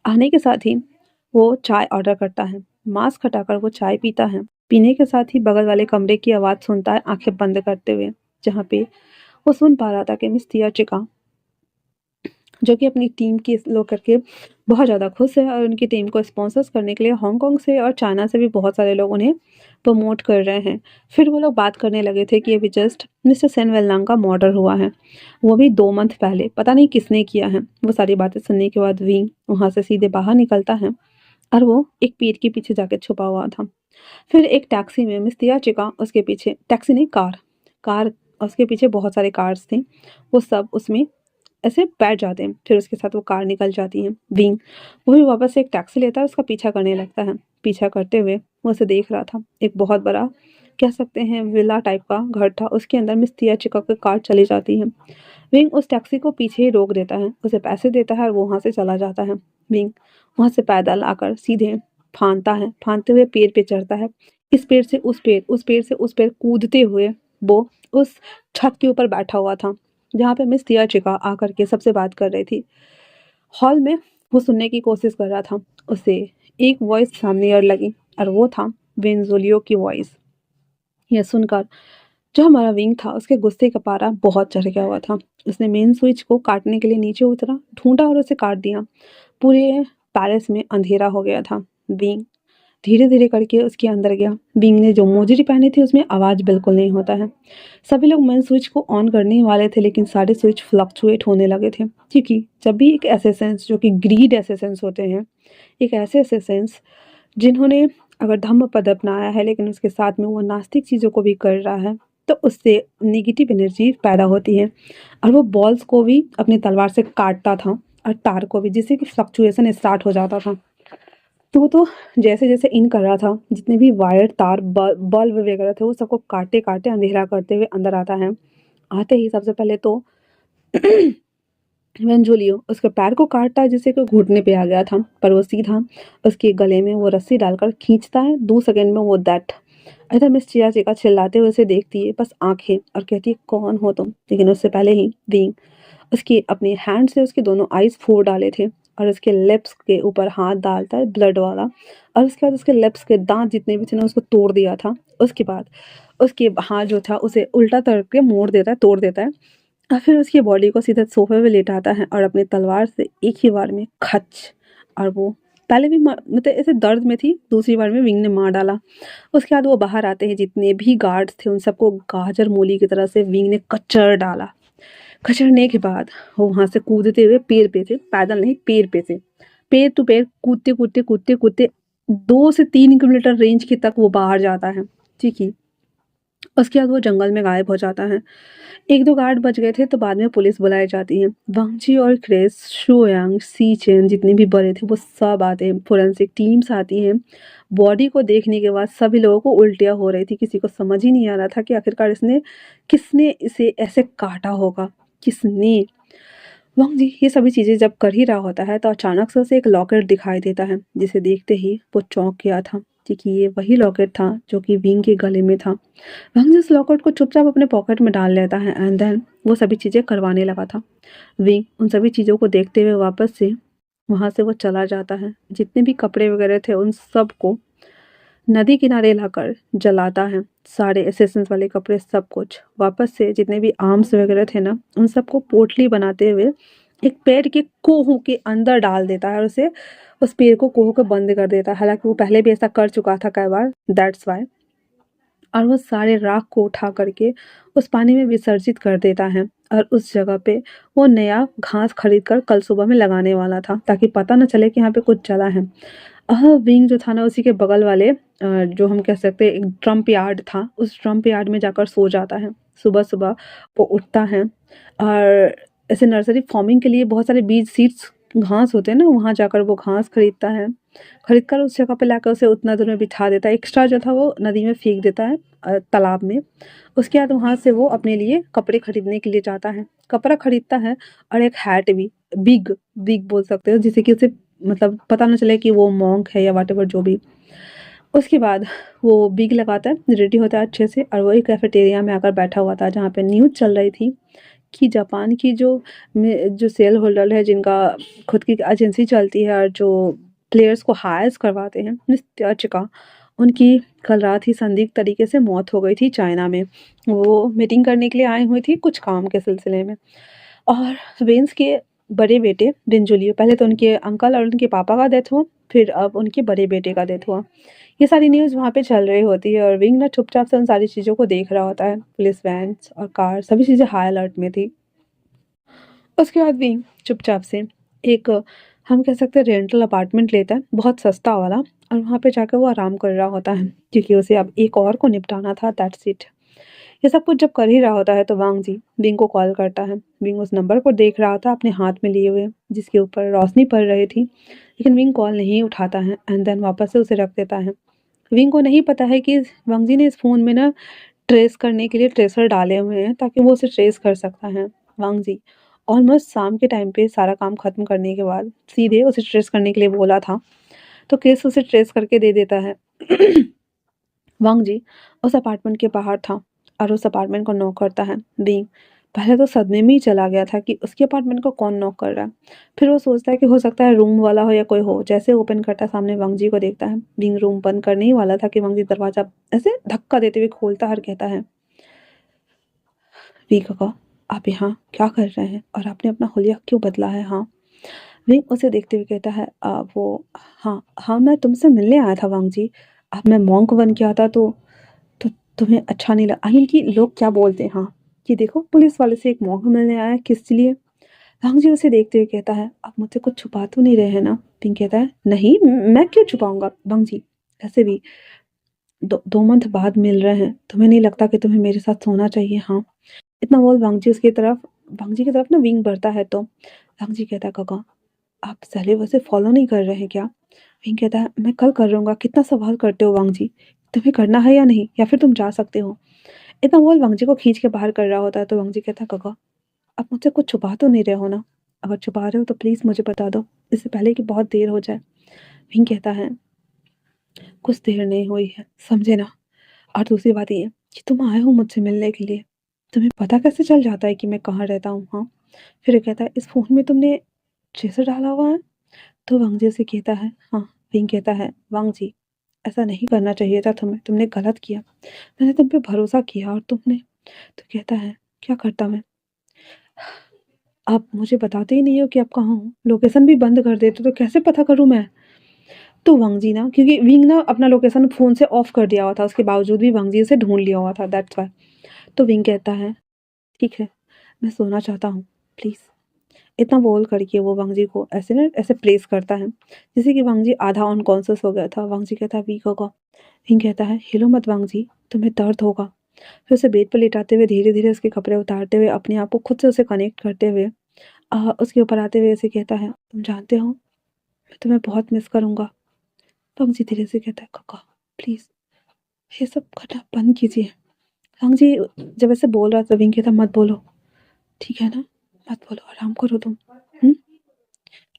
आने के साथ ही वो चाय ऑर्डर करता है। मास्क हटाकर वो चाय पीता है। पीने के साथ ही बगल वाले कमरे की आवाज़ सुनता है, आंखें बंद करते हुए। जहाँ पे वो सुन पा रहा था कि मिस तिया चिका जो कि अपनी टीम की लोग करके बहुत ज़्यादा खुश है और उनकी टीम को स्पॉन्सर्स करने के लिए हांगकांग से और चाइना से भी बहुत सारे लोग उन्हें प्रमोट कर रहे हैं। फिर वो लोग बात करने लगे थे कि अभी जस्ट मिस्टर सेन वेलनांग का मर्डर हुआ है, वो भी 2 मंथ पहले, पता नहीं किसने किया है। वो सारी बातें सुनने के बाद विंग वहाँ से सीधे बाहर निकलता है और वो एक पेड़ के पीछे जाके छुपा हुआ था। फिर एक टैक्सी में मिस तिया चिका उसके पीछे, टैक्सी नहीं कार, कार उसके पीछे बहुत सारे कार्स थे, वो सब उसमें ऐसे बैठ जाते हैं। फिर उसके साथ वो कार निकल जाती है। विंग वो भी वापस से एक टैक्सी लेता है, उसका पीछा करने लगता है। पीछा करते हुए वो उसे देख रहा था। एक बहुत बड़ा कह सकते हैं विला टाइप का घर था, उसके अंदर मिस तिया चिका की कार चली जाती है। विंग उस टैक्सी को पीछे ही रोक देता है, उसे पैसे देता है और वो वहाँ से चला जाता है। विंग वहाँ से पैदल आकर सीधे फांदता है, फांदते हुए पेड़ पे चढ़ता है। इस पेड़ से उस पेड़, उस पेड़ से उस पेड़ कूदते हुए वो उस छत के ऊपर बैठा हुआ था जहाँ पे मिस तिया चिका आकर के सबसे बात कर रही थी। हॉल में वो सुनने की कोशिश कर रहा था। उसे एक वॉइस सामने और लगी और वो था वेंजुलियो की वॉइस। यह सुनकर जो हमारा विंग था उसके गुस्से का पारा बहुत चढ़ गया हुआ था। उसने मेन स्विच को काटने के लिए नीचे उतरा, ढूंढा और उसे काट दिया। पूरे पैलेस में अंधेरा हो गया था। विंग धीरे धीरे करके उसके अंदर गया। विंग ने जो मोजरी पहनी थी उसमें आवाज़ बिल्कुल नहीं होता है। सभी लोग मेन स्विच को ऑन करने ही वाले थे लेकिन सारे स्विच फ्लक्चुएट होने लगे थे, क्योंकि जब भी एक एसेसेंस जो कि ग्रीड एसेसेंस होते हैं, एक ऐसे एसेसेंस जिन्होंने अगर धम्म पद अपनाया है लेकिन उसके साथ में वो नास्तिक चीज़ों को भी कर रहा है, तो उससे नेगेटिव एनर्जी पैदा होती है और वो बॉल्स को भी अपनी तलवार से काटता था और तार को भी, जिससे कि फ्लक्चुएशन स्टार्ट हो जाता था। तो जैसे जैसे इन कर रहा था, जितने भी वायर तार बल्ब वगैरह थे वो सबको काटे काटे अंधेरा करते हुए अंदर आता है। आते ही सबसे पहले तो वेंजुलियो उसके पैर को काटता है जिससे कि घुटने पे आ गया था, पर वो सीधा उसके गले में वो रस्सी डालकर खींचता है। 2 सेकंड में वो दैट इधर मिस चिया चिका चिल्लाते हुए उसे देखती है बस आंखें और कहती है कौन हो तुम। लेकिन उससे पहले ही विंग उसके अपने हैंड से उसके दोनों आईज फोड़ डाले थे और उसके लिप्स के ऊपर हाथ डालता है ब्लड वाला, और उसके बाद उसके लिप्स के दांत जितने भी थे ना उसको तोड़ दिया था। उसके बाद उसके हाथ जो था उसे उल्टा करके मोड़ देता है, तोड़ देता है और फिर उसकी बॉडी को सीधे सोफे पे लेटाता है और अपनी तलवार से एक ही बार में खच, और वो पहले भी मतलब ऐसे दर्द में थी, दूसरी बार में विंग ने मार डाला। उसके बाद वो बाहर आते हैं, जितने भी गार्ड्स थे उन सबको गाजर मूली की तरह से विंग ने कचर डाला। कचरने के बाद वो वहां से कूदते हुए पेड़ पे से, पैदल नहीं पेड़ पे से, पेड़ टू पेड़ कूदते कूदते कूदते कूदते 2 से 3 किलोमीटर रेंज के तक वो बाहर जाता है। ठीक है, उसके बाद वो जंगल में गायब हो जाता है। 1-2 गार्ड बच गए थे तो बाद में पुलिस बुलाई जाती है। वांगजी और क्रेस, शुयांग, सी चेन जितने भी बड़े थे वो सब आते हैं, फोरेंसिक टीम्स आती हैं। बॉडी को देखने के बाद सभी लोगों को उल्टियाँ हो रही थी, किसी को समझ ही नहीं आ रहा था कि आखिरकार इसने किसने इसे ऐसे काटा होगा, किसने। वांगजी ये सभी चीज़ें जब कर ही रहा होता है तो अचानक से उसे एक लॉकेट दिखाई देता है, जिसे देखते ही वो चौंक गया था क्योंकि ये वही लॉकेट था जो कि विंग के गले में था। वंग उस लॉकेट को चुपचाप अपने पॉकेट में डाल लेता है एंड देन वो सभी चीज़ें करवाने लगा था। विंग उन सभी चीज़ों को देखते हुए वापस से वहाँ से वो चला जाता है। जितने भी कपड़े वगैरह थे उन सब को नदी किनारे लाकर जलाता है। सारे एसेसिन्स वाले कपड़े सब कुछ, वापस से जितने भी आर्म्स वगैरह थे ना उन सबको पोटली बनाते हुए एक पेड़ के कोह के अंदर डाल देता है और उसे उस पेड़ को कोह को बंद कर देता है। हालांकि वो पहले भी ऐसा कर चुका था कई बार, दैट्स वाई। और वो सारे राख को उठा करके उस पानी में विसर्जित कर देता है और उस जगह पे वो नया घास खरीद कर कल सुबह में लगाने वाला था ताकि पता न चले कि यहाँ पे कुछ जला है। विंग जो था ना उसी के बगल वाले जो हम कह सकते हैं एक ट्रम्प यार्ड था, उस ट्रम्प यार्ड में जाकर सो जाता है। सुबह सुबह वो उठता है और ऐसे नर्सरी फार्मिंग के लिए बहुत सारे बीज सीड्स घास होते हैं ना, वहाँ जाकर वो घास खरीदता है। खरीद कर उस जगह पे लाकर उसे उतना दूर में बिठा देता है। एक्स्ट्रा जो था वो नदी में फेंक देता है, तालाब में। उसके बाद वहाँ से वो अपने लिए कपड़े खरीदने के लिए जाता है। कपड़ा खरीदता है और एक हैट भी, बिग बिग बोल सकते हो, जिससे कि उसे मतलब पता ना चले कि वो मॉन्क है या व्हाटएवर जो भी। उसके बाद वो बिग लगाता है, रेडी होता है अच्छे से और वो एक कैफेटेरिया में आकर बैठा हुआ था जहाँ पे न्यूज़ चल रही थी कि जापान की जो सेल होल्डर है, जिनका खुद की एजेंसी चलती है और जो प्लेयर्स को हायर्स करवाते हैं, मिस त्याचिका, उनकी कल रात ही संदिग्ध तरीके से मौत हो गई थी चाइना में। वो मीटिंग करने के लिए आए हुए थी कुछ काम के सिलसिले में। और वेन्स के बड़े बेटे बेंजोलियो, पहले तो उनके अंकल और उनके पापा का डेथ हुआ, फिर अब उनके बड़े बेटे का डेथ हुआ। ये सारी न्यूज़ वहाँ पे चल रही होती है और विंग ना चुपचाप से उन सारी चीज़ों को देख रहा होता है। पुलिस वैन्स और कार सभी चीज़ें हाई अलर्ट में थी। उसके बाद विंग चुपचाप से एक हम कह सकते हैं रेंटल अपार्टमेंट लेता है, बहुत सस्ता वाला, और वहाँ पे जाकर वो आराम कर रहा होता है क्योंकि उसे अब एक और को निपटाना था, दैट्स इट। ये सब कुछ जब कर ही रहा होता है तो वांग जी विंग को कॉल करता है। विंग उस नंबर को देख रहा था अपने हाथ में लिए हुए, जिसके ऊपर रोशनी पड़ रही थी, लेकिन विंग कॉल नहीं उठाता है एंड देन वापस से उसे रख देता है। विंग को नहीं पता है कि वांग जी ने इस फ़ोन में ना ट्रेस करने के लिए ट्रेसर डाले हुए हैं ताकि वो उसे ट्रेस कर सकता है। वांग जी ऑलमोस्ट शाम के टाइम पे सारा काम ख़त्म करने के बाद सीधे उसे ट्रेस करने के लिए बोला था, तो केस उसे ट्रेस करके दे देता है। वांग जी उस अपार्टमेंट के बाहर था और उस अपार्टमेंट को नॉक करता है। बींग पहले तो सदमे में ही चला गया था कि उसके अपार्टमेंट को कौन नॉक कर रहा है। फिर वो सोचता है कि हो सकता है रूम वाला हो या कोई हो। जैसे ओपन करता है सामने वांग जी को देखता है। बींग रूम बंद करने ही वाला था कि वांग जी दरवाजा ऐसे धक्का देते हुए खोलता है और कहता है, वी काका, आप यहाँ क्या कर रहे हैं और आपने अपना हुलिया क्यों बदला है? हाँ। विंग उसे देखते हुए कहता है, वो हाँ हाँ, मैं तुमसे मिलने आया था वांग जी। अब मैं मॉन्क बन के आता तो तुम्हें अच्छा नहीं लगा? आई मीन कि लोग क्या बोलते हैं? हाँ, कि देखो पुलिस वाले से एक मौका मिलने आया है, किस लिए? रांग जी उसे देखते हुए कहता है, आप मुझसे कुछ छुपा तो नहीं रहे हैं ना? पिंक कहता है, नहीं, मैं क्यों छुपाऊंगा वांग जी। ऐसे भी 2 मंथ बाद मिल रहे हैं, तुम्हें नहीं लगता कि तुम्हें मेरे साथ सोना चाहिए? हाँ। इतना बोल वांग जी की तरफ ना विंग बढ़ता है तो वांग जी कहता है, काका आप पहले वैसे फॉलो नहीं कर रहे हैं क्या? विंग कहता है, मैं कल कर लूंगा। कितना सवाल करते हो वांग जी, तुम्हें करना है या नहीं, या फिर तुम जा सकते हो। इतना बोल वांग जी को खींच के बाहर कर रहा होता है तो वांग जी कहता है, काका आप मुझसे कुछ छुपा तो नहीं रहे हो ना? अगर छुपा रहे हो तो प्लीज़ मुझे बता दो, इससे पहले कि बहुत देर हो जाए। विंग कहता है, कुछ देर नहीं हुई है, समझे ना? और दूसरी बात ये कि तुम आए हो मुझसे मिलने के लिए, तुम्हें पता कैसे चल जाता है कि मैं कहाँ रहता हूँ? हाँ। फिर वो कहता है, इस फ़ोन में तुमने ट्रेसर डाला हुआ है? तो वांग जी से कहता है, हाँ। विंग कहता है, वांग जी ऐसा नहीं करना चाहिए था तुम्हें, तुमने गलत किया। मैंने तुम पे भरोसा किया और तुमने। तो कहता है, क्या करता मैं? आप मुझे बताते ही नहीं हो कि आप कहाँ हो, लोकेशन भी बंद कर देते तो कैसे पता करूँ मैं? तो वांग जी ना, क्योंकि विंग ना अपना लोकेशन फ़ोन से ऑफ कर दिया हुआ था, उसके बावजूद भी वांग जी उसे ढूँढ लिया हुआ था, दैट्स व्हाई। तो विंग कहता है, ठीक है, मैं सोना चाहता हूँ, प्लीज़। इतना बोल करके वो वांग जी को ऐसे ना ऐसे प्लेस करता है, जैसे कि वांग जी आधा अनकॉन्शियस हो गया था। वांग जी कहता है, वीक होगा। विंग कहता है, हिलो मत वांग जी, तुम्हें दर्द होगा। फिर उसे बेड पे लेटाते हुए धीरे-धीरे उसके कपड़े उतारते हुए अपने आप को खुद से उसे कनेक्ट करते हुए उसके ऊपर आते हुए ऐसे कहता है, तुम जानते हो मैं तुम्हें बहुत मिस करूँगा। वांग जी धीरे से कहता है, काका प्लीज़ ये सब करना बंद कीजिए। वांग जी जब ऐसे बोल रहा था विंग कहता, मत बोलो, ठीक है ना? मत बोलो, आराम करो तुम। हुँ?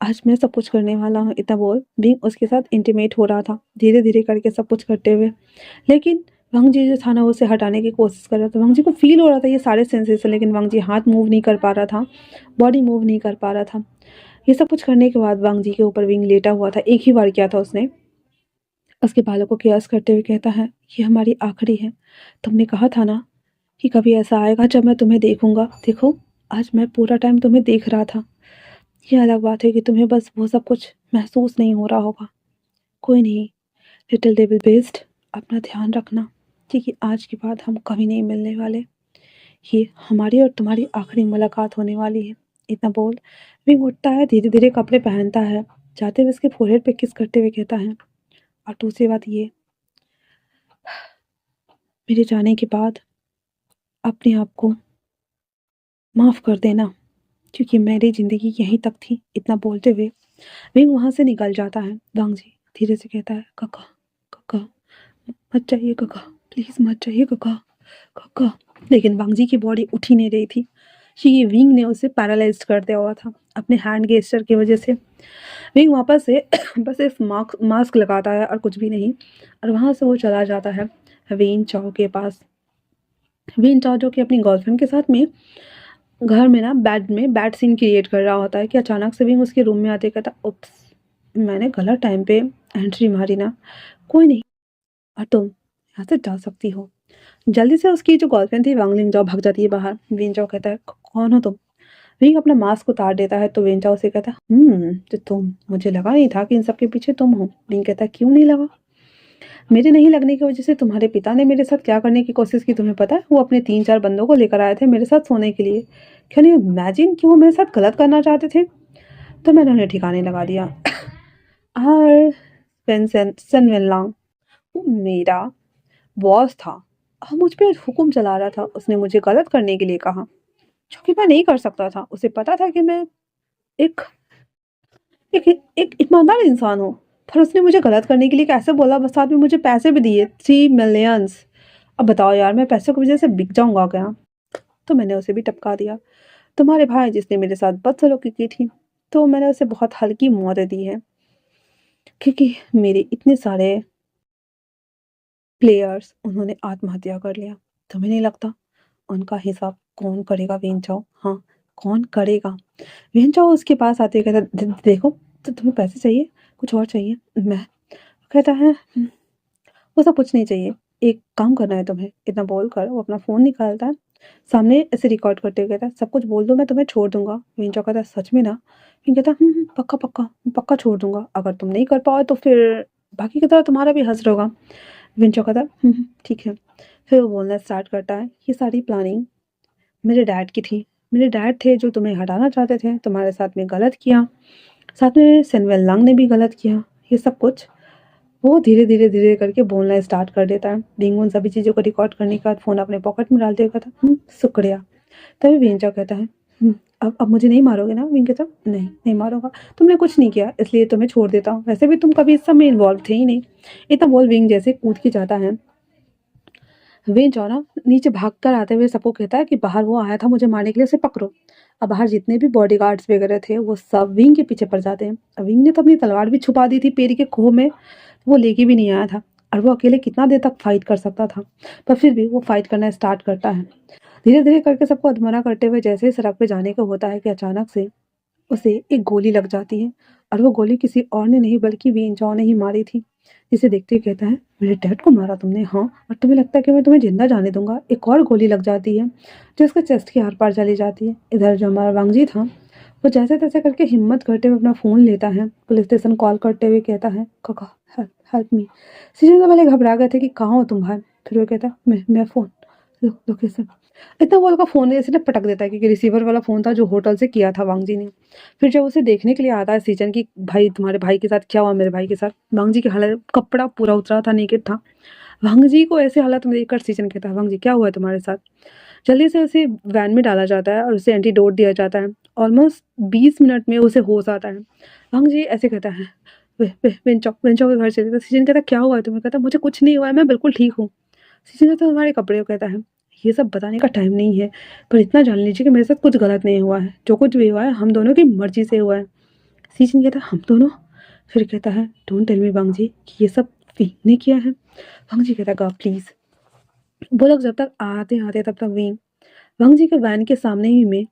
आज मैं सब कुछ करने वाला हूँ। इतना बोल विंग उसके साथ इंटीमेट हो रहा था, धीरे-धीरे करके सब कुछ करते हुए। लेकिन वांग जी जो था ना, वो उसे हटाने की कोशिश कर रहा था। वांग जी को फ़ील हो रहा था ये सारे सेंसेशन, लेकिन वांग जी हाथ मूव नहीं कर पा रहा था, बॉडी मूव नहीं कर पा रहा था। ये सब कुछ करने के बाद वांग जी के ऊपर विंग लेटा हुआ था, एक ही बार किया था उसने। उसके बालों को केयर्स करते हुए कहता है, ये हमारी आखिरी है। तुमने कहा था ना कि कभी ऐसा आएगा जब मैं तुम्हें देखूँगा। देखो, आज मैं पूरा टाइम तुम्हें देख रहा था। ये अलग बात है कि तुम्हें बस वो सब कुछ महसूस नहीं हो रहा होगा। कोई नहीं, लिटिल डेविल बेस्ट, अपना ध्यान रखना, क्योंकि आज के बाद हम कभी नहीं मिलने वाले। ये हमारी और तुम्हारी आखिरी मुलाकात होने वाली है। इतना बोल विंग उठता है, धीरे-धीरे कपड़े पहनता है, जाते हुए उसके फोrehead पे किस करते हुए कहता है, और दूसरी बात ये, मेरे जाने के बाद अपने आप को माफ़ कर देना, क्योंकि मेरी ज़िंदगी यहीं तक थी। इतना बोलते हुए विंग वहाँ से निकल जाता है। वांग जी धीरे से कहता है, काका, काका मत जाइए काका, प्लीज़ मत जाइए काका, काका। लेकिन वांग जी की बॉडी उठ ही नहीं रही थी, क्योंकि विंग ने उसे पैरालाइज्ड कर दिया हुआ था अपने हैंड गेस्चर की वजह से। विंग वापस से बस एक मास्क लगाता है और कुछ भी नहीं, और वहाँ से वो चला जाता है वेन चाओ के पास। वेन चाओ जो कि अपनी गर्लफ्रेंड के साथ में घर में ना बेड में बैड सीन क्रिएट कर रहा होता है कि अचानक से विंग उसके रूम में आते कहता, उप्स, मैंने गलत टाइम पे एंट्री मारी ना। कोई नहीं, और तुम यहाँ से जा सकती हो। जल्दी से उसकी जो गर्लफ्रेंड थी वांग लिंगजाओ भाग जाती है बाहर। वेंजाओ कहता है, कौन हो तुम?" विंग अपना मास्क उतार देता है तो वेंजाओ से कहता है, तो तुम, मुझे लगा नहीं था कि इन सब के पीछे तुम हो। विंग कहता है, क्यों नहीं लगा? मेरे नहीं लगने की वजह से तुम्हारे पिता ने मेरे साथ क्या करने की कोशिश की तुम्हें पता है? वो अपने 3-4 बंदों को लेकर आए थे मेरे साथ सोने के लिए। कैन यू इमेजिन कि वो मेरे साथ गलत करना चाहते थे? तो मैंने उन्हें ठिकाने लगा दिया। और सन वेनलांग, वो मेरा बॉस था और मुझ पे हुक्म चला रहा था। उसने मुझे गलत करने के लिए कहा, जो कि मैं नहीं कर सकता था। उसे पता था कि मैं एक एक एक ईमानदार इंसान हूँ, पर उसने मुझे गलत करने के लिए कैसे बोला? बस साथ में मुझे पैसे भी दिए, 3 मिलियंस। अब बताओ यार, मैं पैसों की वजह से बिक जाऊंगा क्या? तो मैंने उसे भी टपका दिया। तुम्हारे भाई जिसने मेरे साथ बदसलूकी की थी, तो मैंने उसे बहुत हल्की मौत दी है, क्योंकि मेरे इतने सारे प्लेयर्स उन्होंने आत्महत्या कर लिया। तुम्हें नहीं लगता उनका हिसाब कौन करेगा वेंचाओ? हाँ, कौन करेगा? वेंचाओ उसके पास आते हुए कहता, देखो, तो तुम्हें पैसे चाहिए, कुछ और चाहिए? मैं कहता है, वो सब कुछ नहीं चाहिए, एक काम करना है तुम्हें।" इतना बोलकर वो अपना फ़ोन निकालता है, सामने ऐसे रिकॉर्ड करते हुए कहता है, "सब कुछ बोल दो, मैं तुम्हें छोड़ दूँगा।" विंचो कहता है, "सच में ना?" फिर कहता है, पक्का, पक्का, पक्का छोड़ दूँगा। अगर तुम नहीं कर पाओ तो फिर बाकी की तरह तुम्हारा भी हश्र होगा।" विंचो कहता है, ठीक है।" फिर वो बोलना स्टार्ट करता है, "ये सारी प्लानिंग मेरे डैड की थी। मेरे डैड थे जो तुम्हें हटाना चाहते थे, तुम्हारे साथ में गलत किया, साथ में सेनवेल लांग ने भी गलत किया। ये सब कुछ" वो धीरे-धीरे करके बोलना स्टार्ट कर देता है। बिंग उन सभी चीज़ों को रिकॉर्ड करने के बाद फ़ोन अपने पॉकेट में डालते हुए कहता है, शुक्रिया।" तभी वेंचर कहता है, अब मुझे नहीं मारोगे ना?" विंग कहता है, "नहीं, नहीं मारूँगा। तुमने कुछ नहीं किया, इसलिए तुम्हें छोड़ देता हूँ। वैसे भी तुम कभी इस सब में इन्वॉल्व थे ही नहीं।" इतना बोल विंग जैसे कूद के जाता है। वेंचर ना नीचे भागकर आते हुए सबको कहता है कि बाहर वो आया था मुझे मारने के लिए, उसे पकड़ो। अब बाहर जितने भी बॉडीगार्ड्स वगैरह थे वो सब विंग के पीछे पड़ जाते हैं। विंग ने तो अपनी तलवार भी छुपा दी थी पेड़ के खोह में, वो लेके भी नहीं आया था और वो अकेले कितना देर तक फाइट कर सकता था, पर फिर भी वो फाइट करना स्टार्ट करता है। धीरे धीरे करके सबको अधमरा करते हुए जैसे ही सड़क पे जाने का होता है कि अचानक से उसे एक गोली लग जाती है, और वो गोली किसी और ने नहीं बल्कि वी इंचाओ ने ही मारी थी। जिसे देखते ही कहता है, मेरे डैड को मारा तुमने? हाँ, और तुम्हें लगता है कि मैं तुम्हें जिंदा जाने दूंगा? एक और गोली लग जाती है जो उसके चेस्ट के आर पार चली जाती है। इधर जो हमारा वांगजी था, वो जैसे तैसे करके हिम्मत करते हुए अपना फ़ोन लेता है, पुलिस स्टेशन कॉल करते हुए कहता है, काका, हेल्प हेल्प मी। सीजन तो पहले घबरा गए थे कि कहाँ हो तुम भाई? फिर वो कहता, मैं फ़ोन, लोकेशन। इतना बोल का फ़ोन ऐसे ना पटक देता है, क्योंकि रिसीवर वाला फ़ोन था जो होटल से किया था वांगजी ने। फिर जब उसे देखने के लिए आता है सीजन की, भाई तुम्हारे भाई के साथ क्या हुआ? मेरे भाई के साथ। वांगजी की हालत, कपड़ा पूरा उतरा था, नेकेड था। वांगजी को ऐसे हालत में देखकर सीजन कहता है, वांगजी क्या हुआ है तुम्हारे साथ? जल्दी से उसे वैन में डाला जाता है और उसे एंटीडोट दिया जाता है। ऑलमोस्ट 20 मिनट में उसे होश आता है। वांगजी ऐसे कहता है, वेंचो के घर चले। तो सीजन कहता है, क्या हुआ है तुम्हें? कहता है, मुझे कुछ नहीं हुआ है, मैं बिल्कुल ठीक हूँ। सीजन कहता है, तुम्हारे कपड़े को। कहता है, ये सब बताने का टाइम नहीं है, पर इतना जान लीजिए कि मेरे साथ कुछ गलत नहीं हुआ है। जो कुछ भी हुआ है हम दोनों की मर्जी से हुआ है। सीजन कहता है, हम दोनों? फिर कहता है, डोंट टेल मी वांगजी कि ये सब विंग ने किया है। वांगजी कहता है, गा प्लीज। वो लोग जब तक आते आते तब तक विंग वांगजी के वैन के सामने ही में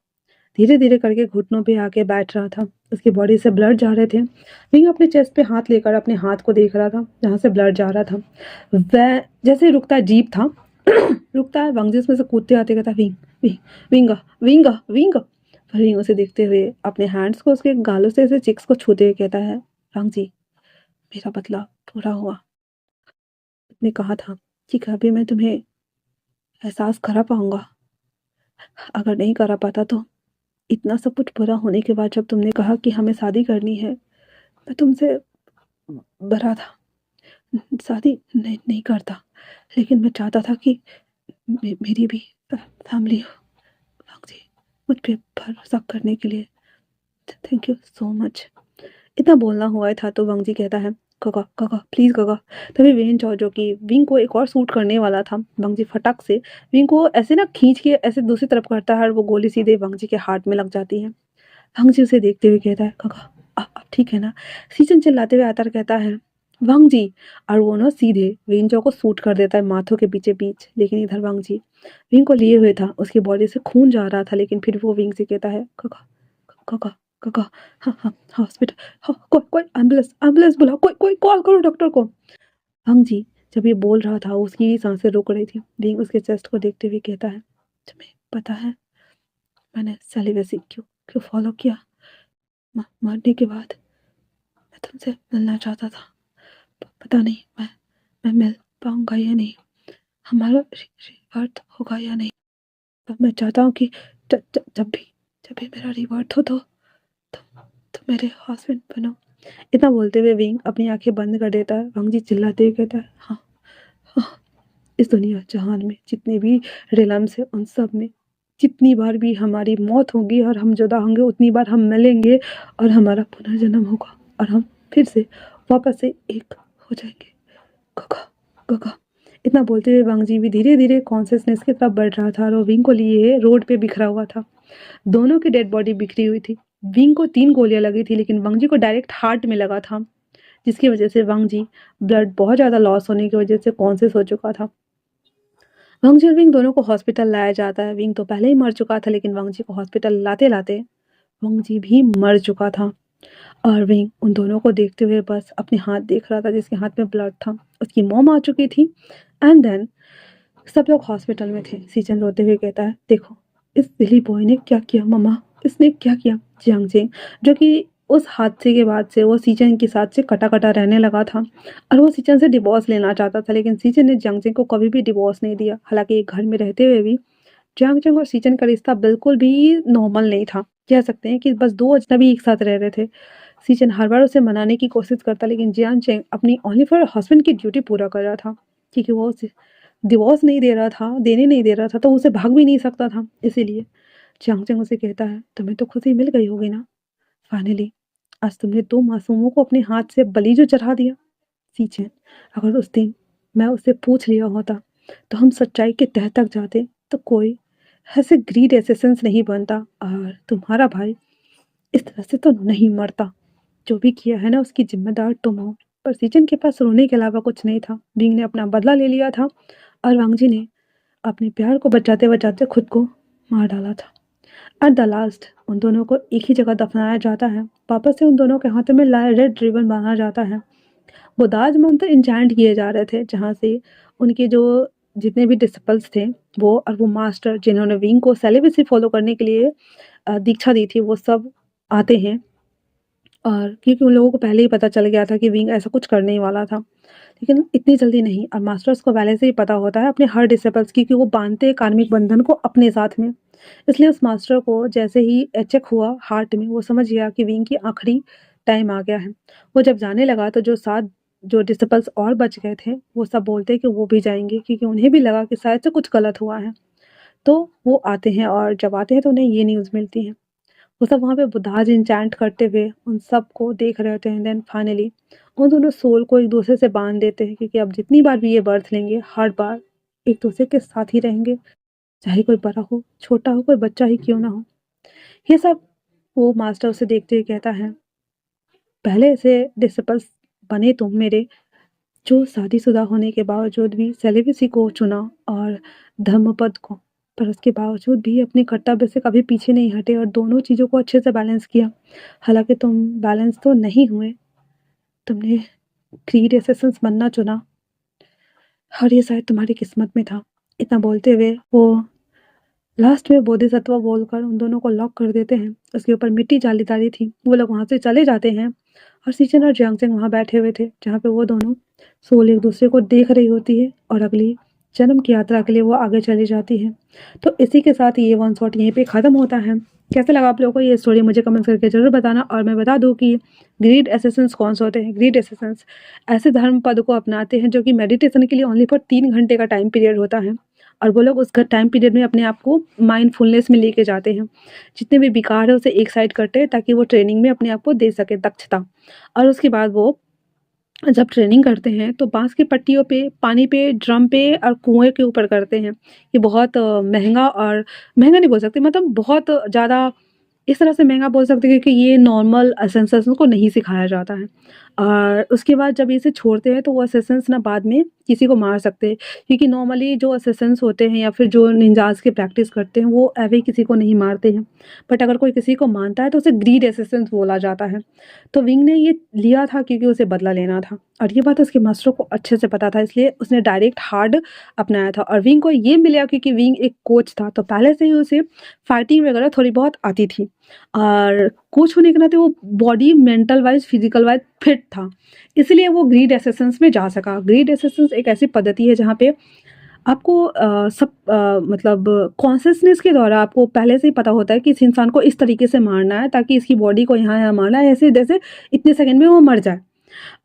धीरे धीरे करके घुटनों पे आके बैठ रहा था। उसकी बॉडी से ब्लड जा रहे थे। विंग अपने चेस्ट पे हाथ लेकर अपने हाथ को देख रहा था जहाँ से ब्लड जा रहा था। वह जैसे रुकता जीप था रुकता है, वांगजी उसमें से कूदते आते कहता, विंग विंग विंगा विंगा विंगा। फिर विंग उसे देखते हुए अपने हैंड्स को उसके गालों से ऐसे चिक्स को छूते हुए कहता है, वांगजी, मेरा बदला पूरा हुआ। ने कहा था कि कभी मैं तुम्हें एहसास करा पाऊंगा, अगर नहीं करा पाता तो इतना सब कुछ बुरा होने के बाद जब तुमने कहा कि हमें शादी करनी है, मैं तुमसे बरा था, शादी नहीं करता, लेकिन मैं चाहता था कि मेरी भी फैमिली हो। जी, मुझ पे भरोसा करने के लिए थैंक यू सो मच। इतना बोलना हुआ था तो वांगजी कहता है, काका काका प्लीज काका। तभी वेन चौ जो कि विंग को एक और सूट करने वाला था, वांगजी फटक से विंग को ऐसे ना खींच के ऐसे दूसरी तरफ करता है और वो गोली सीधे वांगजी के हार्ट में लग जाती है। वांगजी उसे देखते हुए कहता है, काका अब ठीक है ना? सीजन चिल्लाते हुए आता और कहता है, वांगजी। और वो ना सीधे वेंचो को सूट कर देता है माथों के पीछे बीच। लेकिन इधर वांगजी विंग को लिए हुए था, उसकी बॉडी से खून जा रहा था, लेकिन फिर वो विंग से कहता है, काका काका काका, हाँ हाँ हॉस्पिटल, हाँ, कोई कोई एम्बुलेंस एम्बुलेंस बुलाओ, कोई कोई कॉल करो डॉक्टर को। वांगजी जब ये बोल रहा था उसकी भी सांसें रुक रही थी। विंग उसके चेस्ट को देखते हुए कहता है, तुम्हें पता है मैंने सेलिब्रेसी क्यों क्यों फॉलो किया? मरने के बाद मैं तुमसे मिलना चाहता था। पता नहीं मैं मिल पाऊंगा या नहीं, हमारा रिवर्थ होगा या नहीं, पर मैं चाहता हूँ कि जब भी मेरा रिवर्थ हो तो मेरे हस्बैंड बनो। इतना बोलते हुए विंग अपनी आंखें बंद कर देता है। वंग जी चिल्लाते हुए कहता है, हाँ हाँ, इस दुनिया जहान में जितने भी रिलम्स है उन सब में जितनी बार भी हमारी मौत होगी और हम जुदा होंगे उतनी बार हम मिलेंगे और हमारा पुनर्जन्म होगा और हम फिर से वापस से एक हो जाएंगे। गगा गगा। इतना बोलते हुए वांग जी भी धीरे धीरे कॉन्शियसनेस की तरफ बढ़ रहा था और वो विंग को लिए रोड पे बिखरा हुआ था। दोनों की डेड बॉडी बिखरी हुई थी। विंग को 3 गोलियां लगी थी लेकिन वांग जी को डायरेक्ट हार्ट में लगा था, जिसकी वजह से वांग जी ब्लड बहुत ज़्यादा लॉस होने की वजह से कॉन्शियस हो चुका था। वांग जी और विंग दोनों को हॉस्पिटल लाया जाता है। विंग तो पहले ही मर चुका था लेकिन वांग जी को हॉस्पिटल लाते लाते वांग जी भी मर चुका था और विंग उन दोनों को देखते हुए बस अपने हाथ देख रहा था जिसके हाथ में ब्लड था। उसकी मॉम आ चुकी थी एंड देन सब लोग हॉस्पिटल में थे। सीजन रोते हुए कहता है, देखो इस दिली बॉय ने क्या किया मम्मा, इसने क्या किया। जियांग जेंग जो कि उस हादसे के बाद से वो सीजन के साथ से कटा कटा रहने लगा था और वो सीजन से डिवोर्स लेना चाहता था लेकिन सीजन ने जियांग जेंग को कभी भी डिवोर्स नहीं दिया। हालांकि एक घर में रहते हुए भी जियांग जेंग और सीजन का रिश्ता बिल्कुल भी नॉर्मल नहीं था। कह सकते हैं कि बस 2 अजनबी एक साथ रह रहे थे। सीजन हर बार उसे मनाने की कोशिश करता लेकिन जियांग जेंग अपनी ओनली फॉर हस्बैंड की ड्यूटी पूरा कर रहा था क्योंकि वो डिवोर्स नहीं दे रहा था, देने नहीं दे रहा था तो उसे भाग भी नहीं सकता था। इसीलिए जियांग जेंग उसे कहता है, तुम्हें तो खुशी मिल गई होगी ना फाइनली, आज तुमने 2 मासूमों को अपने हाथ से बलि जो चढ़ा दिया। सीजन अगर उस दिन मैं उससे पूछ लिया होता तो हम सच्चाई के तह तक जाते तो कोई ऐसे ग्रीड एसेसेंस नहीं बनता और तुम्हारा भाई इस तरह से तो नहीं मरता। जो भी किया है ना उसकी जिम्मेदार तुम हो। पर सीजन के पास रोने के अलावा कुछ नहीं था। बिंग ने अपना बदला ले लिया था और वांग जी ने अपने प्यार को बचाते बचाते खुद को मार डाला था। एट द लास्ट उन दोनों को एक ही जगह दफनाया जाता है। वापस से उन दोनों के हाथों में रेड रिबन बांधा जाता है। वो दाज मंत्र इंचैंट किए जा रहे थे जहाँ से उनके जो जितने भी डिसिपल्स थे वो और वो मास्टर जिन्होंने विंग को सेलिबेसी फॉलो करने के लिए दीक्षा दी थी वो सब आते हैं और क्योंकि उन लोगों को पहले ही पता चल गया था कि विंग ऐसा कुछ करने ही वाला था लेकिन इतनी जल्दी नहीं। और मास्टर्स को पहले से ही पता होता है अपने हर डिसिपल्स की कि वो बांधते हैं कार्मिक बंधन को अपने साथ में। इसलिए उस मास्टर को जैसे ही चेक हुआ हार्ट में वो समझ गया कि विंग की आखिरी टाइम आ गया है। वो जब जाने लगा तो जो 7 जो डिसिपल्स और बच गए थे वो सब बोलते कि वो भी जाएंगे क्योंकि उन्हें भी लगा कि शायद से कुछ गलत हुआ है। तो वो आते हैं और जब आते हैं तो उन्हें ये न्यूज़ मिलती है। वो सब वहाँ पे बुधाज इंचैंट करते हुए उन सबको देख रहे होते हैं। देन फाइनली उन दोनों सोल को एक दूसरे से बांध देते हैं क्योंकि अब जितनी बार भी ये बर्थ लेंगे हर बार एक दूसरे के साथ ही रहेंगे, चाहे कोई बड़ा हो छोटा हो कोई बच्चा ही क्यों ना हो। ये सब वो मास्टर उसे देखते हुए कहता है, पहले से डिसिपल्स बने तुम मेरे जो शादीशुदा होने के बावजूद भी सेलिब्रेसी को चुना और धर्मपद को, पर उसके बावजूद भी अपने कर्तव्य से कभी पीछे नहीं हटे और दोनों चीज़ों को अच्छे से बैलेंस किया। हालांकि तुम बैलेंस तो नहीं हुए, तुमने क्रीड एसेसेंस बनना चुना और ये शायद तुम्हारी किस्मत में था। इतना बोलते हुए वो लास्ट में बोधिसत्व बोलकर उन दोनों को लॉक कर देते हैं। उसके ऊपर मिट्टी जालीदारी थी। वो लोग वहाँ से चले जाते हैं और सीचन और जियांगजेंग वहाँ बैठे हुए थे जहाँ पे वो दोनों सोल एक दूसरे को देख रही होती है और अगली जन्म की यात्रा के लिए वो आगे चली जाती है। तो इसी के साथ ये वन शॉट यहीं पे ख़त्म होता है। कैसे लगा आप लोगों को ये स्टोरी मुझे कमेंट करके ज़रूर बताना। और मैं बता दूँ कि ग्रीड एसेसेंस कौन से होते हैं। ग्रीड एसेसेंस ऐसे धर्म पद को अपनाते हैं जो कि मेडिटेशन के लिए ओनली फॉर 3 घंटे का टाइम पीरियड होता है और वो लोग उस टाइम पीरियड में अपने आप को माइंडफुलनेस में लेके जाते हैं। जितने भी विकार है उसे एक साइड करते हैं ताकि वो ट्रेनिंग में अपने आप को दे सके दक्षता। और उसके बाद वो जब ट्रेनिंग करते हैं तो बांस की पट्टियों पे, पानी पे, ड्रम पे और कुएं के ऊपर करते हैं। ये बहुत महंगा और महंगा नहीं बोल सकते, मतलब बहुत ज़्यादा इस तरह से महंगा बोल सकते हैं क्योंकि ये नॉर्मल असेंसेशन को नहीं सिखाया जाता है। और उसके बाद जब इसे छोड़ते हैं तो वो असिस्टेंट्स ना बाद में किसी को मार सकते हैं, क्योंकि नॉर्मली जो असिस्टेंट्स होते हैं या फिर जो निंजास की प्रैक्टिस करते हैं वो ऐसे ही किसी को नहीं मारते हैं, बट अगर कोई किसी को मारता है तो उसे ग्रीड असिस्टेंस बोला जाता है। तो विंग ने ये लिया था क्योंकि उसे बदला लेना था, और ये बात उसके मास्टर को अच्छे से पता था, इसलिए उसने डायरेक्ट हार्ड अपनाया था। और विंग को ये मिला क्योंकि विंग एक कोच था, तो पहले से ही उसे फाइटिंग वगैरह थोड़ी बहुत आती थी, और कोच होने के नाते वो body mental wise physical wise fit था, इसलिए वो ग्रीड एसेसेंस में जा सका। ग्रीड एसेसेंस एक ऐसी पद्धति है जहाँ पे आपको मतलब कॉन्शियसनेस के द्वारा आपको पहले से ही पता होता है कि इस इंसान को इस तरीके से मारना है ताकि इसकी बॉडी को यहाँ यहाँ मारना है, ऐसे जैसे इतने सेकंड में वो मर जाए।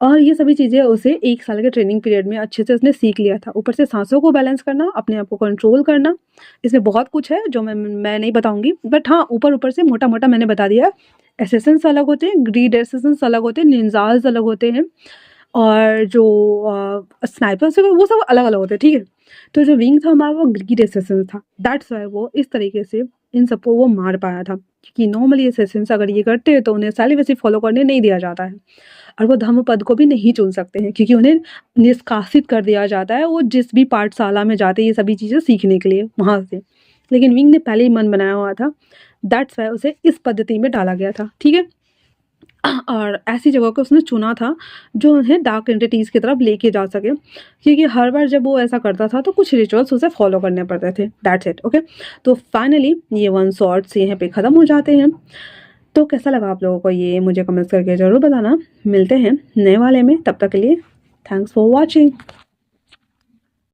और ये सभी चीज़ें उसे 1 साल के ट्रेनिंग पीरियड में अच्छे से उसने सीख लिया था। ऊपर से साँसों को बैलेंस करना, अपने आप को कंट्रोल करना, इसमें बहुत कुछ है जो मैं नहीं बताऊँगी, बट हाँ, ऊपर-ऊपर से मोटा-मोटा मैंने बता दिया है। एसेसेंस अलग होते हैं, ग्रीड एसेसेंस अलग होते हैं, निंजास अलग होते हैं, और जो स्नाइपर्स वगैरह वो सब अलग-अलग होते हैं, ठीक है? तो जो विंग था हमारा वो ग्रीड एसेसेंस था, दैट्स व्हाई वो इस तरीके से इन सबको वो मार पाया था, क्योंकि नॉर्मली एसेसेंस अगर ये करते हैं तो उन्हें सालिवेसी फॉलो करने नहीं दिया जाता है, और वो धम्मपद को भी नहीं चुन सकते हैं क्योंकि उन्हें निष्कासित कर दिया जाता है, वो जिस भी पाठशाला में जाते हैं ये सभी चीज़ें सीखने के लिए वहाँ से। लेकिन विंग ने पहले ही मन बनाया हुआ था, दैट्स व्हाई उसे इस पद्धति में डाला गया था, ठीक है? और ऐसी जगह को उसने चुना था जो उन्हें डार्क एंटिटीज़ की तरफ लेके जा सके, क्योंकि हर बार जब वो ऐसा करता था तो कुछ रिचुअल्स उसे फॉलो करने पड़ते थे, दैट्स इट, ओके। तो फाइनली ये 1 शॉट्स यहाँ पे ख़त्म हो जाते हैं। तो कैसा लगा आप लोगों को ये मुझे कमेंट्स करके ज़रूर बताना। मिलते हैं नए वाले में, तब तक के लिए थैंक्स फॉर वॉचिंग।